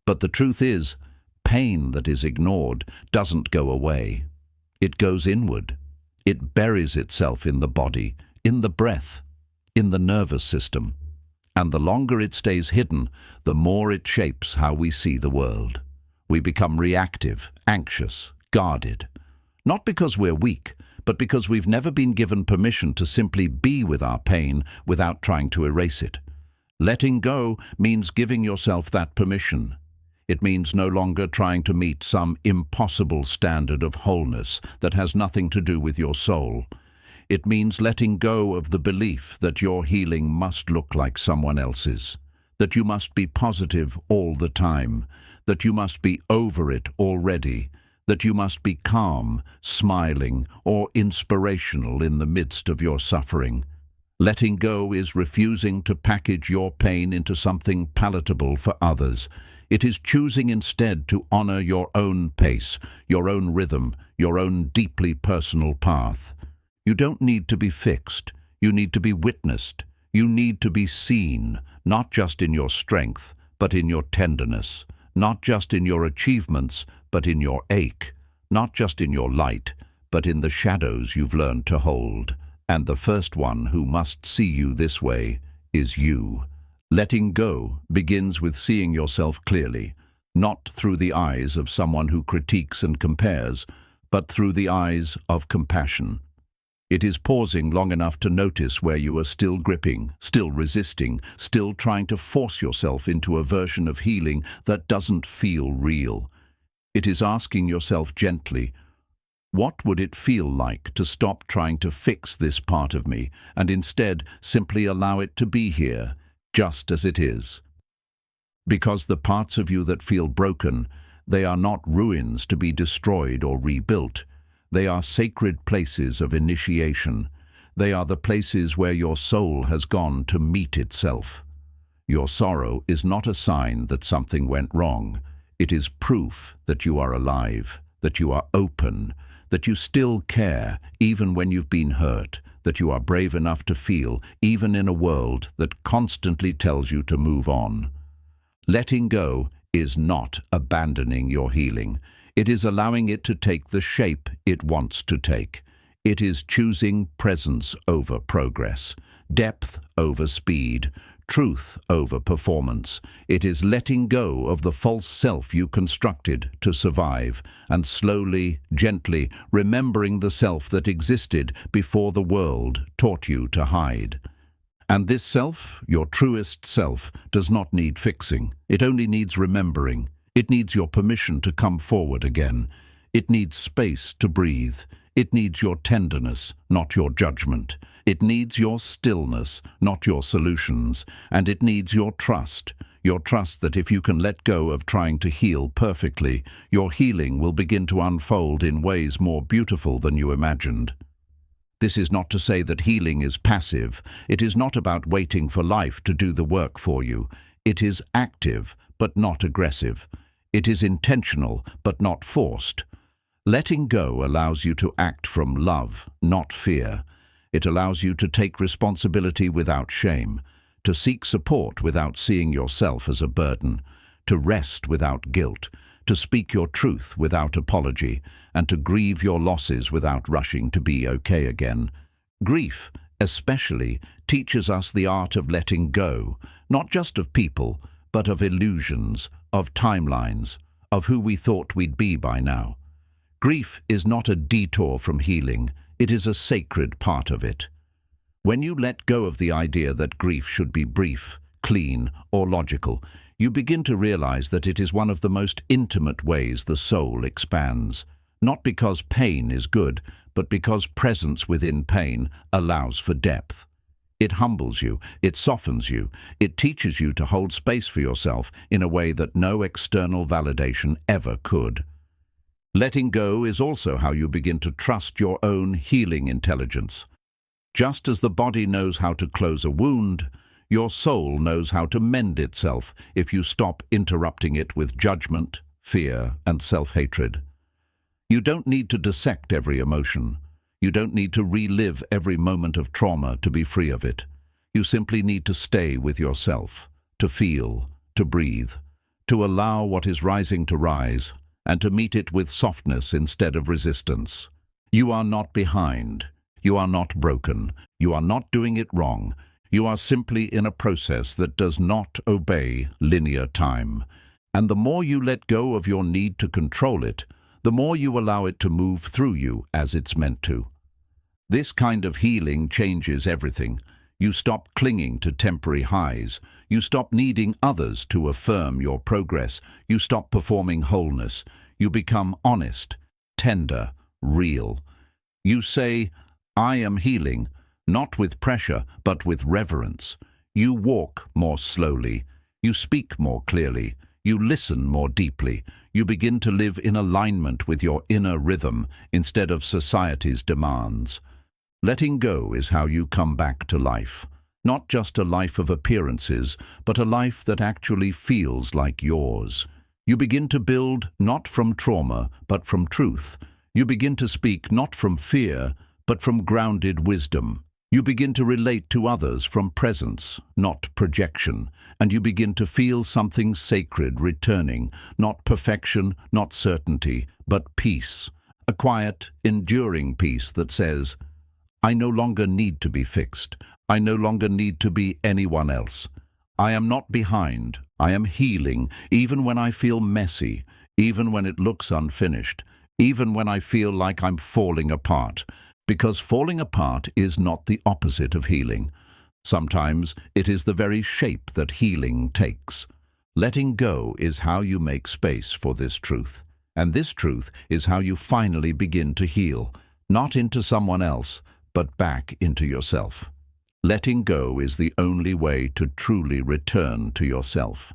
But the truth is, pain that is ignored doesn't go away. It goes inward. It buries itself in the body, in the breath, in the nervous system. And the longer it stays hidden, the more it shapes how we see the world. We become reactive, anxious, guarded. Not because we're weak, but because we've never been given permission to simply be with our pain without trying to erase it. Letting go means giving yourself that permission. It means no longer trying to meet some impossible standard of wholeness that has nothing to do with your soul. It means letting go of the belief that your healing must look like someone else's, that you must be positive all the time, that you must be over it already, that you must be calm, smiling, or inspirational in the midst of your suffering. Letting go is refusing to package your pain into something palatable for others. It is choosing instead to honor your own pace, your own rhythm, your own deeply personal path. You don't need to be fixed. You need to be witnessed. You need to be seen, not just in your strength, but in your tenderness, not just in your achievements, but in your ache, not just in your light, but in the shadows you've learned to hold. And the first one who must see you this way is you. Letting go begins with seeing yourself clearly, not through the eyes of someone who critiques and compares, but through the eyes of compassion. It is pausing long enough to notice where you are still gripping, still resisting, still trying to force yourself into a version of healing that doesn't feel real. It is asking yourself gently, what would it feel like to stop trying to fix this part of me and instead simply allow it to be here, just as it is? Because the parts of you that feel broken, they are not ruins to be destroyed or rebuilt. They are sacred places of initiation. They are the places where your soul has gone to meet itself. Your sorrow is not a sign that something went wrong. It is proof that you are alive, that you are open, that you still care even when you've been hurt, that you are brave enough to feel even in a world that constantly tells you to move on. Letting go is not abandoning your healing. It is allowing it to take the shape it wants to take. It is choosing presence over progress, depth over speed, truth over performance. It is letting go of the false self you constructed to survive and slowly, gently remembering the self that existed before the world taught you to hide. And this self, your truest self, does not need fixing. It only needs remembering. It needs your permission to come forward again. It needs space to breathe. It needs your tenderness, not your judgment. It needs your stillness, not your solutions. And it needs your trust that if you can let go of trying to heal perfectly, your healing will begin to unfold in ways more beautiful than you imagined. This is not to say that healing is passive. It is not about waiting for life to do the work for you. It is active, but not aggressive. It is intentional, but not forced. Letting go allows you to act from love, not fear. It allows you to take responsibility without shame, to seek support without seeing yourself as a burden, to rest without guilt, to speak your truth without apology, and to grieve your losses without rushing to be okay again. Grief, especially, teaches us the art of letting go, not just of people, but of illusions, of timelines, of who we thought we'd be by now. Grief is not a detour from healing, it is a sacred part of it. When you let go of the idea that grief should be brief, clean, or logical, you begin to realize that it is one of the most intimate ways the soul expands. Not because pain is good, but because presence within pain allows for depth. It humbles you, it softens you, it teaches you to hold space for yourself in a way that no external validation ever could. Letting go is also how you begin to trust your own healing intelligence. Just as the body knows how to close a wound, your soul knows how to mend itself if you stop interrupting it with judgment, fear, and self-hatred. You don't need to dissect every emotion. You don't need to relive every moment of trauma to be free of it. You simply need to stay with yourself, to feel, to breathe, to allow what is rising to rise, and to meet it with softness instead of resistance. You are not behind. You are not broken. You are not doing it wrong. You are simply in a process that does not obey linear time. And the more you let go of your need to control it, the more you allow it to move through you as it's meant to. This kind of healing changes everything. You stop clinging to temporary highs. You stop needing others to affirm your progress. You stop performing wholeness. You become honest, tender, real. You say, "I am healing," not with pressure, but with reverence. You walk more slowly. You speak more clearly. You listen more deeply. You begin to live in alignment with your inner rhythm instead of society's demands. Letting go is how you come back to life. Not just a life of appearances, but a life that actually feels like yours. You begin to build not from trauma, but from truth. You begin to speak not from fear, but from grounded wisdom. You begin to relate to others from presence, not projection, and you begin to feel something sacred returning, not perfection, not certainty, but peace. A quiet, enduring peace that says, "I no longer need to be fixed. I no longer need to be anyone else. I am not behind. I am healing, even when I feel messy, even when it looks unfinished, even when I feel like I'm falling apart." Because falling apart is not the opposite of healing. Sometimes it is the very shape that healing takes. Letting go is how you make space for this truth. And this truth is how you finally begin to heal, not into someone else, but back into yourself. Letting go is the only way to truly return to yourself.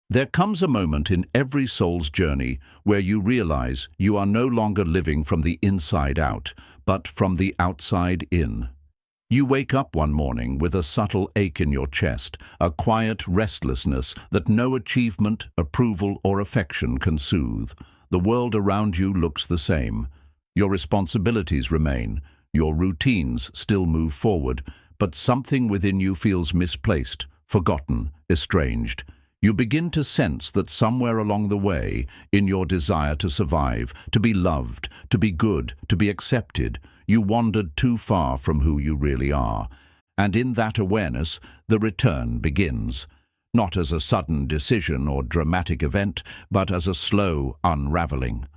There comes a moment in every soul's journey where you realize you are no longer living from the inside out, but from the outside in. You wake up one morning with a subtle ache in your chest, a quiet restlessness that no achievement, approval, or affection can soothe. The world around you looks the same. Your responsibilities remain, your routines still move forward, but something within you feels misplaced, forgotten, estranged. You begin to sense that somewhere along the way, in your desire to survive, to be loved, to be good, to be accepted, you wandered too far from who you really are. And in that awareness, the return begins. Not as a sudden decision or dramatic event, but as a slow unraveling.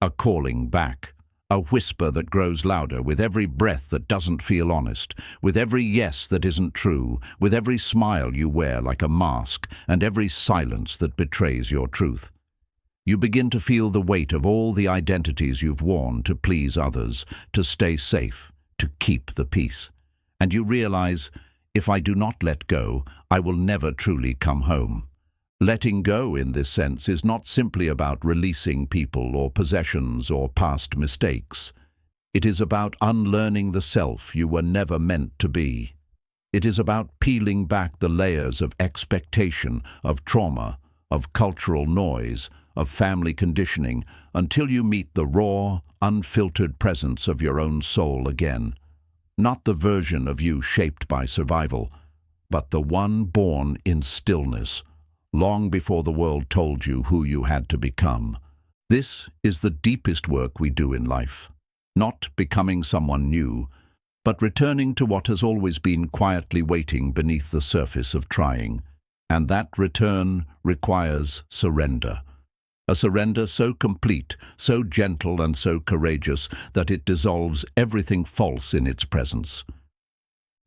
A calling back. A whisper that grows louder with every breath that doesn't feel honest, with every yes that isn't true, with every smile you wear like a mask, and every silence that betrays your truth. You begin to feel the weight of all the identities you've worn to please others, to stay safe, to keep the peace. And you realize, if I do not let go, I will never truly come home. Letting go in this sense is not simply about releasing people or possessions or past mistakes. It is about unlearning the self you were never meant to be. It is about peeling back the layers of expectation, of trauma, of cultural noise, of family conditioning, until you meet the raw, unfiltered presence of your own soul again. Not the version of you shaped by survival, but the one born in stillness, long before the world told you who you had to become. This is the deepest work we do in life. Not becoming someone new, but returning to what has always been quietly waiting beneath the surface of trying. And that return requires surrender. A surrender so complete, so gentle and so courageous that it dissolves everything false in its presence.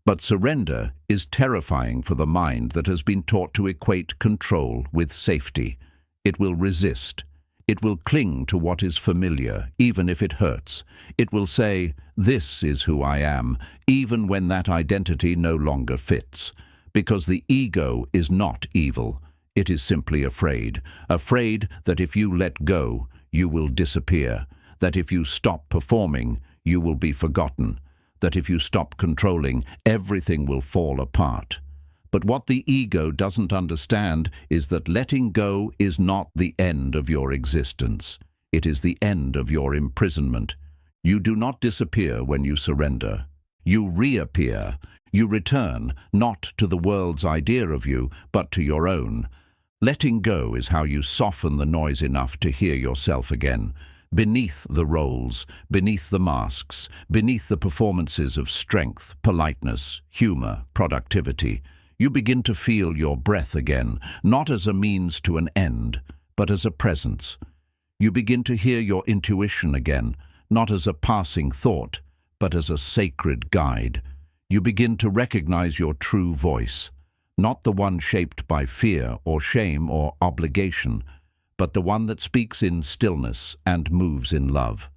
But surrender is terrifying for the mind that has been taught to equate control with safety. It will resist. It will cling to what is familiar, even if it hurts. It will say, "This is who I am," even when that identity no longer fits. Because the ego is not evil. It is simply afraid. Afraid that if you let go, you will disappear. That if you stop performing, you will be forgotten. That if you stop controlling, everything will fall apart. But what the ego doesn't understand is that letting go is not the end of your existence. It is the end of your imprisonment. You do not disappear when you surrender. You reappear. You return, not to the world's idea of you, but to your own. Letting go is how you soften the noise enough to hear yourself again. Beneath the roles, beneath the masks, beneath the performances of strength, politeness, humor, productivity, you begin to feel your breath again, not as a means to an end, but as a presence. You begin to hear your intuition again, not as a passing thought, but as a sacred guide. You begin to recognize your true voice, not the one shaped by fear or shame or obligation, but the one that speaks in stillness and moves in love.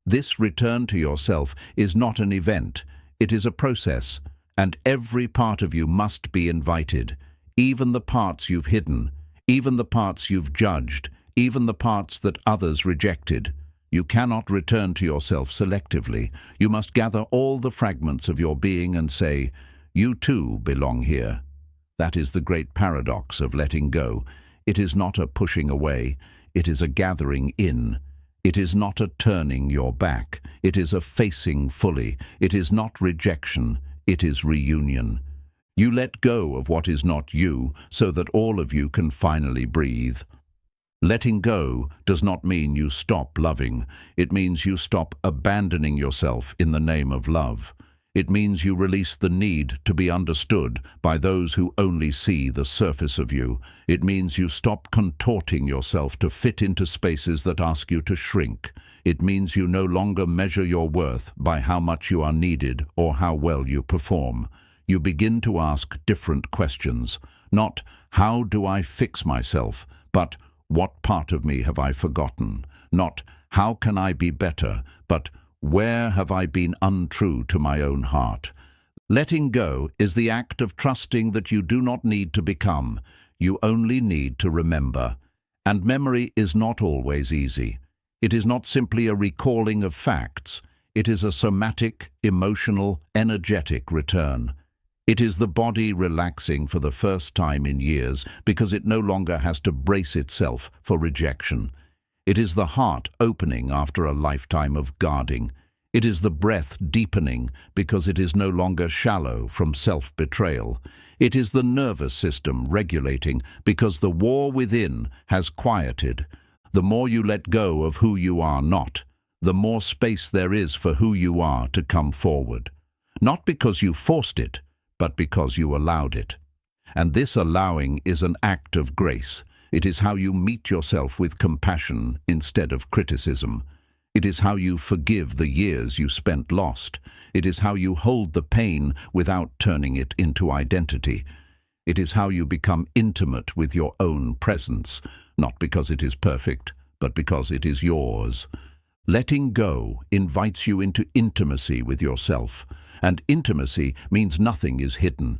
This return to yourself is not an event, it is a process, and every part of you must be invited, even the parts you've hidden, even the parts you've judged, even the parts that others rejected. You cannot return to yourself selectively. You must gather all the fragments of your being and say, "You too belong here." That is the great paradox of letting go. It is not a pushing away, it is a gathering in. It is not a turning your back, it is a facing fully. It is not rejection, it is reunion. You let go of what is not you so that all of you can finally breathe. Letting go does not mean you stop loving. It means you stop abandoning yourself in the name of love. It means you release the need to be understood by those who only see the surface of you. It means you stop contorting yourself to fit into spaces that ask you to shrink. It means you no longer measure your worth by how much you are needed or how well you perform. You begin to ask different questions. Not, "How do I fix myself?" but, "What part of me have I forgotten?" Not, "How can I be better?" but, "Where have I been untrue to my own heart?" Letting go is the act of trusting that you do not need to become. You only need to remember. And memory is not always easy. It is not simply a recalling of facts. It is a somatic, emotional, energetic return. It is the body relaxing for the first time in years because it no longer has to brace itself for rejection. It is the heart opening after a lifetime of guarding. It is the breath deepening because it is no longer shallow from self-betrayal. It is the nervous system regulating because the war within has quieted. The more you let go of who you are not, the more space there is for who you are to come forward. Not because you forced it, but because you allowed it. And this allowing is an act of grace. It is how you meet yourself with compassion instead of criticism. It is how you forgive the years you spent lost. It is how you hold the pain without turning it into identity. It is how you become intimate with your own presence, not because it is perfect, but because it is yours. Letting go invites you into intimacy with yourself, and intimacy means nothing is hidden.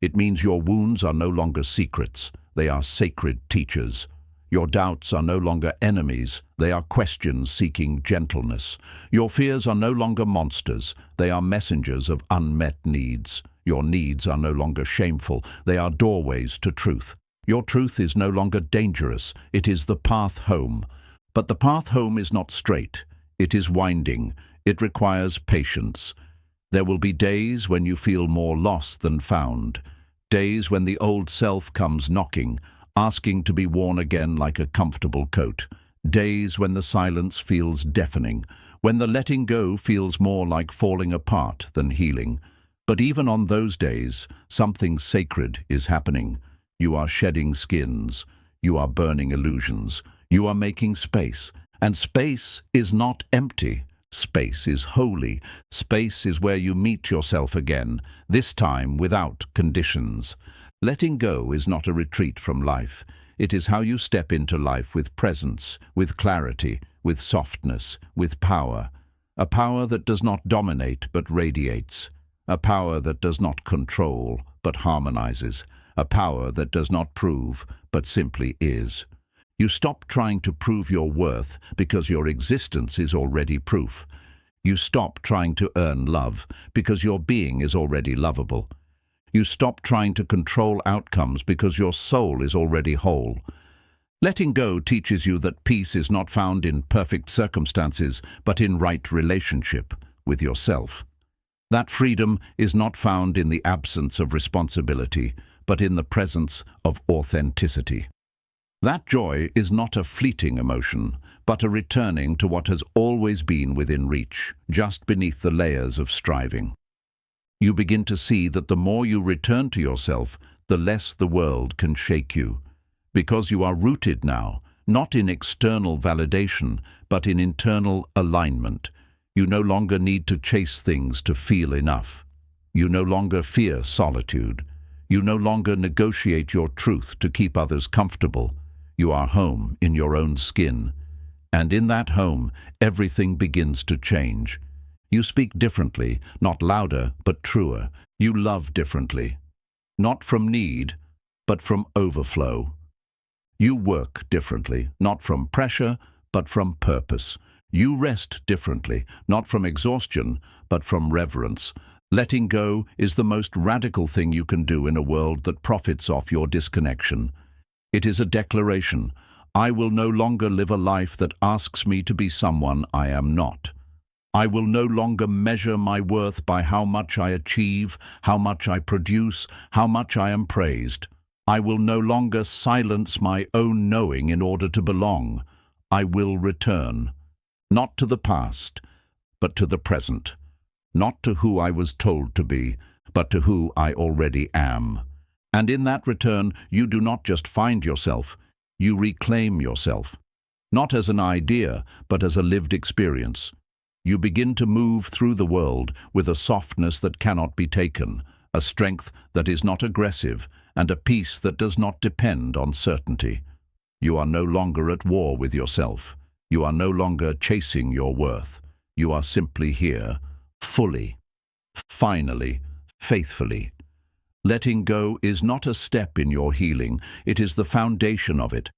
It means your wounds are no longer secrets, they are sacred teachers. Your doubts are no longer enemies, they are questions seeking gentleness. Your fears are no longer monsters, they are messengers of unmet needs. Your needs are no longer shameful, they are doorways to truth. Your truth is no longer dangerous, it is the path home. But the path home is not straight, it is winding, it requires patience. There will be days when you feel more lost than found, days when the old self comes knocking, asking to be worn again like a comfortable coat, days when the silence feels deafening, when the letting go feels more like falling apart than healing. But even on those days, something sacred is happening. You are shedding skins, you are burning illusions, you are making space. And space is not empty. Space is holy. Space is where you meet yourself again, this time without conditions. Letting go is not a retreat from life. It is how you step into life with presence, with clarity, with softness, with power. A power that does not dominate but radiates. A power that does not control but harmonizes. A power that does not prove but simply is. You stop trying to prove your worth because your existence is already proof. You stop trying to earn love because your being is already lovable. You stop trying to control outcomes because your soul is already whole. Letting go teaches you that peace is not found in perfect circumstances, but in right relationship with yourself. That freedom is not found in the absence of responsibility, but in the presence of authenticity. That joy is not a fleeting emotion, but a returning to what has always been within reach, just beneath the layers of striving. You begin to see that the more you return to yourself, the less the world can shake you. Because you are rooted now, not in external validation, but in internal alignment. You no longer need to chase things to feel enough. You no longer fear solitude. You no longer negotiate your truth to keep others comfortable. You are home in your own skin. And in that home, everything begins to change. You speak differently, not louder, but truer. You love differently, not from need, but from overflow. You work differently, not from pressure, but from purpose. You rest differently, not from exhaustion, but from reverence. Letting go is the most radical thing you can do in a world that profits off your disconnection. It is a declaration. I will no longer live a life that asks me to be someone I am not. I will no longer measure my worth by how much I achieve, how much I produce, how much I am praised. I will no longer silence my own knowing in order to belong. I will return, not to the past, but to the present. Not to who I was told to be, but to who I already am. And in that return, you do not just find yourself, you reclaim yourself. Not as an idea, but as a lived experience. You begin to move through the world with a softness that cannot be taken, a strength that is not aggressive, and a peace that does not depend on certainty. You are no longer at war with yourself. You are no longer chasing your worth. You are simply here, fully, finally, faithfully. Letting go is not a step in your healing, it is the foundation of it.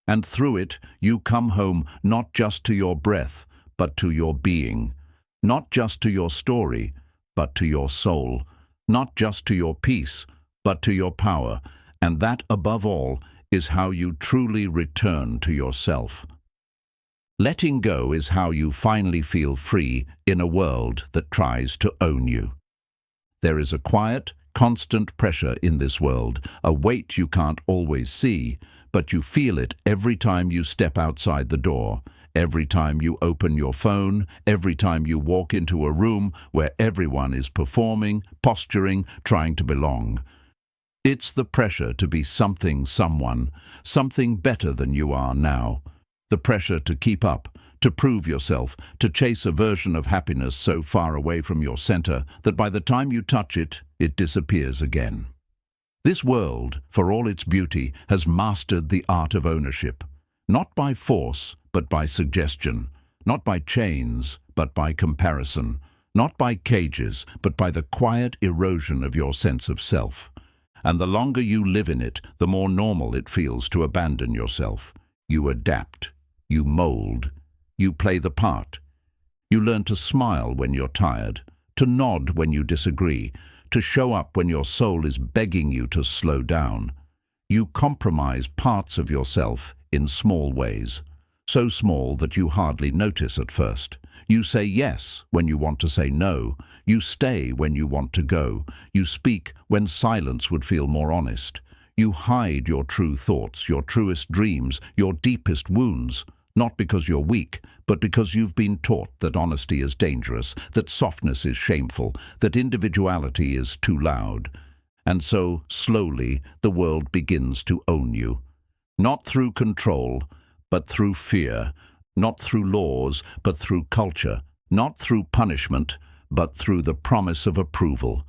And through it, you come home not just to your breath, but to your being. Not just to your story, but to your soul. Not just to your peace, but to your power. And that, above all, is how you truly return to yourself. Letting go is how you finally feel free in a world that tries to own you. There is a quiet, constant pressure in this world, a weight you can't always see, but you feel it every time you step outside the door, every time you open your phone, every time you walk into a room where everyone is performing, posturing, trying to belong. It's the pressure to be something, someone, something better than you are now. The pressure to keep up, to prove yourself, to chase a version of happiness so far away from your center that by the time you touch it, it disappears again. This world, for all its beauty, has mastered the art of ownership, not by force, but by suggestion, not by chains, but by comparison, not by cages, but by the quiet erosion of your sense of self. And the longer you live in it, the more normal it feels to abandon yourself. You adapt, you mold, you play the part. You learn to smile when you're tired, to nod when you disagree, to show up when your soul is begging you to slow down. You compromise parts of yourself in small ways, so small that you hardly notice at first. You say yes when you want to say no. You stay when you want to go. You speak when silence would feel more honest. You hide your true thoughts, your truest dreams, your deepest wounds, not because you're weak, but because you've been taught that honesty is dangerous, that softness is shameful, that individuality is too loud. And so, slowly, the world begins to own you. Not through control, but through fear. Not through laws, but through culture. Not through punishment, but through the promise of approval.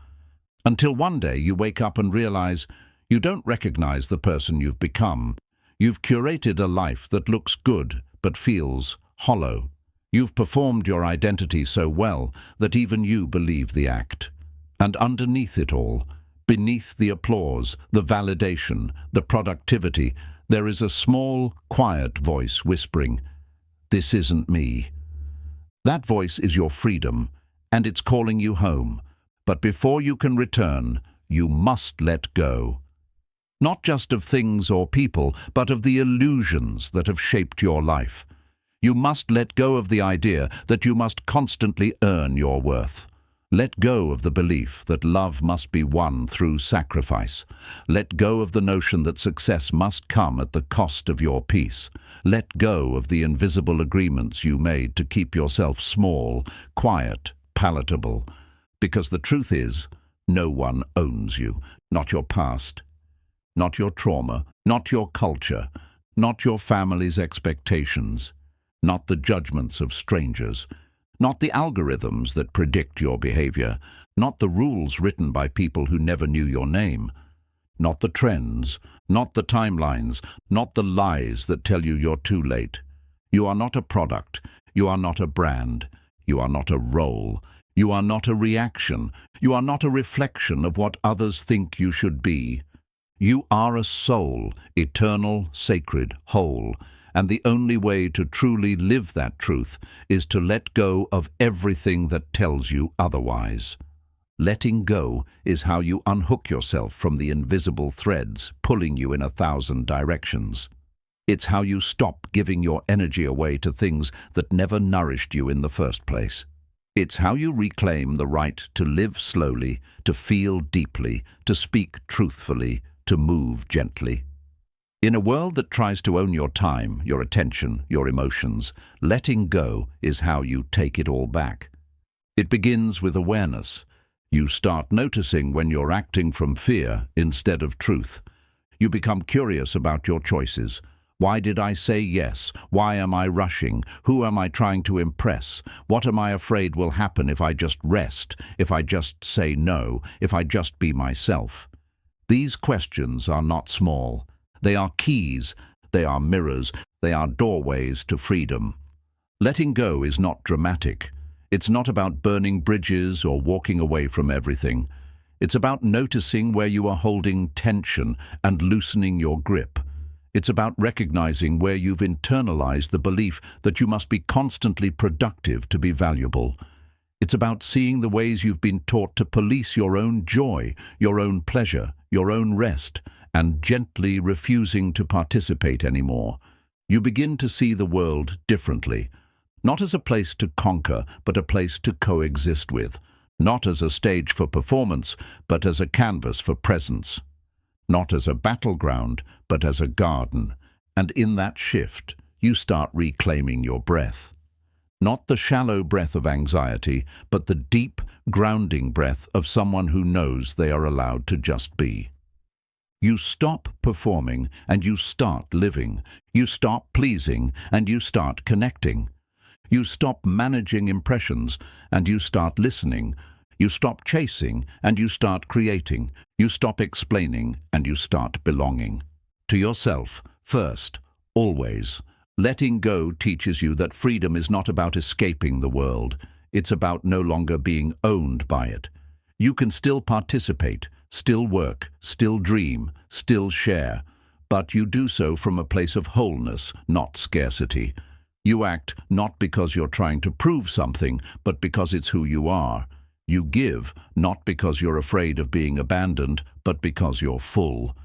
Until one day you wake up and realize you don't recognize the person you've become. You've curated a life that looks good, but feels hollow. You've performed your identity so well that even you believe the act. And underneath it all, beneath the applause, the validation, the productivity, there is a small, quiet voice whispering, "This isn't me." That voice is your freedom, and it's calling you home. But before you can return, you must let go. Not just of things or people, but of the illusions that have shaped your life. You must let go of the idea that you must constantly earn your worth. Let go of the belief that love must be won through sacrifice. Let go of the notion that success must come at the cost of your peace. Let go of the invisible agreements you made to keep yourself small, quiet, palatable. Because the truth is, no one owns you. Not your past, not your trauma, not your culture, not your family's expectations, not the judgments of strangers. Not the algorithms that predict your behavior, not the rules written by people who never knew your name, not the trends, not the timelines, not the lies that tell you you're too late. You are not a product, you are not a brand, you are not a role, you are not a reaction, you are not a reflection of what others think you should be. You are a soul, eternal, sacred, whole. And the only way to truly live that truth is to let go of everything that tells you otherwise. Letting go is how you unhook yourself from the invisible threads pulling you in 1,000 directions. It's how you stop giving your energy away to things that never nourished you in the first place. It's how you reclaim the right to live slowly, to feel deeply, to speak truthfully, to move gently. In a world that tries to own your time, your attention, your emotions, letting go is how you take it all back. It begins with awareness. You start noticing when you're acting from fear instead of truth. You become curious about your choices. Why did I say yes? Why am I rushing? Who am I trying to impress? What am I afraid will happen if I just rest, if I just say no, if I just be myself? These questions are not small. They are keys, they are mirrors, they are doorways to freedom. Letting go is not dramatic. It's not about burning bridges or walking away from everything. It's about noticing where you are holding tension and loosening your grip. It's about recognizing where you've internalized the belief that you must be constantly productive to be valuable. It's about seeing the ways you've been taught to police your own joy, your own pleasure, your own rest, and gently refusing to participate anymore. You begin to see the world differently, not as a place to conquer, but a place to coexist with, not as a stage for performance, but as a canvas for presence, not as a battleground, but as a garden. And in that shift, you start reclaiming your breath. Not the shallow breath of anxiety, but the deep, grounding breath of someone who knows they are allowed to just be. You stop performing and you start living. You stop pleasing and you start connecting. You stop managing impressions and you start listening. You stop chasing and you start creating. You stop explaining and you start belonging. To yourself, first, always. Letting go teaches you that freedom is not about escaping the world. It's about no longer being owned by it. You can still participate, still work, still dream, still share, but you do so from a place of wholeness, not scarcity. You act not because you're trying to prove something, but because it's who you are. You give, not because you're afraid of being abandoned, but because you're full.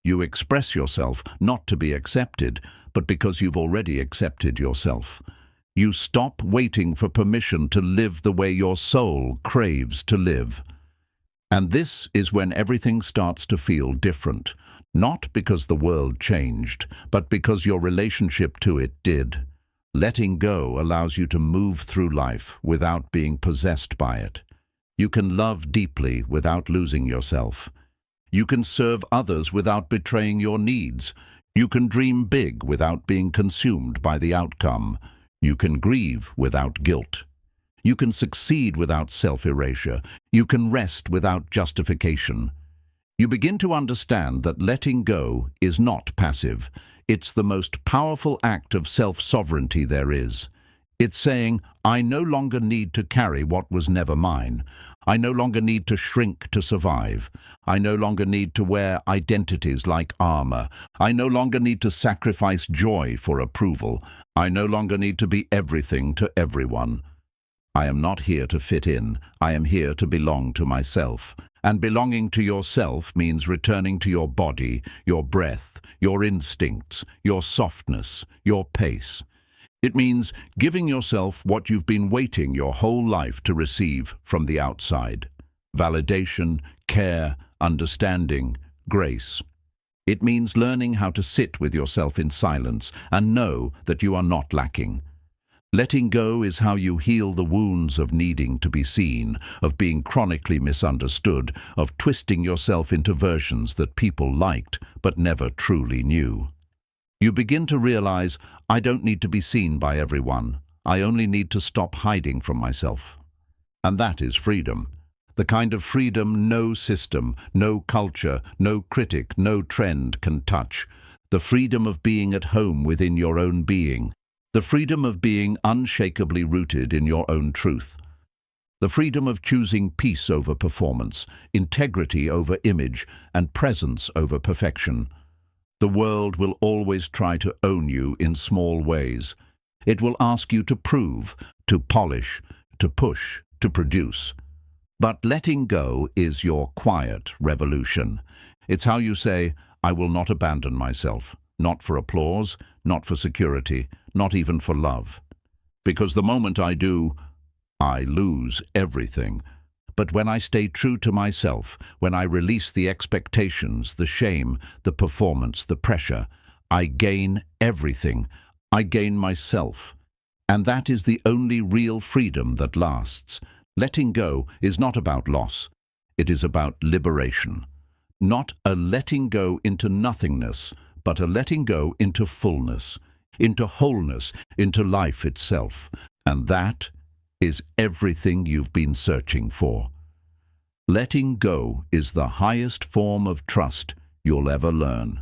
You express yourself, not to be accepted, but because you've already accepted yourself. You stop waiting for permission to live the way your soul craves to live. And this is when everything starts to feel different, not because the world changed, but because your relationship to it did. Letting go allows you to move through life without being possessed by it. You can love deeply without losing yourself. You can serve others without betraying your needs. You can dream big without being consumed by the outcome. You can grieve without guilt. You can succeed without self-erasure. You can rest without justification. You begin to understand that letting go is not passive. It's the most powerful act of self-sovereignty there is. It's saying, I no longer need to carry what was never mine. I no longer need to shrink to survive. I no longer need to wear identities like armor. I no longer need to sacrifice joy for approval. I no longer need to be everything to everyone. I am not here to fit in. I am here to belong to myself. And belonging to yourself means returning to your body, your breath, your instincts, your softness, your pace. It means giving yourself what you've been waiting your whole life to receive from the outside. Validation, care, understanding, grace. It means learning how to sit with yourself in silence and know that you are not lacking. Letting go is how you heal the wounds of needing to be seen, of being chronically misunderstood, of twisting yourself into versions that people liked but never truly knew. You begin to realize, I don't need to be seen by everyone. I only need to stop hiding from myself. And that is freedom. The kind of freedom no system, no culture, no critic, no trend can touch. The freedom of being at home within your own being. The freedom of being unshakably rooted in your own truth. The freedom of choosing peace over performance, integrity over image, and presence over perfection. The world will always try to own you in small ways. It will ask you to prove, to polish, to push, to produce. But letting go is your quiet revolution. It's how you say, I will not abandon myself, not for applause, not for security, not even for love. Because the moment I do, I lose everything. But when I stay true to myself, when I release the expectations, the shame, the performance, the pressure, I gain everything. I gain myself. And that is the only real freedom that lasts. Letting go is not about loss. It is about liberation. Not a letting go into nothingness, but a letting go into fullness, into wholeness, into life itself. And that is everything you've been searching for. Letting go is the highest form of trust you'll ever learn.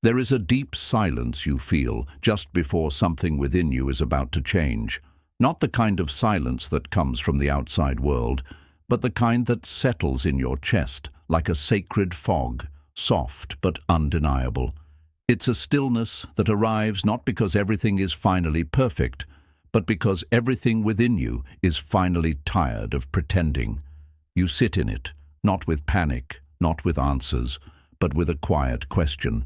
There is a deep silence you feel just before something within you is about to change. Not the kind of silence that comes from the outside world, but the kind that settles in your chest like a sacred fog, soft but undeniable. It's a stillness that arrives not because everything is finally perfect, but because everything within you is finally tired of pretending. You sit in it, not with panic, not with answers, but with a quiet question.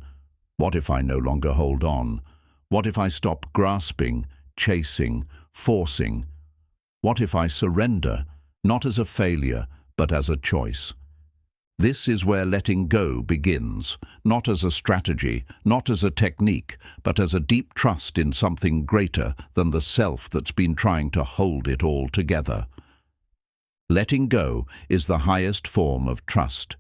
What if I no longer hold on? What if I stop grasping, chasing, forcing? What if I surrender, not as a failure, but as a choice? This is where letting go begins, not as a strategy, not as a technique, but as a deep trust in something greater than the self that's been trying to hold it all together. Letting go is the highest form of trust.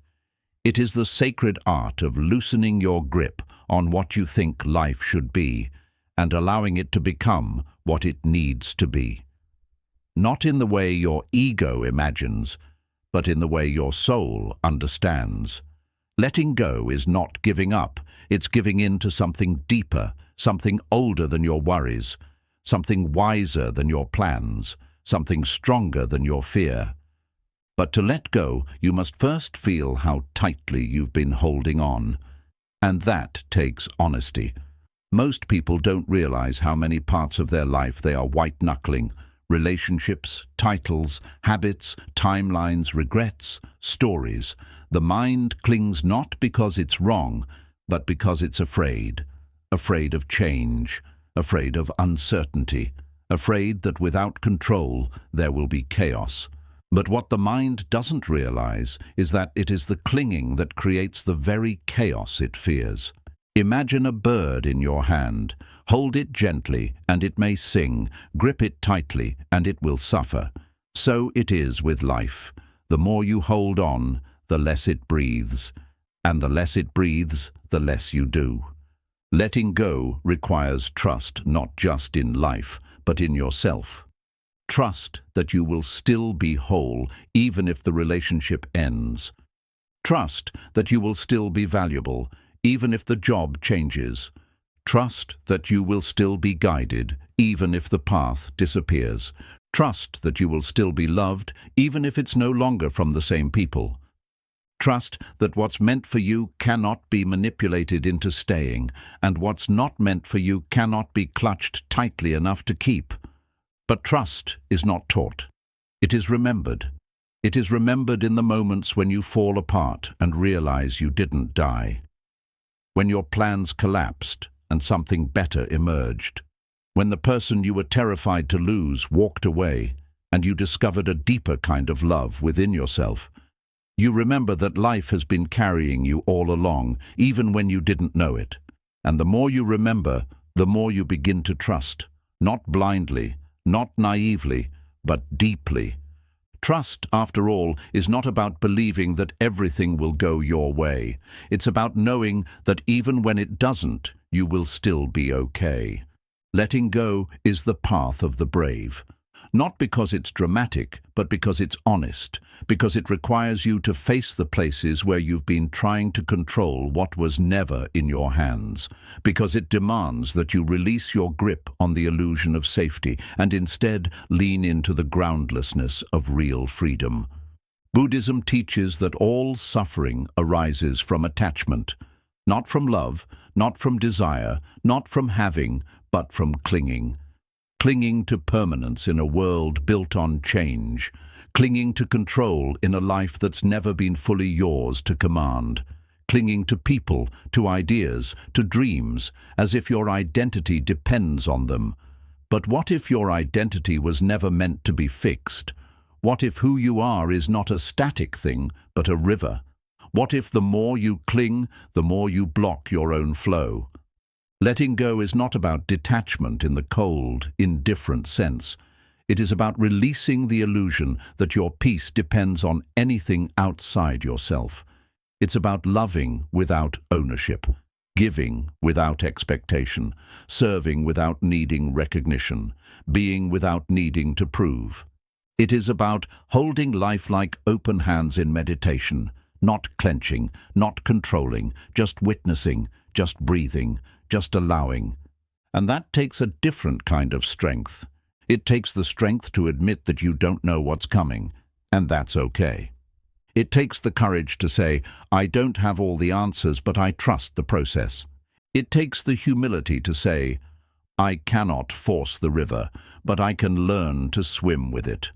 It is the sacred art of loosening your grip on what you think life should be and allowing it to become what it needs to be. Not in the way your ego imagines, but in the way your soul understands. Letting go is not giving up, it's giving in to something deeper, something older than your worries, something wiser than your plans, something stronger than your fear. But to let go, you must first feel how tightly you've been holding on. And that takes honesty. Most people don't realize how many parts of their life they are white-knuckling. Relationships, titles, habits, timelines, regrets, stories. The mind clings not because it's wrong, but because it's afraid. Afraid of change, afraid of uncertainty, afraid that without control there will be chaos. But what the mind doesn't realize is that it is the clinging that creates the very chaos it fears. Imagine a bird in your hand. Hold it gently, and it may sing. Grip it tightly, and it will suffer. So it is with life. The more you hold on, the less it breathes. And the less it breathes, the less you do. Letting go requires trust not just in life, but in yourself. Trust that you will still be whole, even if the relationship ends. Trust that you will still be valuable, even if the job changes. Trust that you will still be guided, even if the path disappears. Trust that you will still be loved, even if it's no longer from the same people. Trust that what's meant for you cannot be manipulated into staying, and what's not meant for you cannot be clutched tightly enough to keep. But trust is not taught. It is remembered. It is remembered in the moments when you fall apart and realize you didn't die. When your plans collapsed and something better emerged. When the person you were terrified to lose walked away and you discovered a deeper kind of love within yourself. You remember that life has been carrying you all along, even when you didn't know it. And the more you remember, the more you begin to trust, not blindly, not naively, but deeply. Trust, after all, is not about believing that everything will go your way. It's about knowing that even when it doesn't, you will still be okay. Letting go is the path of the brave. Not because it's dramatic, but because it's honest, because it requires you to face the places where you've been trying to control what was never in your hands, because it demands that you release your grip on the illusion of safety and instead lean into the groundlessness of real freedom. Buddhism teaches that all suffering arises from attachment, not from love, not from desire, not from having, but from clinging. Clinging to permanence in a world built on change, clinging to control in a life that's never been fully yours to command, clinging to people, to ideas, to dreams, as if your identity depends on them. But what if your identity was never meant to be fixed? What if who you are is not a static thing, but a river? What if the more you cling, the more you block your own flow? Letting go is not about detachment in the cold, indifferent sense. It is about releasing the illusion that your peace depends on anything outside yourself. It's about loving without ownership, giving without expectation, serving without needing recognition, being without needing to prove. It is about holding life like open hands in meditation, not clenching, not controlling, just witnessing, just breathing, just allowing. And that takes a different kind of strength. It takes the strength to admit that you don't know what's coming, And that's okay. It takes the courage to say, I don't have all the answers, but I trust the process. It takes the humility to say, I cannot force the river, but I can learn to swim with it.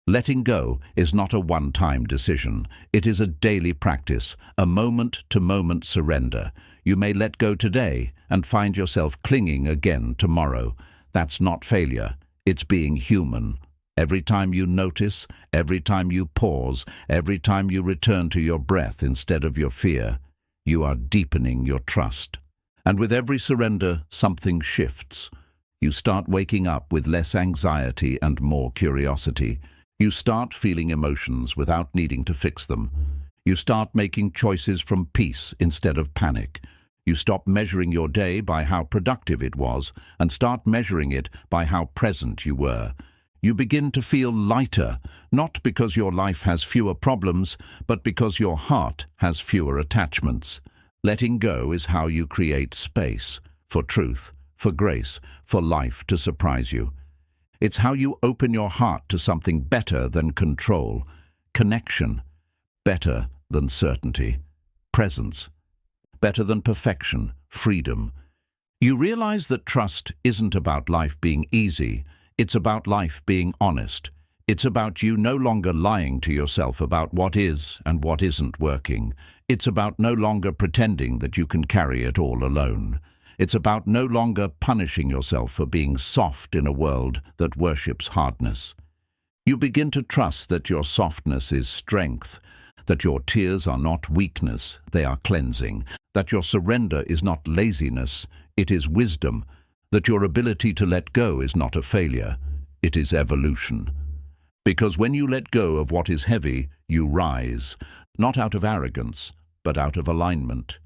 Letting go is not a one-time decision. It is a daily practice, a moment-to-moment surrender. You may let go today and find yourself clinging again tomorrow. That's not failure. It's being human. Every time you notice, every time you pause, every time you return to your breath instead of your fear, you are deepening your trust. And with every surrender, something shifts. You start waking up with less anxiety and more curiosity. You start feeling emotions without needing to fix them. You start making choices from peace instead of panic. You stop measuring your day by how productive it was and start measuring it by how present you were. You begin to feel lighter, not because your life has fewer problems, but because your heart has fewer attachments. Letting go is how you create space for truth, for grace, for life to surprise you. It's how you open your heart to something better than control, connection, better than certainty, presence, better than perfection, freedom. You realize that trust isn't about life being easy, it's about life being honest. It's about you no longer lying to yourself about what is and what isn't working. It's about no longer pretending that you can carry it all alone. It's about no longer punishing yourself for being soft in a world that worships hardness. You begin to trust that your softness is strength, that your tears are not weakness, they are cleansing, that your surrender is not laziness, it is wisdom, that your ability to let go is not a failure, it is evolution. Because when you let go of what is heavy, you rise, not out of arrogance, but out of alignment.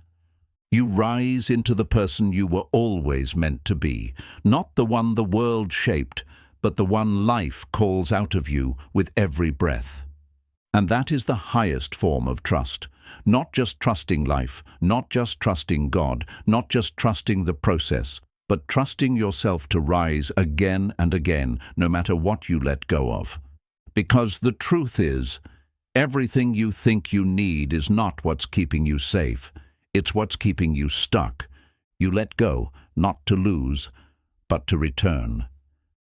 You rise into the person you were always meant to be, not the one the world shaped, but the one life calls out of you with every breath. And that is the highest form of trust. Not just trusting life, not just trusting God, not just trusting the process, but trusting yourself to rise again and again, no matter what you let go of. Because the truth is, everything you think you need is not what's keeping you safe. It's what's keeping you stuck. You let go, not to lose, but to return.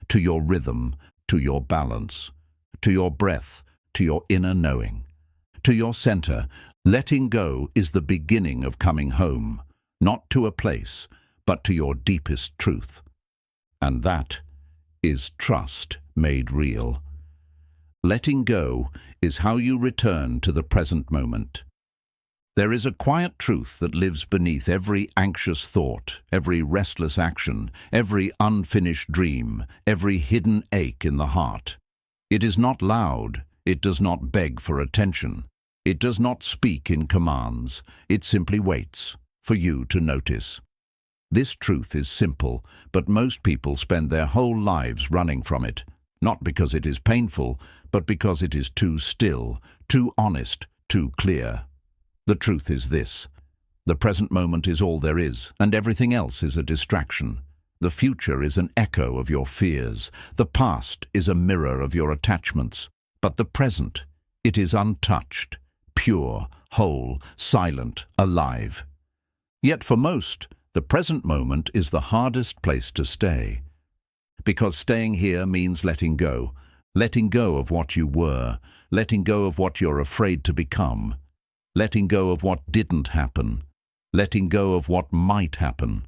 To your rhythm, to your balance, to your breath, to your inner knowing. To your center, letting go is the beginning of coming home, not to a place, but to your deepest truth. And that is trust made real. Letting go is how you return to the present moment. There is a quiet truth that lives beneath every anxious thought, every restless action, every unfinished dream, every hidden ache in the heart. It is not loud, it does not beg for attention, it does not speak in commands, it simply waits for you to notice. This truth is simple, but most people spend their whole lives running from it, not because it is painful, but because it is too still, too honest, too clear. The truth is this: the present moment is all there is, and everything else is a distraction. The future is an echo of your fears. The past is a mirror of your attachments. But the present, it is untouched, pure, whole, silent, alive. Yet for most, the present moment is the hardest place to stay. Because staying here means letting go of what you were, letting go of what you're afraid to become, letting go of what didn't happen, letting go of what might happen,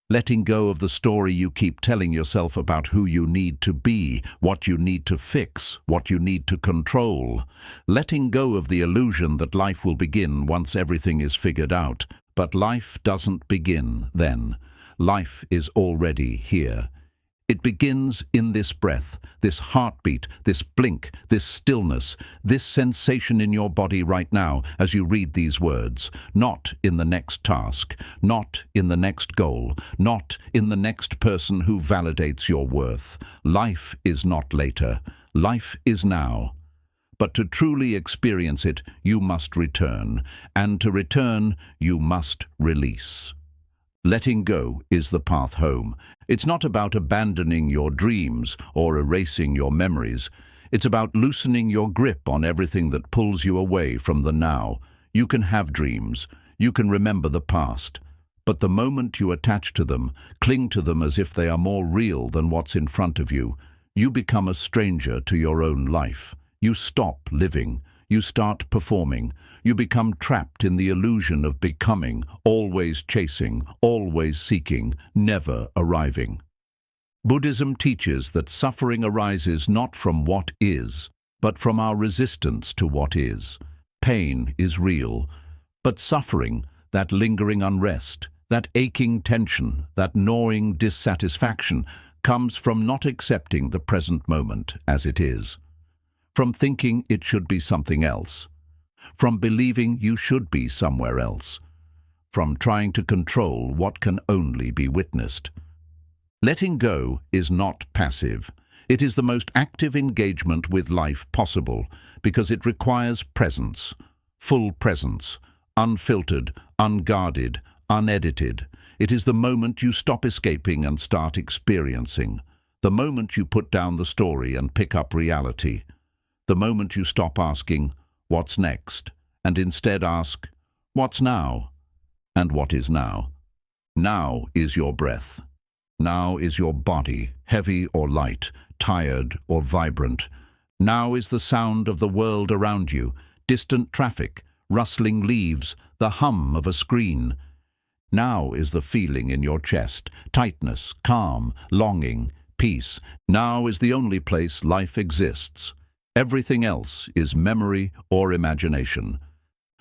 letting go of the story you keep telling yourself about who you need to be, what you need to fix, what you need to control, letting go of the illusion that life will begin once everything is figured out. But life doesn't begin then. Life is already here. It begins in this breath, this heartbeat, this blink, this stillness, this sensation in your body right now as you read these words. Not in the next task, not in the next goal, not in the next person who validates your worth. Life is not later. Life is now. But to truly experience it, you must return, and to return, you must release. Letting go is the path home. It's not about abandoning your dreams or erasing your memories. It's about loosening your grip on everything that pulls you away from the now. You can have dreams, you can remember the past, but the moment you attach to them, cling to them as if they are more real than what's in front of you, you become a stranger to your own life. You stop living. You start performing. You become trapped in the illusion of becoming, always chasing, always seeking, never arriving. Buddhism teaches that suffering arises not from what is, but from our resistance to what is. Pain is real, but suffering, that lingering unrest, that aching tension, that gnawing dissatisfaction, comes from not accepting the present moment as it is. From thinking it should be something else. From believing you should be somewhere else. From trying to control what can only be witnessed. Letting go is not passive. It is the most active engagement with life possible because it requires presence, full presence, unfiltered, unguarded, unedited. It is the moment you stop escaping and start experiencing. The moment you put down the story and pick up reality. The moment you stop asking, what's next, and instead ask, what's now? And what is now? Now is your breath. Now is your body, heavy or light, tired or vibrant. Now is the sound of the world around you, distant traffic, rustling leaves, the hum of a screen. Now is the feeling in your chest, tightness, calm, longing, peace. Now is the only place life exists. Everything else is memory or imagination.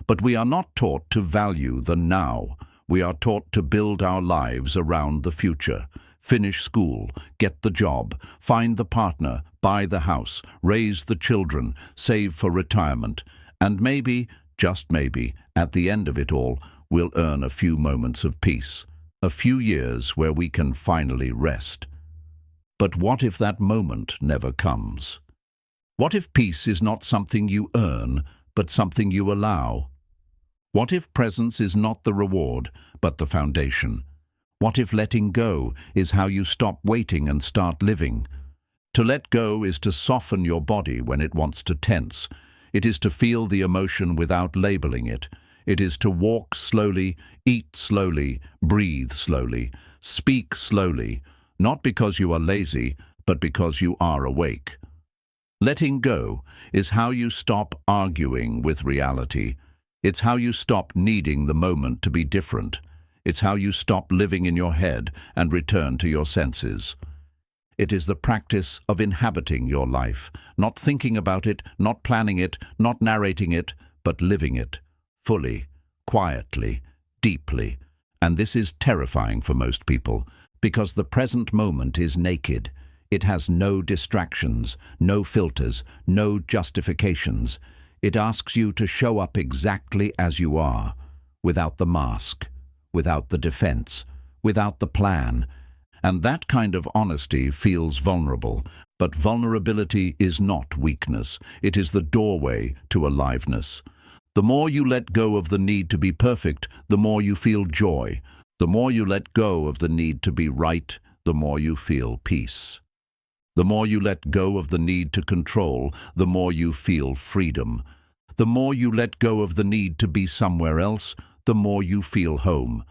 But we are not taught to value the now. We are taught to build our lives around the future. Finish school, get the job, find the partner, buy the house, raise the children, save for retirement, and maybe, just maybe, at the end of it all, we'll earn a few moments of peace, a few years where we can finally rest. But what if that moment never comes? What if peace is not something you earn, but something you allow? What if presence is not the reward, but the foundation? What if letting go is how you stop waiting and start living? To let go is to soften your body when it wants to tense. It is to feel the emotion without labeling it. It is to walk slowly, eat slowly, breathe slowly, speak slowly, not because you are lazy, but because you are awake. Letting go is how you stop arguing with reality. It's how you stop needing the moment to be different. It's how you stop living in your head and return to your senses. It is the practice of inhabiting your life, not thinking about it, not planning it, not narrating it, but living it, fully, quietly, deeply. And this is terrifying for most people, because the present moment is naked. It has no distractions, no filters, no justifications. It asks you to show up exactly as you are, without the mask, without the defense, without the plan. And that kind of honesty feels vulnerable, but vulnerability is not weakness. It is the doorway to aliveness. The more you let go of the need to be perfect, the more you feel joy. The more you let go of the need to be right, the more you feel peace. The more you let go of the need to control, the more you feel freedom. The more you let go of the need to be somewhere else, the more you feel home.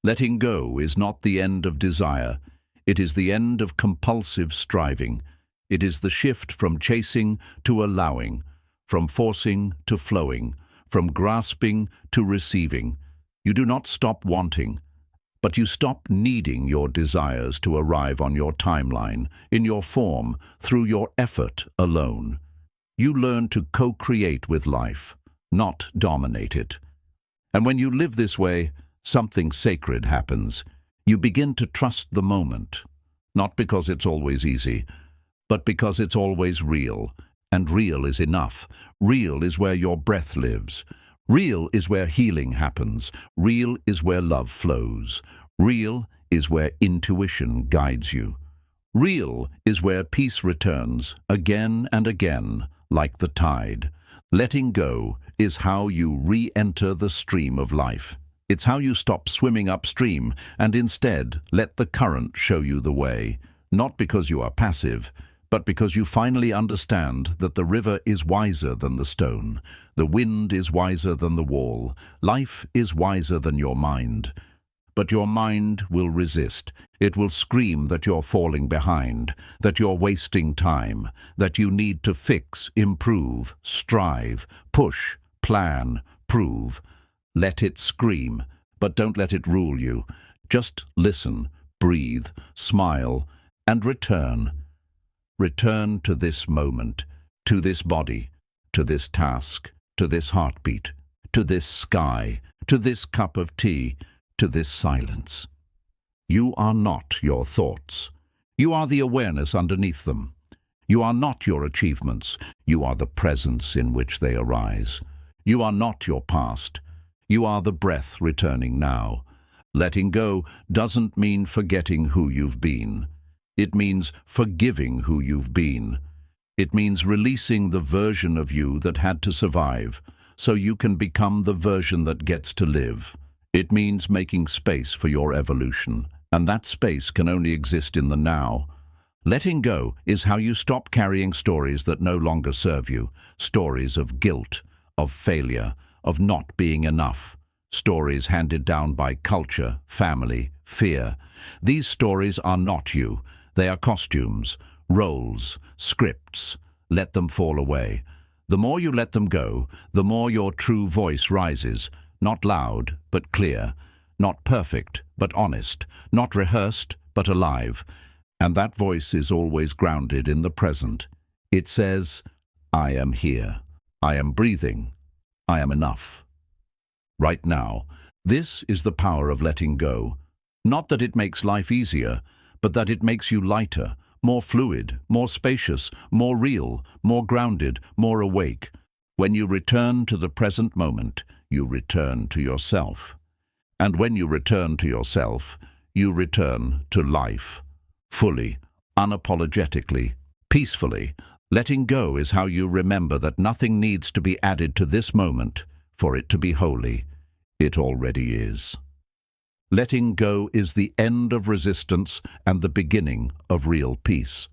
Letting go is not the end of desire. It is the end of compulsive striving. It is the shift from chasing to allowing, from forcing to flowing, from grasping to receiving. You do not stop wanting, but you stop needing your desires to arrive on your timeline, in your form, through your effort alone. You learn to co-create with life, not dominate it. And when you live this way, something sacred happens. You begin to trust the moment, not because it's always easy, but because it's always real. And real is enough. Real is where your breath lives. Real is where healing happens. Real is where love flows. Real is where intuition guides you. Real is where peace returns again and again, like the tide. Letting go is how you re-enter the stream of life. It's how you stop swimming upstream and instead let the current show you the way, not because you are passive, but because you finally understand that the river is wiser than the stone, the wind is wiser than the wall, life is wiser than your mind. But your mind will resist. It will scream that you're falling behind, that you're wasting time, that you need to fix, improve, strive, push, plan, prove. Let it scream, but don't let it rule you. Just listen, breathe, smile, and return. Return to this moment, to this body, to this task, to this heartbeat, to this sky, to this cup of tea, to this silence. You are not your thoughts. You are the awareness underneath them. You are not your achievements. You are the presence in which they arise. You are not your past. You are the breath returning now. Letting go doesn't mean forgetting who you've been. It means forgiving who you've been. It means releasing the version of you that had to survive, so you can become the version that gets to live. It means making space for your evolution, and that space can only exist in the now. Letting go is how you stop carrying stories that no longer serve you, stories of guilt, of failure, of not being enough, stories handed down by culture, family, fear. These stories are not you. They are costumes, roles, scripts. Let them fall away. The more you let them go, the more your true voice rises, not loud, but clear, not perfect, but honest, not rehearsed, but alive. And that voice is always grounded in the present. It says, I am here. I am breathing. I am enough. Right now, this is the power of letting go. Not that it makes life easier, but that it makes you lighter, more fluid, more spacious, more real, more grounded, more awake. When you return to the present moment, you return to yourself. And when you return to yourself, you return to life. Fully, unapologetically, peacefully. Letting go is how you remember that nothing needs to be added to this moment for it to be holy. It already is. Letting go is the end of resistance and the beginning of real peace.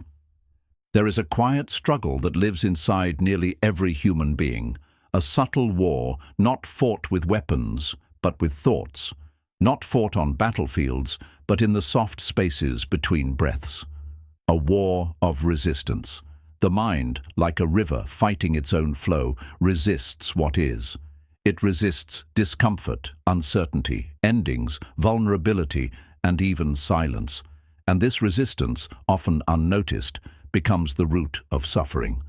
There is a quiet struggle that lives inside nearly every human being, a subtle war not fought with weapons, but with thoughts, not fought on battlefields, but in the soft spaces between breaths. A war of resistance. The mind, like a river fighting its own flow, resists what is. It resists discomfort, uncertainty, endings, vulnerability, and even silence. And this resistance, often unnoticed, becomes the root of suffering.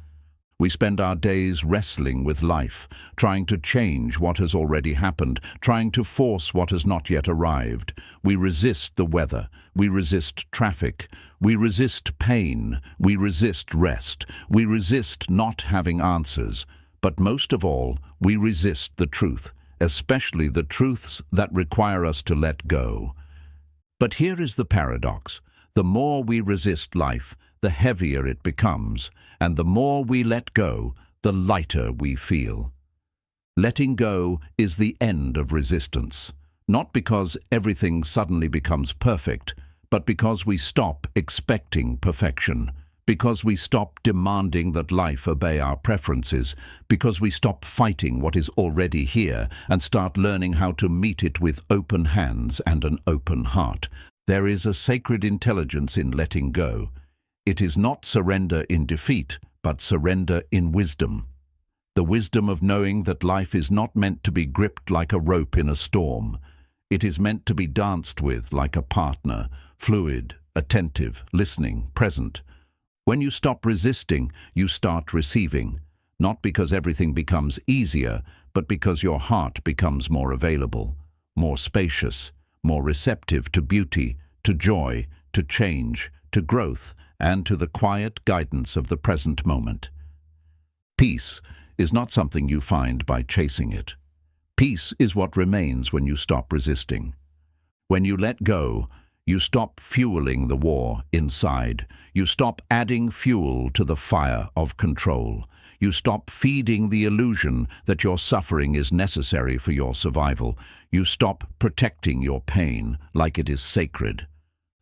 We spend our days wrestling with life, trying to change what has already happened, trying to force what has not yet arrived. We resist the weather, we resist traffic, we resist pain, we resist rest, we resist not having answers. But most of all, we resist the truth, especially the truths that require us to let go. But here is the paradox. The more we resist life, the heavier it becomes, and the more we let go, the lighter we feel. Letting go is the end of resistance, not because everything suddenly becomes perfect, but because we stop expecting perfection. Because we stop demanding that life obey our preferences, because we stop fighting what is already here and start learning how to meet it with open hands and an open heart. There is a sacred intelligence in letting go. It is not surrender in defeat, but surrender in wisdom. The wisdom of knowing that life is not meant to be gripped like a rope in a storm. It is meant to be danced with like a partner, fluid, attentive, listening, present. When you stop resisting, you start receiving, not because everything becomes easier, but because your heart becomes more available, more spacious, more receptive to beauty, to joy, to change, to growth, and to the quiet guidance of the present moment. Peace is not something you find by chasing it. Peace is what remains when you stop resisting. When you let go, you stop fueling the war inside. You stop adding fuel to the fire of control. You stop feeding the illusion that your suffering is necessary for your survival. You stop protecting your pain like it is sacred.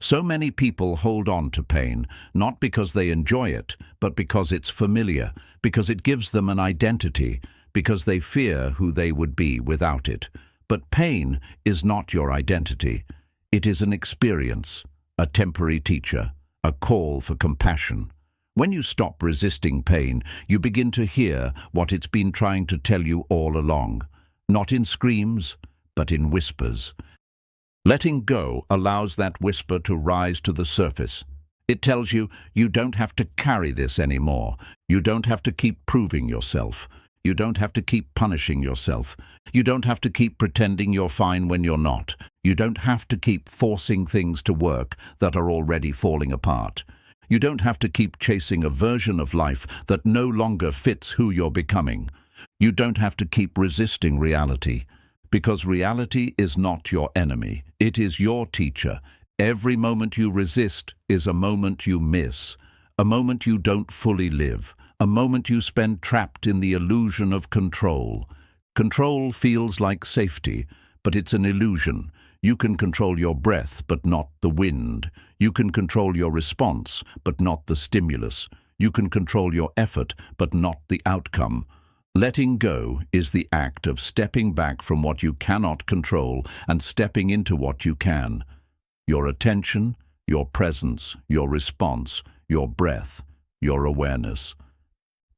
So many people hold on to pain, not because they enjoy it, but because it's familiar, because it gives them an identity, because they fear who they would be without it. But pain is not your identity. It is an experience, a temporary teacher, a call for compassion. When you stop resisting pain, you begin to hear what it's been trying to tell you all along, not in screams, but in whispers. Letting go allows that whisper to rise to the surface. It tells you you don't have to carry this anymore. You don't have to keep proving yourself. You don't have to keep punishing yourself. You don't have to keep pretending you're fine when you're not. You don't have to keep forcing things to work that are already falling apart. You don't have to keep chasing a version of life that no longer fits who you're becoming. You don't have to keep resisting reality. Because reality is not your enemy. It is your teacher. Every moment you resist is a moment you miss, a moment you don't fully live, a moment you spend trapped in the illusion of control. Control feels like safety, but it's an illusion. You can control your breath, but not the wind. You can control your response, but not the stimulus. You can control your effort, but not the outcome. Letting go is the act of stepping back from what you cannot control and stepping into what you can. Your attention, your presence, your response, your breath, your awareness.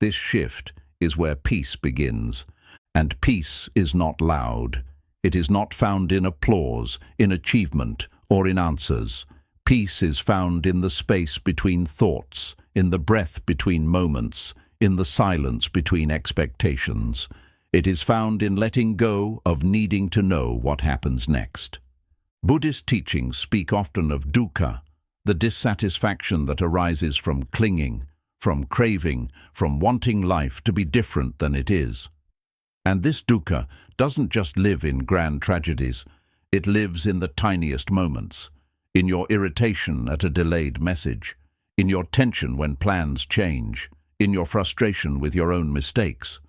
This shift is where peace begins. And peace is not loud. It is not found in applause, in achievement, or in answers. Peace is found in the space between thoughts, in the breath between moments, in the silence between expectations. It is found in letting go of needing to know what happens next. Buddhist teachings speak often of dukkha, the dissatisfaction that arises from clinging, from craving, from wanting life to be different than it is. And this dukkha doesn't just live in grand tragedies, it lives in the tiniest moments, in your irritation at a delayed message, in your tension when plans change, in your frustration with your own mistakes.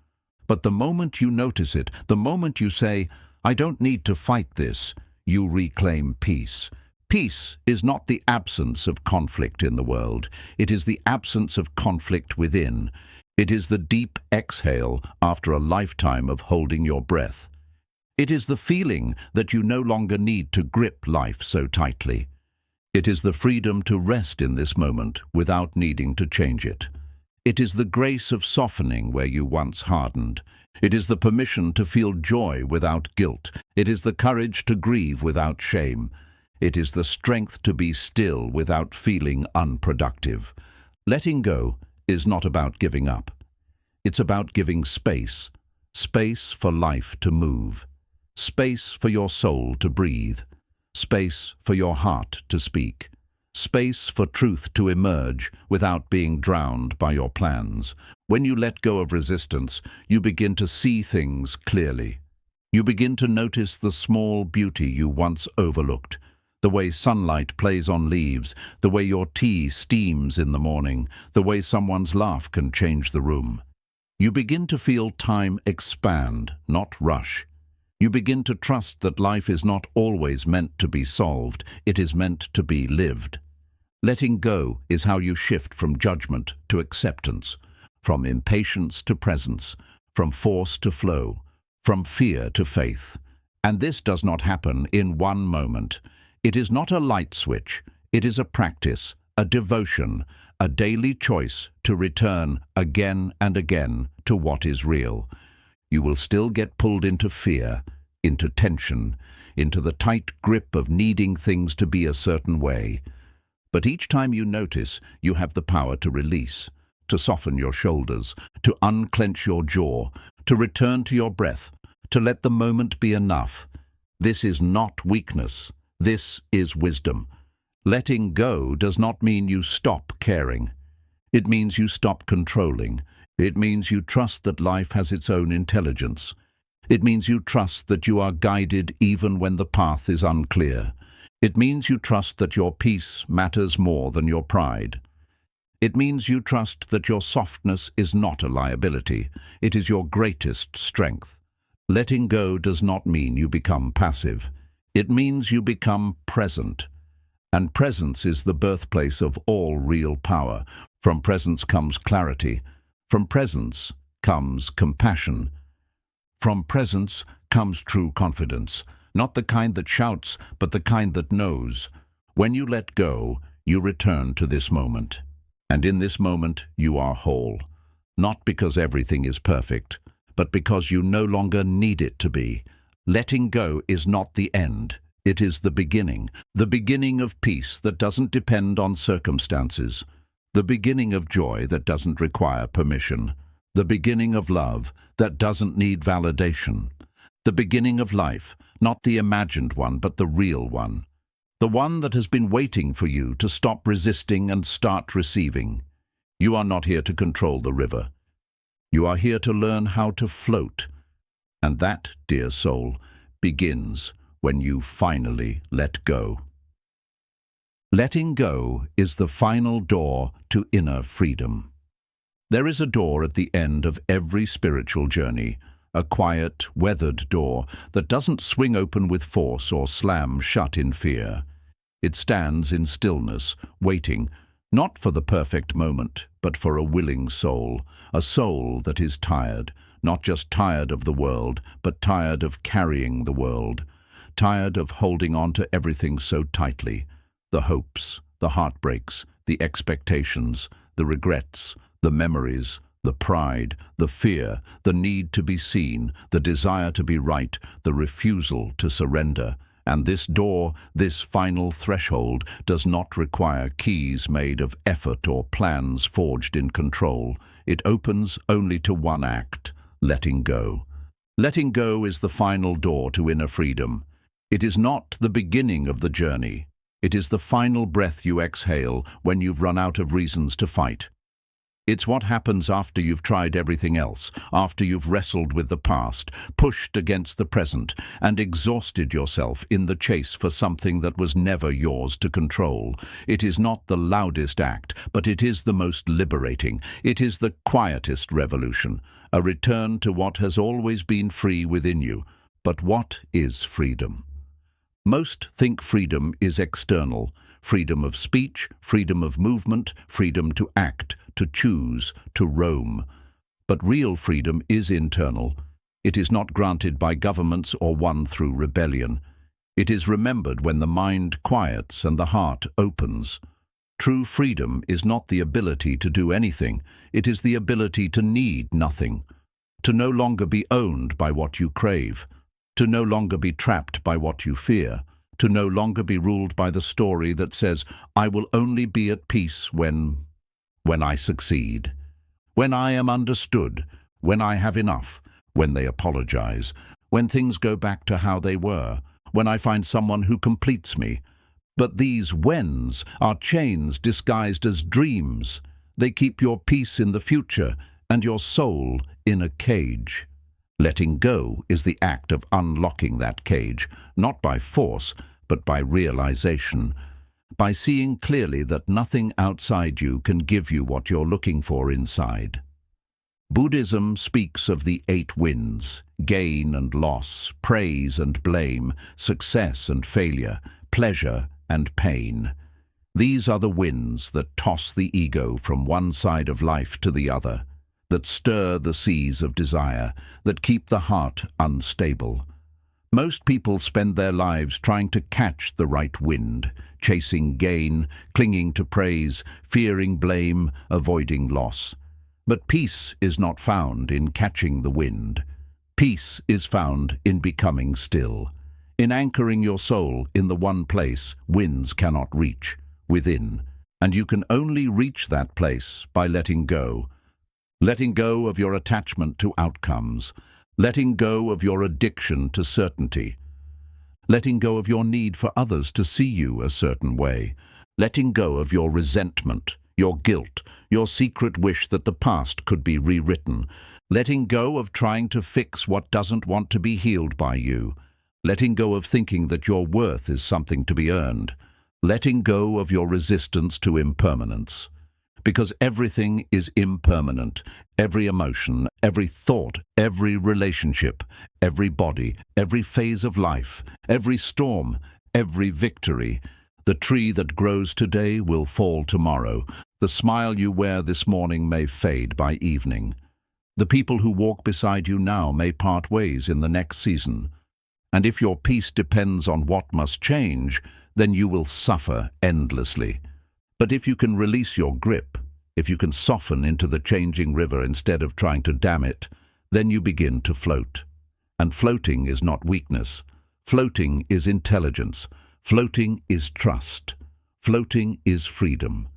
But the moment you notice it, the moment you say, "I don't need to fight this," you reclaim peace. Peace is not the absence of conflict in the world. It is the absence of conflict within. It is the deep exhale after a lifetime of holding your breath. It is the feeling that you no longer need to grip life so tightly. It is the freedom to rest in this moment without needing to change it. It is the grace of softening where you once hardened. It is the permission to feel joy without guilt. It is the courage to grieve without shame. It is the strength to be still without feeling unproductive. Letting go is not about giving up. It's about giving space. Space for life to move. Space for your soul to breathe. Space for your heart to speak. Space for truth to emerge without being drowned by your plans. When you let go of resistance, you begin to see things clearly. You begin to notice the small beauty you once overlooked. The way sunlight plays on leaves, the way your tea steams in the morning, the way someone's laugh can change the room. You begin to feel time expand, not rush. You begin to trust that life is not always meant to be solved, it is meant to be lived. Letting go is how you shift from judgment to acceptance, from impatience to presence, from force to flow, from fear to faith. And this does not happen in one moment. It is not a light switch, it is a practice, a devotion, a daily choice to return again and again to what is real. You will still get pulled into fear, into tension, into the tight grip of needing things to be a certain way. But each time you notice, you have the power to release, to soften your shoulders, to unclench your jaw, to return to your breath, to let the moment be enough. This is not weakness. This is wisdom. Letting go does not mean you stop caring. It means you stop controlling. It means you trust that life has its own intelligence. It means you trust that you are guided even when the path is unclear. It means you trust that your peace matters more than your pride. It means you trust that your softness is not a liability. It is your greatest strength. Letting go does not mean you become passive. It means you become present. And presence is the birthplace of all real power. From presence comes clarity. From presence comes compassion. From presence comes true confidence, not the kind that shouts, but the kind that knows. When you let go, you return to this moment. And in this moment, you are whole. Not because everything is perfect, but because you no longer need it to be. Letting go is not the end. It is the beginning of peace that doesn't depend on circumstances, the beginning of joy that doesn't require permission, the beginning of love that doesn't need validation, the beginning of life, not the imagined one, but the real one, the one that has been waiting for you to stop resisting and start receiving. You are not here to control the river. You are here to learn how to float. And that, dear soul, begins when you finally let go. Letting go is the final door to inner freedom. There is a door at the end of every spiritual journey, a quiet, weathered door that doesn't swing open with force or slam shut in fear. It stands in stillness, waiting, not for the perfect moment, but for a willing soul, a soul that is tired, not just tired of the world, but tired of carrying the world, tired of holding on to everything so tightly, the hopes, the heartbreaks, the expectations, the regrets, the memories, the pride, the fear, the need to be seen, the desire to be right, the refusal to surrender. And this door, this final threshold, does not require keys made of effort or plans forged in control. It opens only to one act: letting go. Letting go is the final door to inner freedom. It is not the beginning of the journey. It is the final breath you exhale when you've run out of reasons to fight. It's what happens after you've tried everything else, after you've wrestled with the past, pushed against the present, and exhausted yourself in the chase for something that was never yours to control. It is not the loudest act, but it is the most liberating. It is the quietest revolution, a return to what has always been free within you. But what is freedom? Most think freedom is external. Freedom of speech, freedom of movement, freedom to act, to choose, to roam. But real freedom is internal. It is not granted by governments or won through rebellion. It is remembered when the mind quiets and the heart opens. True freedom is not the ability to do anything. It is the ability to need nothing, to no longer be owned by what you crave, to no longer be trapped by what you fear, to no longer be ruled by the story that says, I will only be at peace when I succeed, when I am understood, when I have enough, when they apologize, when things go back to how they were, when I find someone who completes me. But these whens are chains disguised as dreams. They keep your peace in the future and your soul in a cage. Letting go is the act of unlocking that cage, not by force, but by realization, by seeing clearly that nothing outside you can give you what you're looking for inside. Buddhism speaks of the 8 winds: gain and loss, praise and blame, success and failure, pleasure and pain. These are the winds that toss the ego from one side of life to the other, that stir the seas of desire, that keep the heart unstable. Most people spend their lives trying to catch the right wind, chasing gain, clinging to praise, fearing blame, avoiding loss. But peace is not found in catching the wind. Peace is found in becoming still, in anchoring your soul in the one place winds cannot reach, within. And you can only reach that place by letting go. Letting go of your attachment to outcomes, letting go of your addiction to certainty, letting go of your need for others to see you a certain way, letting go of your resentment, your guilt, your secret wish that the past could be rewritten, letting go of trying to fix what doesn't want to be healed by you, letting go of thinking that your worth is something to be earned, letting go of your resistance to impermanence. Because everything is impermanent. Every emotion, every thought, every relationship, every body, every phase of life, every storm, every victory. The tree that grows today will fall tomorrow. The smile you wear this morning may fade by evening. The people who walk beside you now may part ways in the next season. And if your peace depends on what must change, then you will suffer endlessly. But if you can release your grip, if you can soften into the changing river instead of trying to dam it, then you begin to float. And floating is not weakness. Floating is intelligence. Floating is trust. Floating is freedom.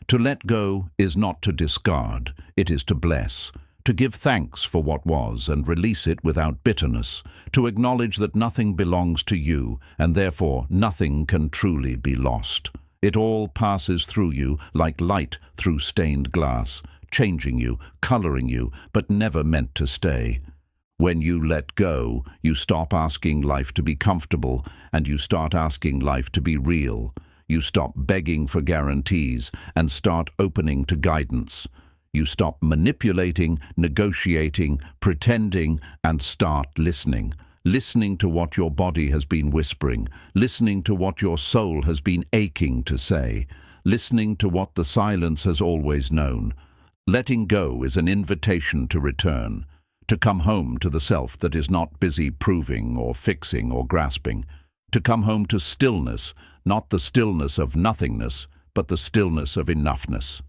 To let go is not to discard, it is to bless. To give thanks for what was and release it without bitterness. To acknowledge that nothing belongs to you and therefore nothing can truly be lost. It all passes through you like light through stained glass, changing you, coloring you, but never meant to stay. When you let go, you stop asking life to be comfortable and you start asking life to be real. You stop begging for guarantees and start opening to guidance. You stop manipulating, negotiating, pretending, and start listening. Listening to what your body has been whispering. Listening to what your soul has been aching to say. Listening to what the silence has always known. Letting go is an invitation to return. To come home to the self that is not busy proving or fixing or grasping. To come home to stillness, not the stillness of nothingness, but the stillness of enoughness.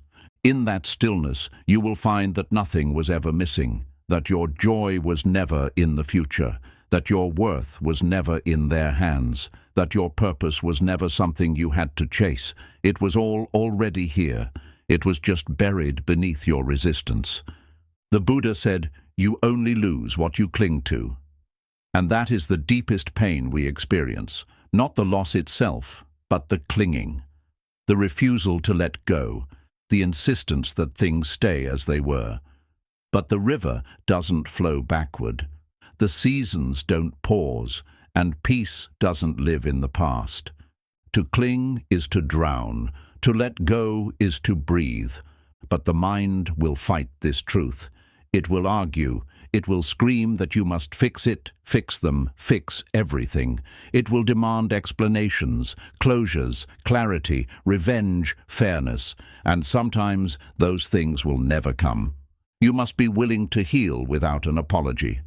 In that stillness, you will find that nothing was ever missing, that your joy was never in the future, that your worth was never in their hands, that your purpose was never something you had to chase. It was all already here. It was just buried beneath your resistance. The Buddha said, "You only lose what you cling to." And that is the deepest pain we experience, not the loss itself, but the clinging, the refusal to let go, the insistence that things stay as they were. But the river doesn't flow backward. The seasons don't pause, and peace doesn't live in the past. To cling is to drown, to let go is to breathe. But the mind will fight this truth. It will argue. It will scream that you must fix it, fix them, fix everything. It will demand explanations, closures, clarity, revenge, fairness, and sometimes those things will never come. You must be willing to heal without an apology,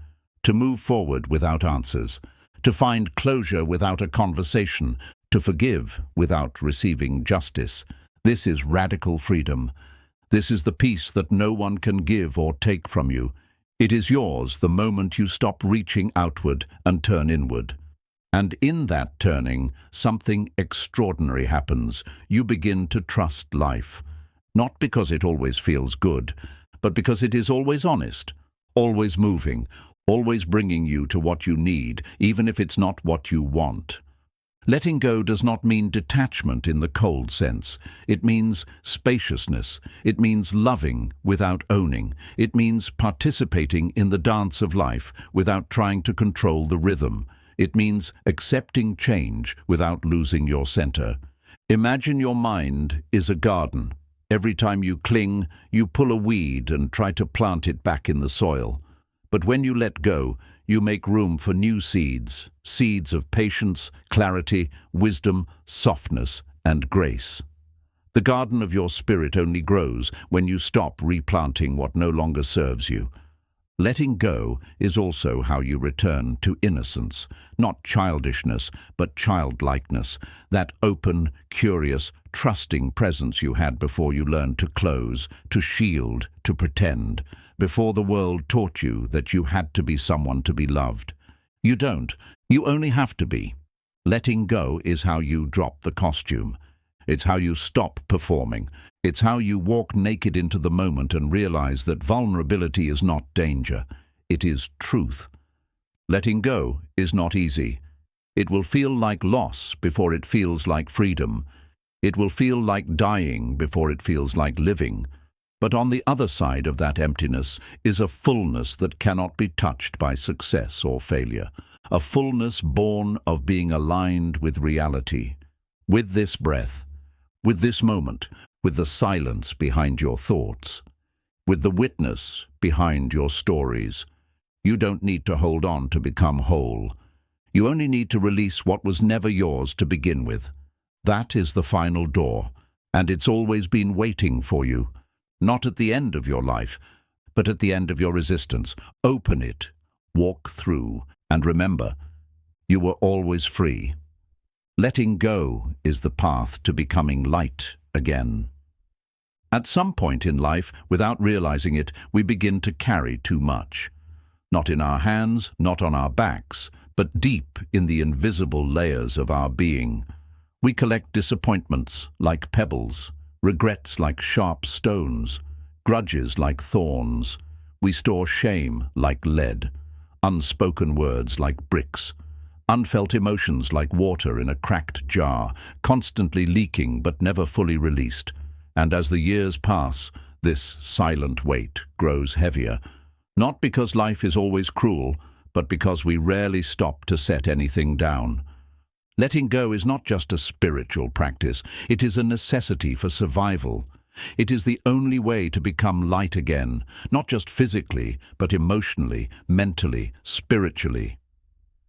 to move forward without answers, to find closure without a conversation, to forgive without receiving justice. This is radical freedom. This is the peace that no one can give or take from you. It is yours the moment you stop reaching outward and turn inward. And in that turning, something extraordinary happens. You begin to trust life. Not because it always feels good, but because it is always honest, always moving, always bringing you to what you need, even if it's not what you want. Letting go does not mean detachment in the cold sense. It means spaciousness. It means loving without owning. It means participating in the dance of life without trying to control the rhythm. It means accepting change without losing your center. Imagine your mind is a garden. Every time you cling, you pull a weed and try to plant it back in the soil. But when you let go, you make room for new seeds, seeds of patience, clarity, wisdom, softness, and grace. The garden of your spirit only grows when you stop replanting what no longer serves you. Letting go is also how you return to innocence, not childishness, but childlikeness, that open, curious, trusting presence you had before you learned to close, to shield, to pretend, before the world taught you that you had to be someone to be loved. You don't. You only have to be. Letting go is how you drop the costume. It's how you stop performing. It's how you walk naked into the moment and realize that vulnerability is not danger. It is truth. Letting go is not easy. It will feel like loss before it feels like freedom. It will feel like dying before it feels like living. But on the other side of that emptiness is a fullness that cannot be touched by success or failure. A fullness born of being aligned with reality, with this breath, with this moment, with the silence behind your thoughts, with the witness behind your stories. You don't need to hold on to become whole. You only need to release what was never yours to begin with. That is the final door, and it's always been waiting for you, not at the end of your life, but at the end of your resistance. Open it, walk through, and remember, you were always free. Letting go is the path to becoming light again. At some point in life, without realizing it, we begin to carry too much. Not in our hands, not on our backs, but deep in the invisible layers of our being. We collect disappointments like pebbles, regrets like sharp stones, grudges like thorns. We store shame like lead, unspoken words like bricks, unfelt emotions like water in a cracked jar, constantly leaking but never fully released. And as the years pass, this silent weight grows heavier, not because life is always cruel, but because we rarely stop to set anything down. Letting go is not just a spiritual practice, it is a necessity for survival. It is the only way to become light again, not just physically, but emotionally, mentally, spiritually.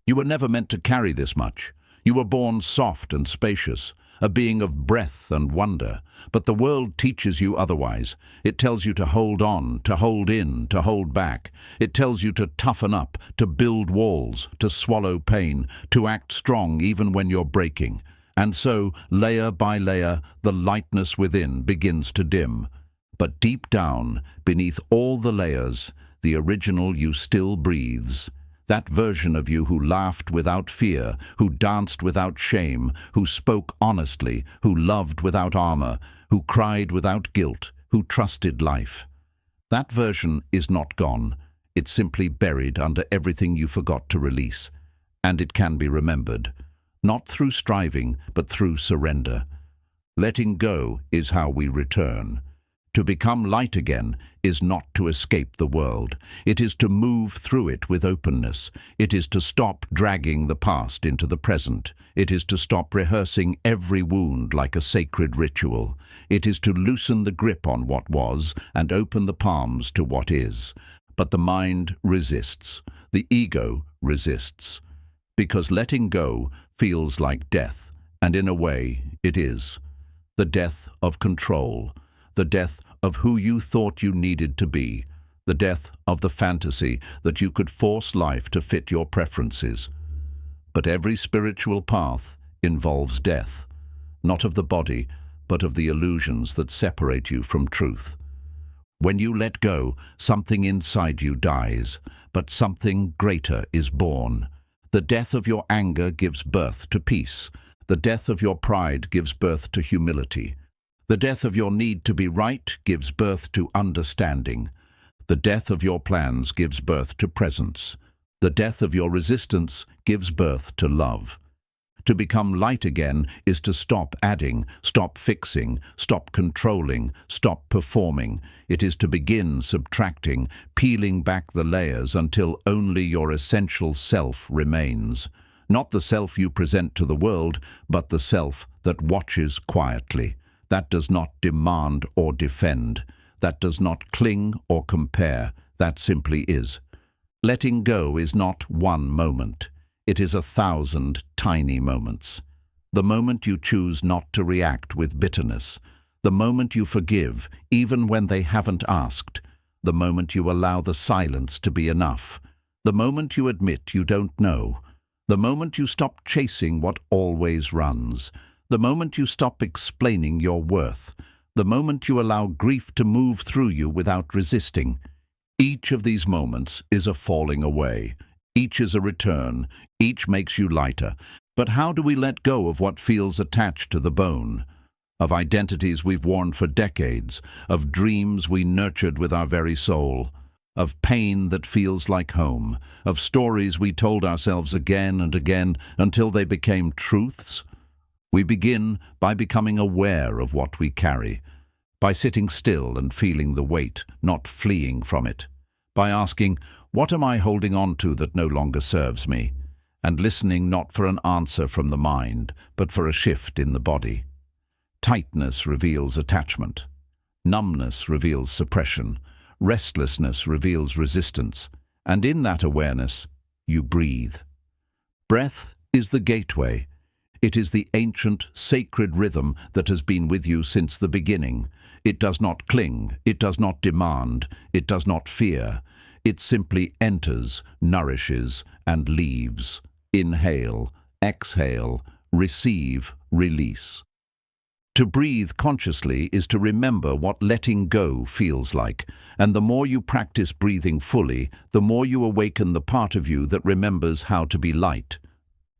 You were never meant to carry this much. You were born soft and spacious, a being of breath and wonder, but the world teaches you otherwise. It tells you to hold on, to hold in, to hold back. It tells you to toughen up, to build walls, to swallow pain, to act strong even when you're breaking. And so, layer by layer, the lightness within begins to dim. But deep down, beneath all the layers, the original you still breathes. That version of you who laughed without fear, who danced without shame, who spoke honestly, who loved without armor, who cried without guilt, who trusted life. That version is not gone. It's simply buried under everything you forgot to release. And it can be remembered, not through striving, but through surrender. Letting go is how we return. To become light again is not to escape the world. It is to move through it with openness. It is to stop dragging the past into the present. It is to stop rehearsing every wound like a sacred ritual. It is to loosen the grip on what was and open the palms to what is. But the mind resists. The ego resists. Because letting go feels like death, and in a way it is. The death of control. The death of who you thought you needed to be, the death of the fantasy that you could force life to fit your preferences. But every spiritual path involves death, not of the body, but of the illusions that separate you from truth. When you let go, something inside you dies, but something greater is born. The death of your anger gives birth to peace. The death of your pride gives birth to humility. The death of your need to be right gives birth to understanding. The death of your plans gives birth to presence. The death of your resistance gives birth to love. To become light again is to stop adding, stop fixing, stop controlling, stop performing. It is to begin subtracting, peeling back the layers until only your essential self remains. Not the self you present to the world, but the self that watches quietly. That does not demand or defend. That does not cling or compare. That simply is. Letting go is not one moment. It is 1,000 tiny moments. The moment you choose not to react with bitterness. The moment you forgive, even when they haven't asked. The moment you allow the silence to be enough. The moment you admit you don't know. The moment you stop chasing what always runs. The moment you stop explaining your worth. The moment you allow grief to move through you without resisting. Each of these moments is a falling away. Each is a return. Each makes you lighter. But how do we let go of what feels attached to the bone? Of identities we've worn for decades, of dreams we nurtured with our very soul, of pain that feels like home, of stories we told ourselves again and again until they became truths? We begin by becoming aware of what we carry, by sitting still and feeling the weight, not fleeing from it, by asking, what am I holding on to that no longer serves me? And listening not for an answer from the mind, but for a shift in the body. Tightness reveals attachment. Numbness reveals suppression. Restlessness reveals resistance. And in that awareness, you breathe. Breath is the gateway. It is the ancient, sacred rhythm that has been with you since the beginning. It does not cling, it does not demand, it does not fear. It simply enters, nourishes, and leaves. Inhale, exhale, receive, release. To breathe consciously is to remember what letting go feels like, and the more you practice breathing fully, the more you awaken the part of you that remembers how to be light.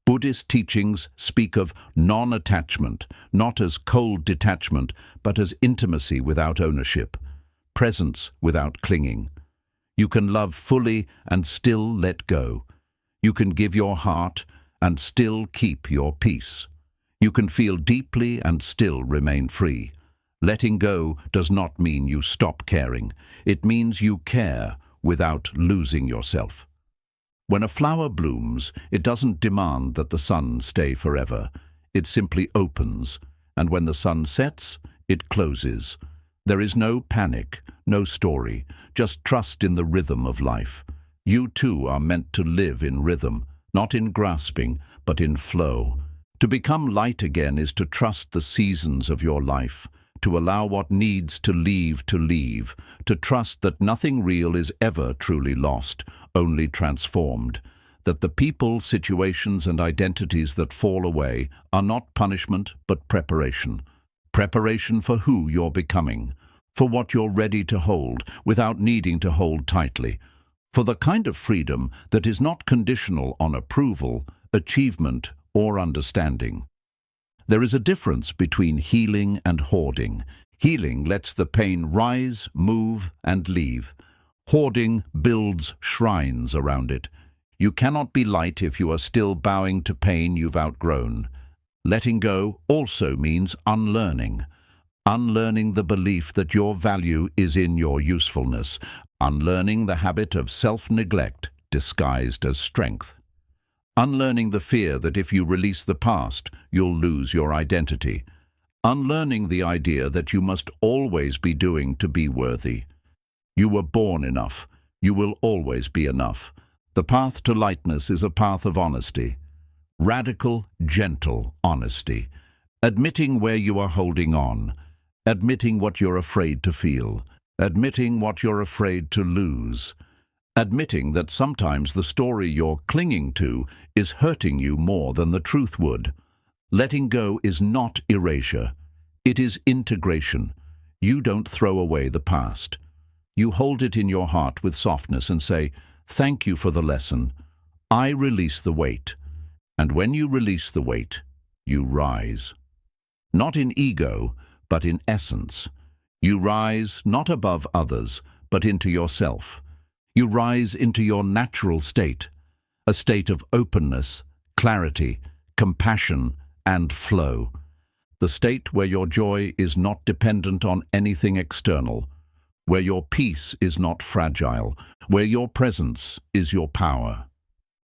Buddhist teachings speak of non-attachment, not as cold detachment, but as intimacy without ownership, presence without clinging. You can love fully and still let go. You can give your heart and still keep your peace. You can feel deeply and still remain free. Letting go does not mean you stop caring. It means you care without losing yourself. When a flower blooms, it doesn't demand that the sun stay forever. It simply opens, and when the sun sets, it closes. There is no panic, no story, just trust in the rhythm of life. You too are meant to live in rhythm, not in grasping, but in flow. To become light again is to trust the seasons of your life, to allow what needs to leave, to trust that nothing real is ever truly lost, only transformed, that the people, situations, and identities that fall away are not punishment but preparation. Preparation for who you're becoming, for what you're ready to hold without needing to hold tightly, for the kind of freedom that is not conditional on approval, achievement, or understanding. There is a difference between healing and hoarding. Healing lets the pain rise, move, and leave. Hoarding builds shrines around it. You cannot be light if you are still bowing to pain you've outgrown. Letting go also means unlearning. Unlearning the belief that your value is in your usefulness. Unlearning the habit of self-neglect disguised as strength. Unlearning the fear that if you release the past, you'll lose your identity. Unlearning the idea that you must always be doing to be worthy. You were born enough. You will always be enough. The path to lightness is a path of honesty. Radical, gentle honesty. Admitting where you are holding on. Admitting what you're afraid to feel. Admitting what you're afraid to lose. Admitting that sometimes the story you're clinging to is hurting you more than the truth would. Letting go is not erasure. It is integration. You don't throw away the past. You hold it in your heart with softness and say, "Thank you for the lesson. I release the weight." And when you release the weight, you rise. Not in ego, but in essence. You rise not above others, but into yourself. You rise into your natural state, a state of openness, clarity, compassion, and flow. The state where your joy is not dependent on anything external, where your peace is not fragile, where your presence is your power.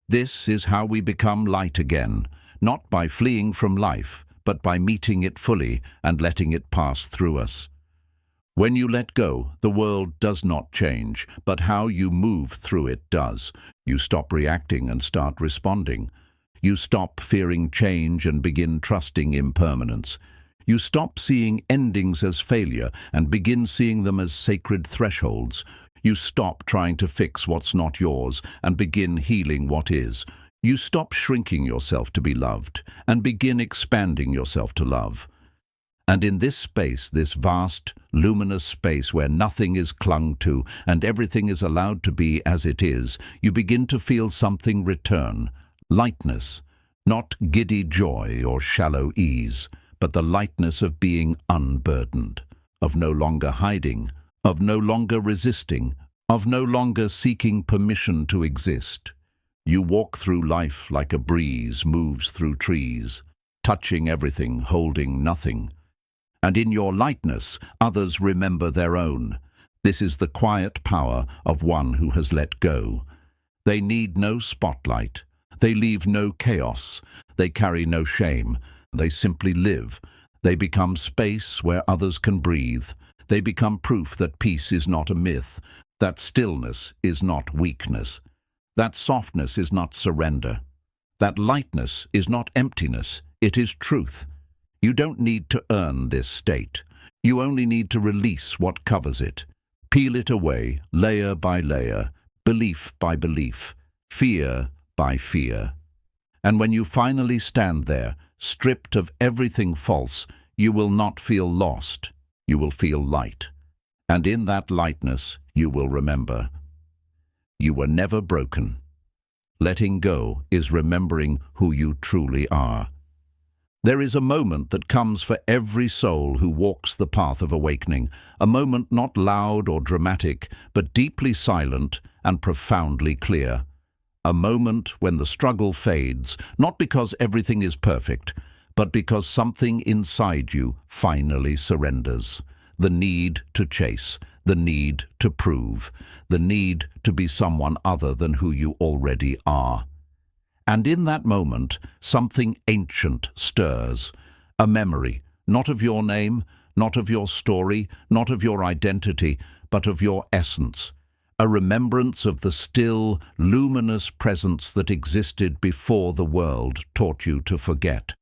This is how we become light again, not by fleeing from life, but by meeting it fully and letting it pass through us. When you let go, the world does not change, but how you move through it does. You stop reacting and start responding. You stop fearing change and begin trusting impermanence. You stop seeing endings as failure and begin seeing them as sacred thresholds. You stop trying to fix what's not yours and begin healing what is. You stop shrinking yourself to be loved and begin expanding yourself to love. And in this space, this vast, luminous space where nothing is clung to and everything is allowed to be as it is, you begin to feel something return. Lightness, not giddy joy or shallow ease, but the lightness of being unburdened, of no longer hiding, of no longer resisting, of no longer seeking permission to exist. You walk through life like a breeze moves through trees, touching everything, holding nothing. And in your lightness, others remember their own. This is the quiet power of one who has let go. They need no spotlight. They leave no chaos. They carry no shame. They simply live. They become space where others can breathe. They become proof that peace is not a myth, that stillness is not weakness, that softness is not surrender, that lightness is not emptiness, It is truth. You don't need to earn this state. You only need to release what covers it. Peel it away, layer by layer, belief by belief, fear by fear. And when you finally stand there, stripped of everything false, you will not feel lost. You will feel light. And in that lightness, you will remember. You were never broken. Letting go is remembering who you truly are. There is a moment that comes for every soul who walks the path of awakening, a moment not loud or dramatic, but deeply silent and profoundly clear. A moment when the struggle fades, not because everything is perfect, but because something inside you finally surrenders. The need to chase, the need to prove, the need to be someone other than who you already are. And in that moment, something ancient stirs, a memory, not of your name, not of your story, not of your identity, but of your essence, a remembrance of the still, luminous presence that existed before the world taught you to forget.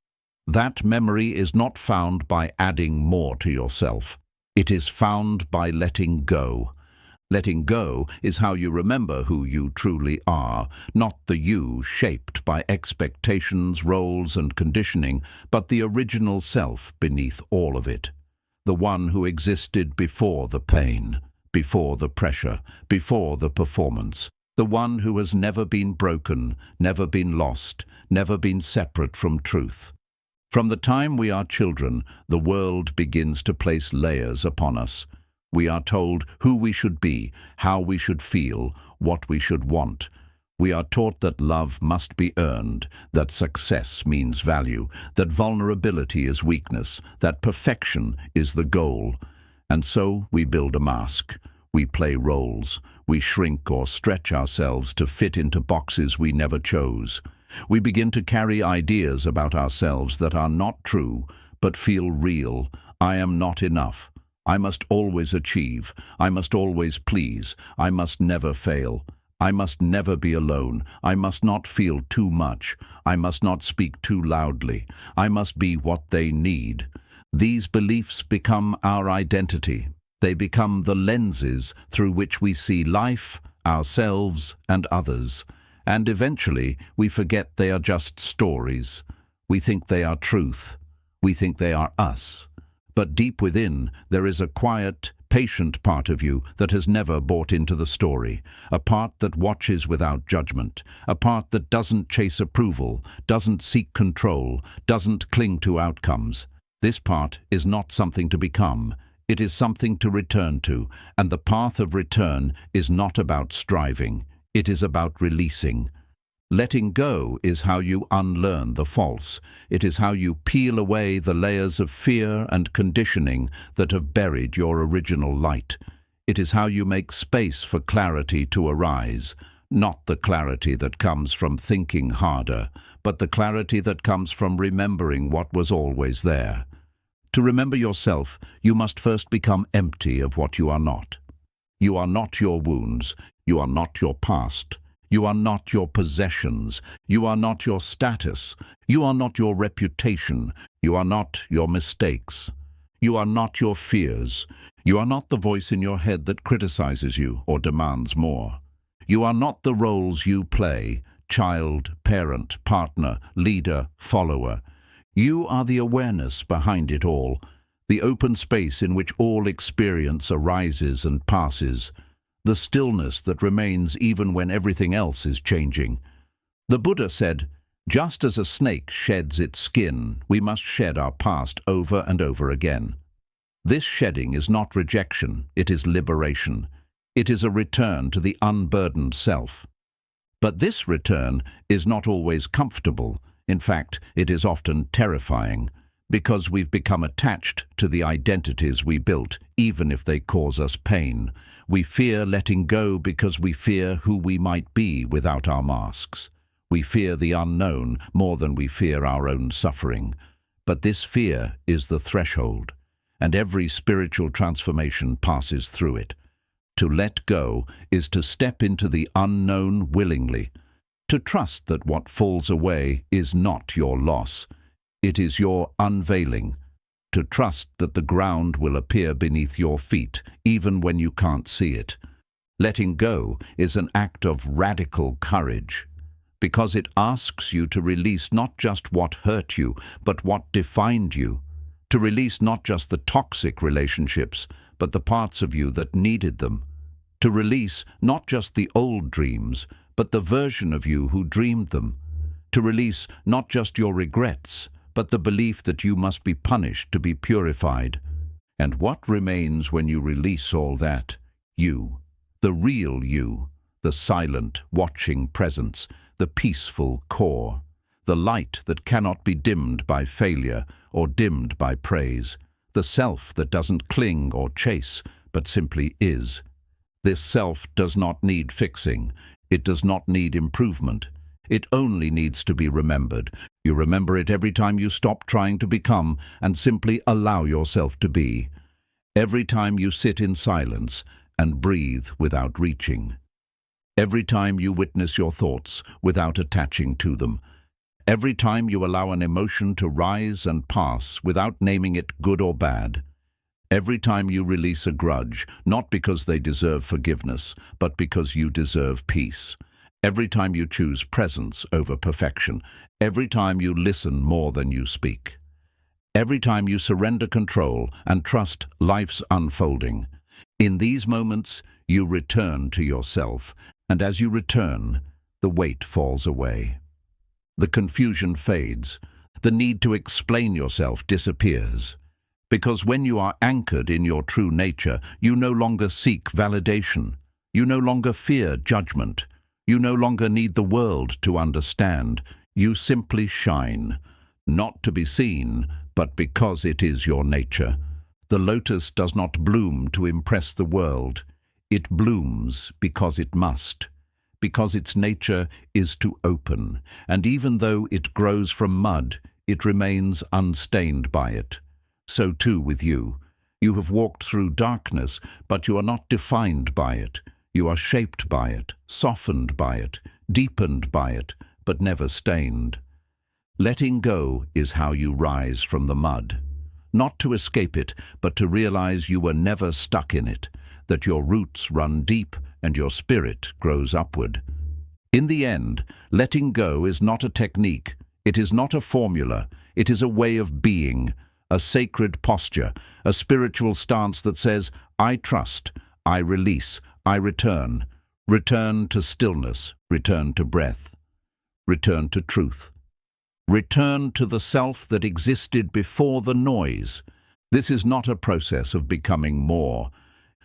That memory is not found by adding more to yourself. It is found by letting go. Letting go is how you remember who you truly are, not the you shaped by expectations, roles, and conditioning, but the original self beneath all of it. The one who existed before the pain, before the pressure, before the performance. The one who has never been broken, never been lost, never been separate from truth. From the time we are children, the world begins to place layers upon us. We are told who we should be, how we should feel, what we should want. We are taught that love must be earned, that success means value, that vulnerability is weakness, that perfection is the goal. And so we build a mask. We play roles. We shrink or stretch ourselves to fit into boxes we never chose. We begin to carry ideas about ourselves that are not true, but feel real. I am not enough. I must always achieve. I must always please. I must never fail. I must never be alone. I must not feel too much. I must not speak too loudly. I must be what they need. These beliefs become our identity. They become the lenses through which we see life, ourselves, and others. And eventually, we forget they are just stories. We think they are truth. We think they are us. But deep within, there is a quiet, patient part of you that has never bought into the story, a part that watches without judgment, a part that doesn't chase approval, doesn't seek control, doesn't cling to outcomes. This part is not something to become. It is something to return to, and the path of return is not about striving. It is about releasing. Letting go is how you unlearn the false. It is how you peel away the layers of fear and conditioning that have buried your original light. It is how you make space for clarity to arise, not the clarity that comes from thinking harder, but the clarity that comes from remembering what was always there. To remember yourself, you must first become empty of what you are not. You are not your wounds. You are not your past. You are not your possessions. You are not your status. You are not your reputation. You are not your mistakes. You are not your fears. You are not the voice in your head that criticizes you or demands more. You are not the roles you play, child, parent, partner, leader, follower. You are the awareness behind it all, the open space in which all experience arises and passes, the stillness that remains even when everything else is changing. The Buddha said, "Just as a snake sheds its skin, we must shed our past over and over again." This shedding is not rejection, it is liberation. It is a return to the unburdened self. But this return is not always comfortable. In fact, it is often terrifying, because we've become attached to the identities we built, even if they cause us pain. We fear letting go because we fear who we might be without our masks. We fear the unknown more than we fear our own suffering. But this fear is the threshold, and every spiritual transformation passes through it. To let go is to step into the unknown willingly, to trust that what falls away is not your loss. It is your unveiling, to trust that the ground will appear beneath your feet, even when you can't see it. Letting go is an act of radical courage, because it asks you to release not just what hurt you, but what defined you. To release not just the toxic relationships, but the parts of you that needed them. To release not just the old dreams, but the version of you who dreamed them. To release not just your regrets, but the belief that you must be punished to be purified. And what remains when you release all that? You, the real you, the silent, watching presence, the peaceful core, the light that cannot be dimmed by failure or dimmed by praise, the self that doesn't cling or chase, but simply is. This self does not need fixing. It does not need improvement. It only needs to be remembered. You remember it every time you stop trying to become and simply allow yourself to be. Every time you sit in silence and breathe without reaching. Every time you witness your thoughts without attaching to them. Every time you allow an emotion to rise and pass without naming it good or bad. Every time you release a grudge, not because they deserve forgiveness, but because you deserve peace. Every time you choose presence over perfection. Every time you listen more than you speak. Every time you surrender control and trust life's unfolding. In these moments, you return to yourself, and as you return, the weight falls away. The confusion fades. The need to explain yourself disappears. Because when you are anchored in your true nature, you no longer seek validation. You no longer fear judgment. You no longer need the world to understand. You simply shine, not to be seen, but because it is your nature. The lotus does not bloom to impress the world. It blooms because it must, because its nature is to open, and even though it grows from mud, it remains unstained by it. So too with you. You have walked through darkness, but you are not defined by it. You are shaped by it, softened by it, deepened by it, but never stained. Letting go is how you rise from the mud. Not to escape it, but to realize you were never stuck in it, that your roots run deep and your spirit grows upward. In the end, letting go is not a technique. It is not a formula. It is a way of being, a sacred posture, a spiritual stance that says, I trust, I release, I return. Return to stillness, return to breath, return to truth. Return to the self that existed before the noise. This is not a process of becoming more.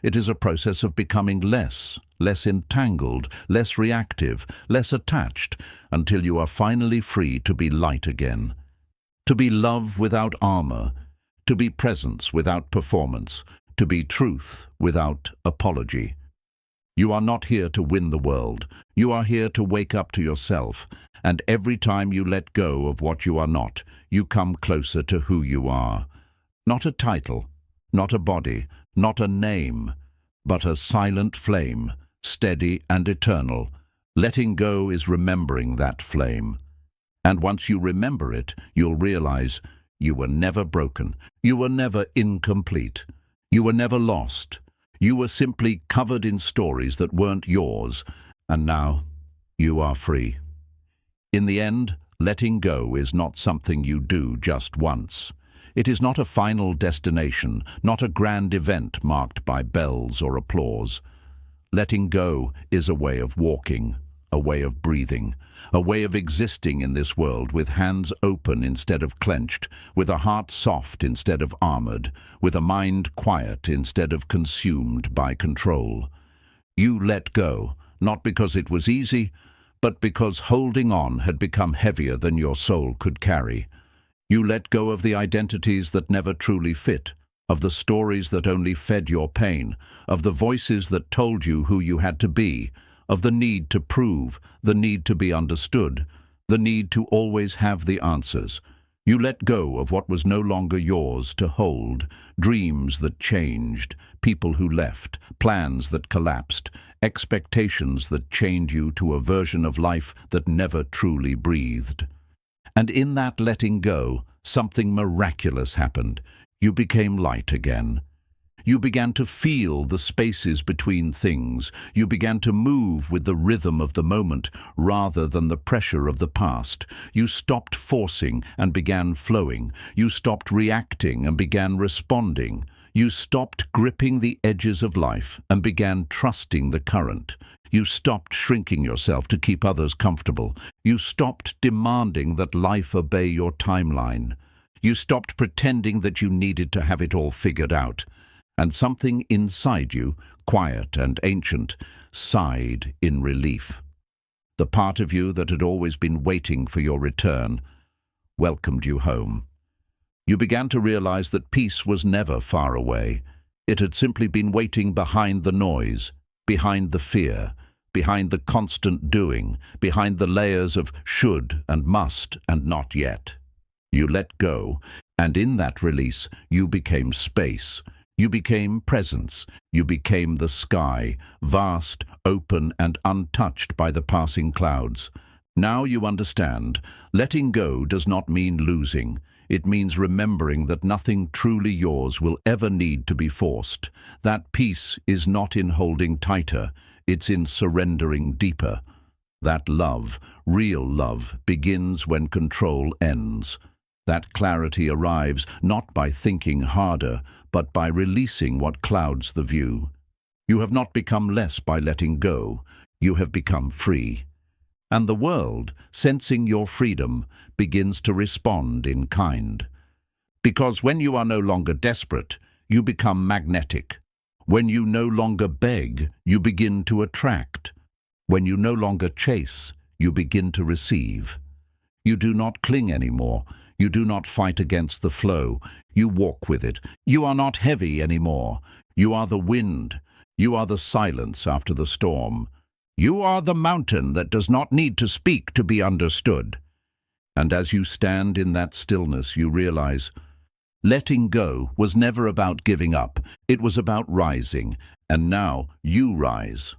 It is a process of becoming less entangled, less reactive, less attached, until you are finally free to be light again. To be love without armor, to be presence without performance, to be truth without apology. You are not here to win the world. You are here to wake up to yourself, and every time you let go of what you are not, you come closer to who you are. Not a title, not a body, not a name, but a silent flame, steady and eternal. Letting go is remembering that flame. And once you remember it, you'll realize you were never broken. You were never incomplete. You were never lost. You were simply covered in stories that weren't yours, and now you are free. In the end, letting go is not something you do just once. It is not a final destination, not a grand event marked by bells or applause. Letting go is a way of walking, a way of breathing, a way of existing in this world with hands open instead of clenched, with a heart soft instead of armored, with a mind quiet instead of consumed by control. You let go, not because it was easy, but because holding on had become heavier than your soul could carry. You let go of the identities that never truly fit, of the stories that only fed your pain, of the voices that told you who you had to be, of the need to prove, the need to be understood, the need to always have the answers. You let go of what was no longer yours to hold, dreams that changed, people who left, plans that collapsed, expectations that chained you to a version of life that never truly breathed. And in that letting go, something miraculous happened. You became light again. You began to feel the spaces between things. You began to move with the rhythm of the moment rather than the pressure of the past. You stopped forcing and began flowing. You stopped reacting and began responding. You stopped gripping the edges of life and began trusting the current. You stopped shrinking yourself to keep others comfortable. You stopped demanding that life obey your timeline. You stopped pretending that you needed to have it all figured out. And something inside you, quiet and ancient, sighed in relief. The part of you that had always been waiting for your return welcomed you home. You began to realize that peace was never far away. It had simply been waiting behind the noise, behind the fear, behind the constant doing, behind the layers of should and must and not yet. You let go, and in that release you became space. You became presence. You became the sky, vast, open, and untouched by the passing clouds. Now you understand. Letting go does not mean losing. It means remembering that nothing truly yours will ever need to be forced. That peace is not in holding tighter. It's in surrendering deeper. That love, real love, begins when control ends. That clarity arrives not by thinking harder, but by releasing what clouds the view. You have not become less by letting go. You have become free. And the world, sensing your freedom, begins to respond in kind. Because when you are no longer desperate, you become magnetic. When you no longer beg, you begin to attract. When you no longer chase, you begin to receive. You do not cling anymore. You do not fight against the flow. You walk with it. You are not heavy anymore. You are the wind. You are the silence after the storm. You are the mountain that does not need to speak to be understood. And as you stand in that stillness, you realize, letting go was never about giving up. It was about rising. And now you rise.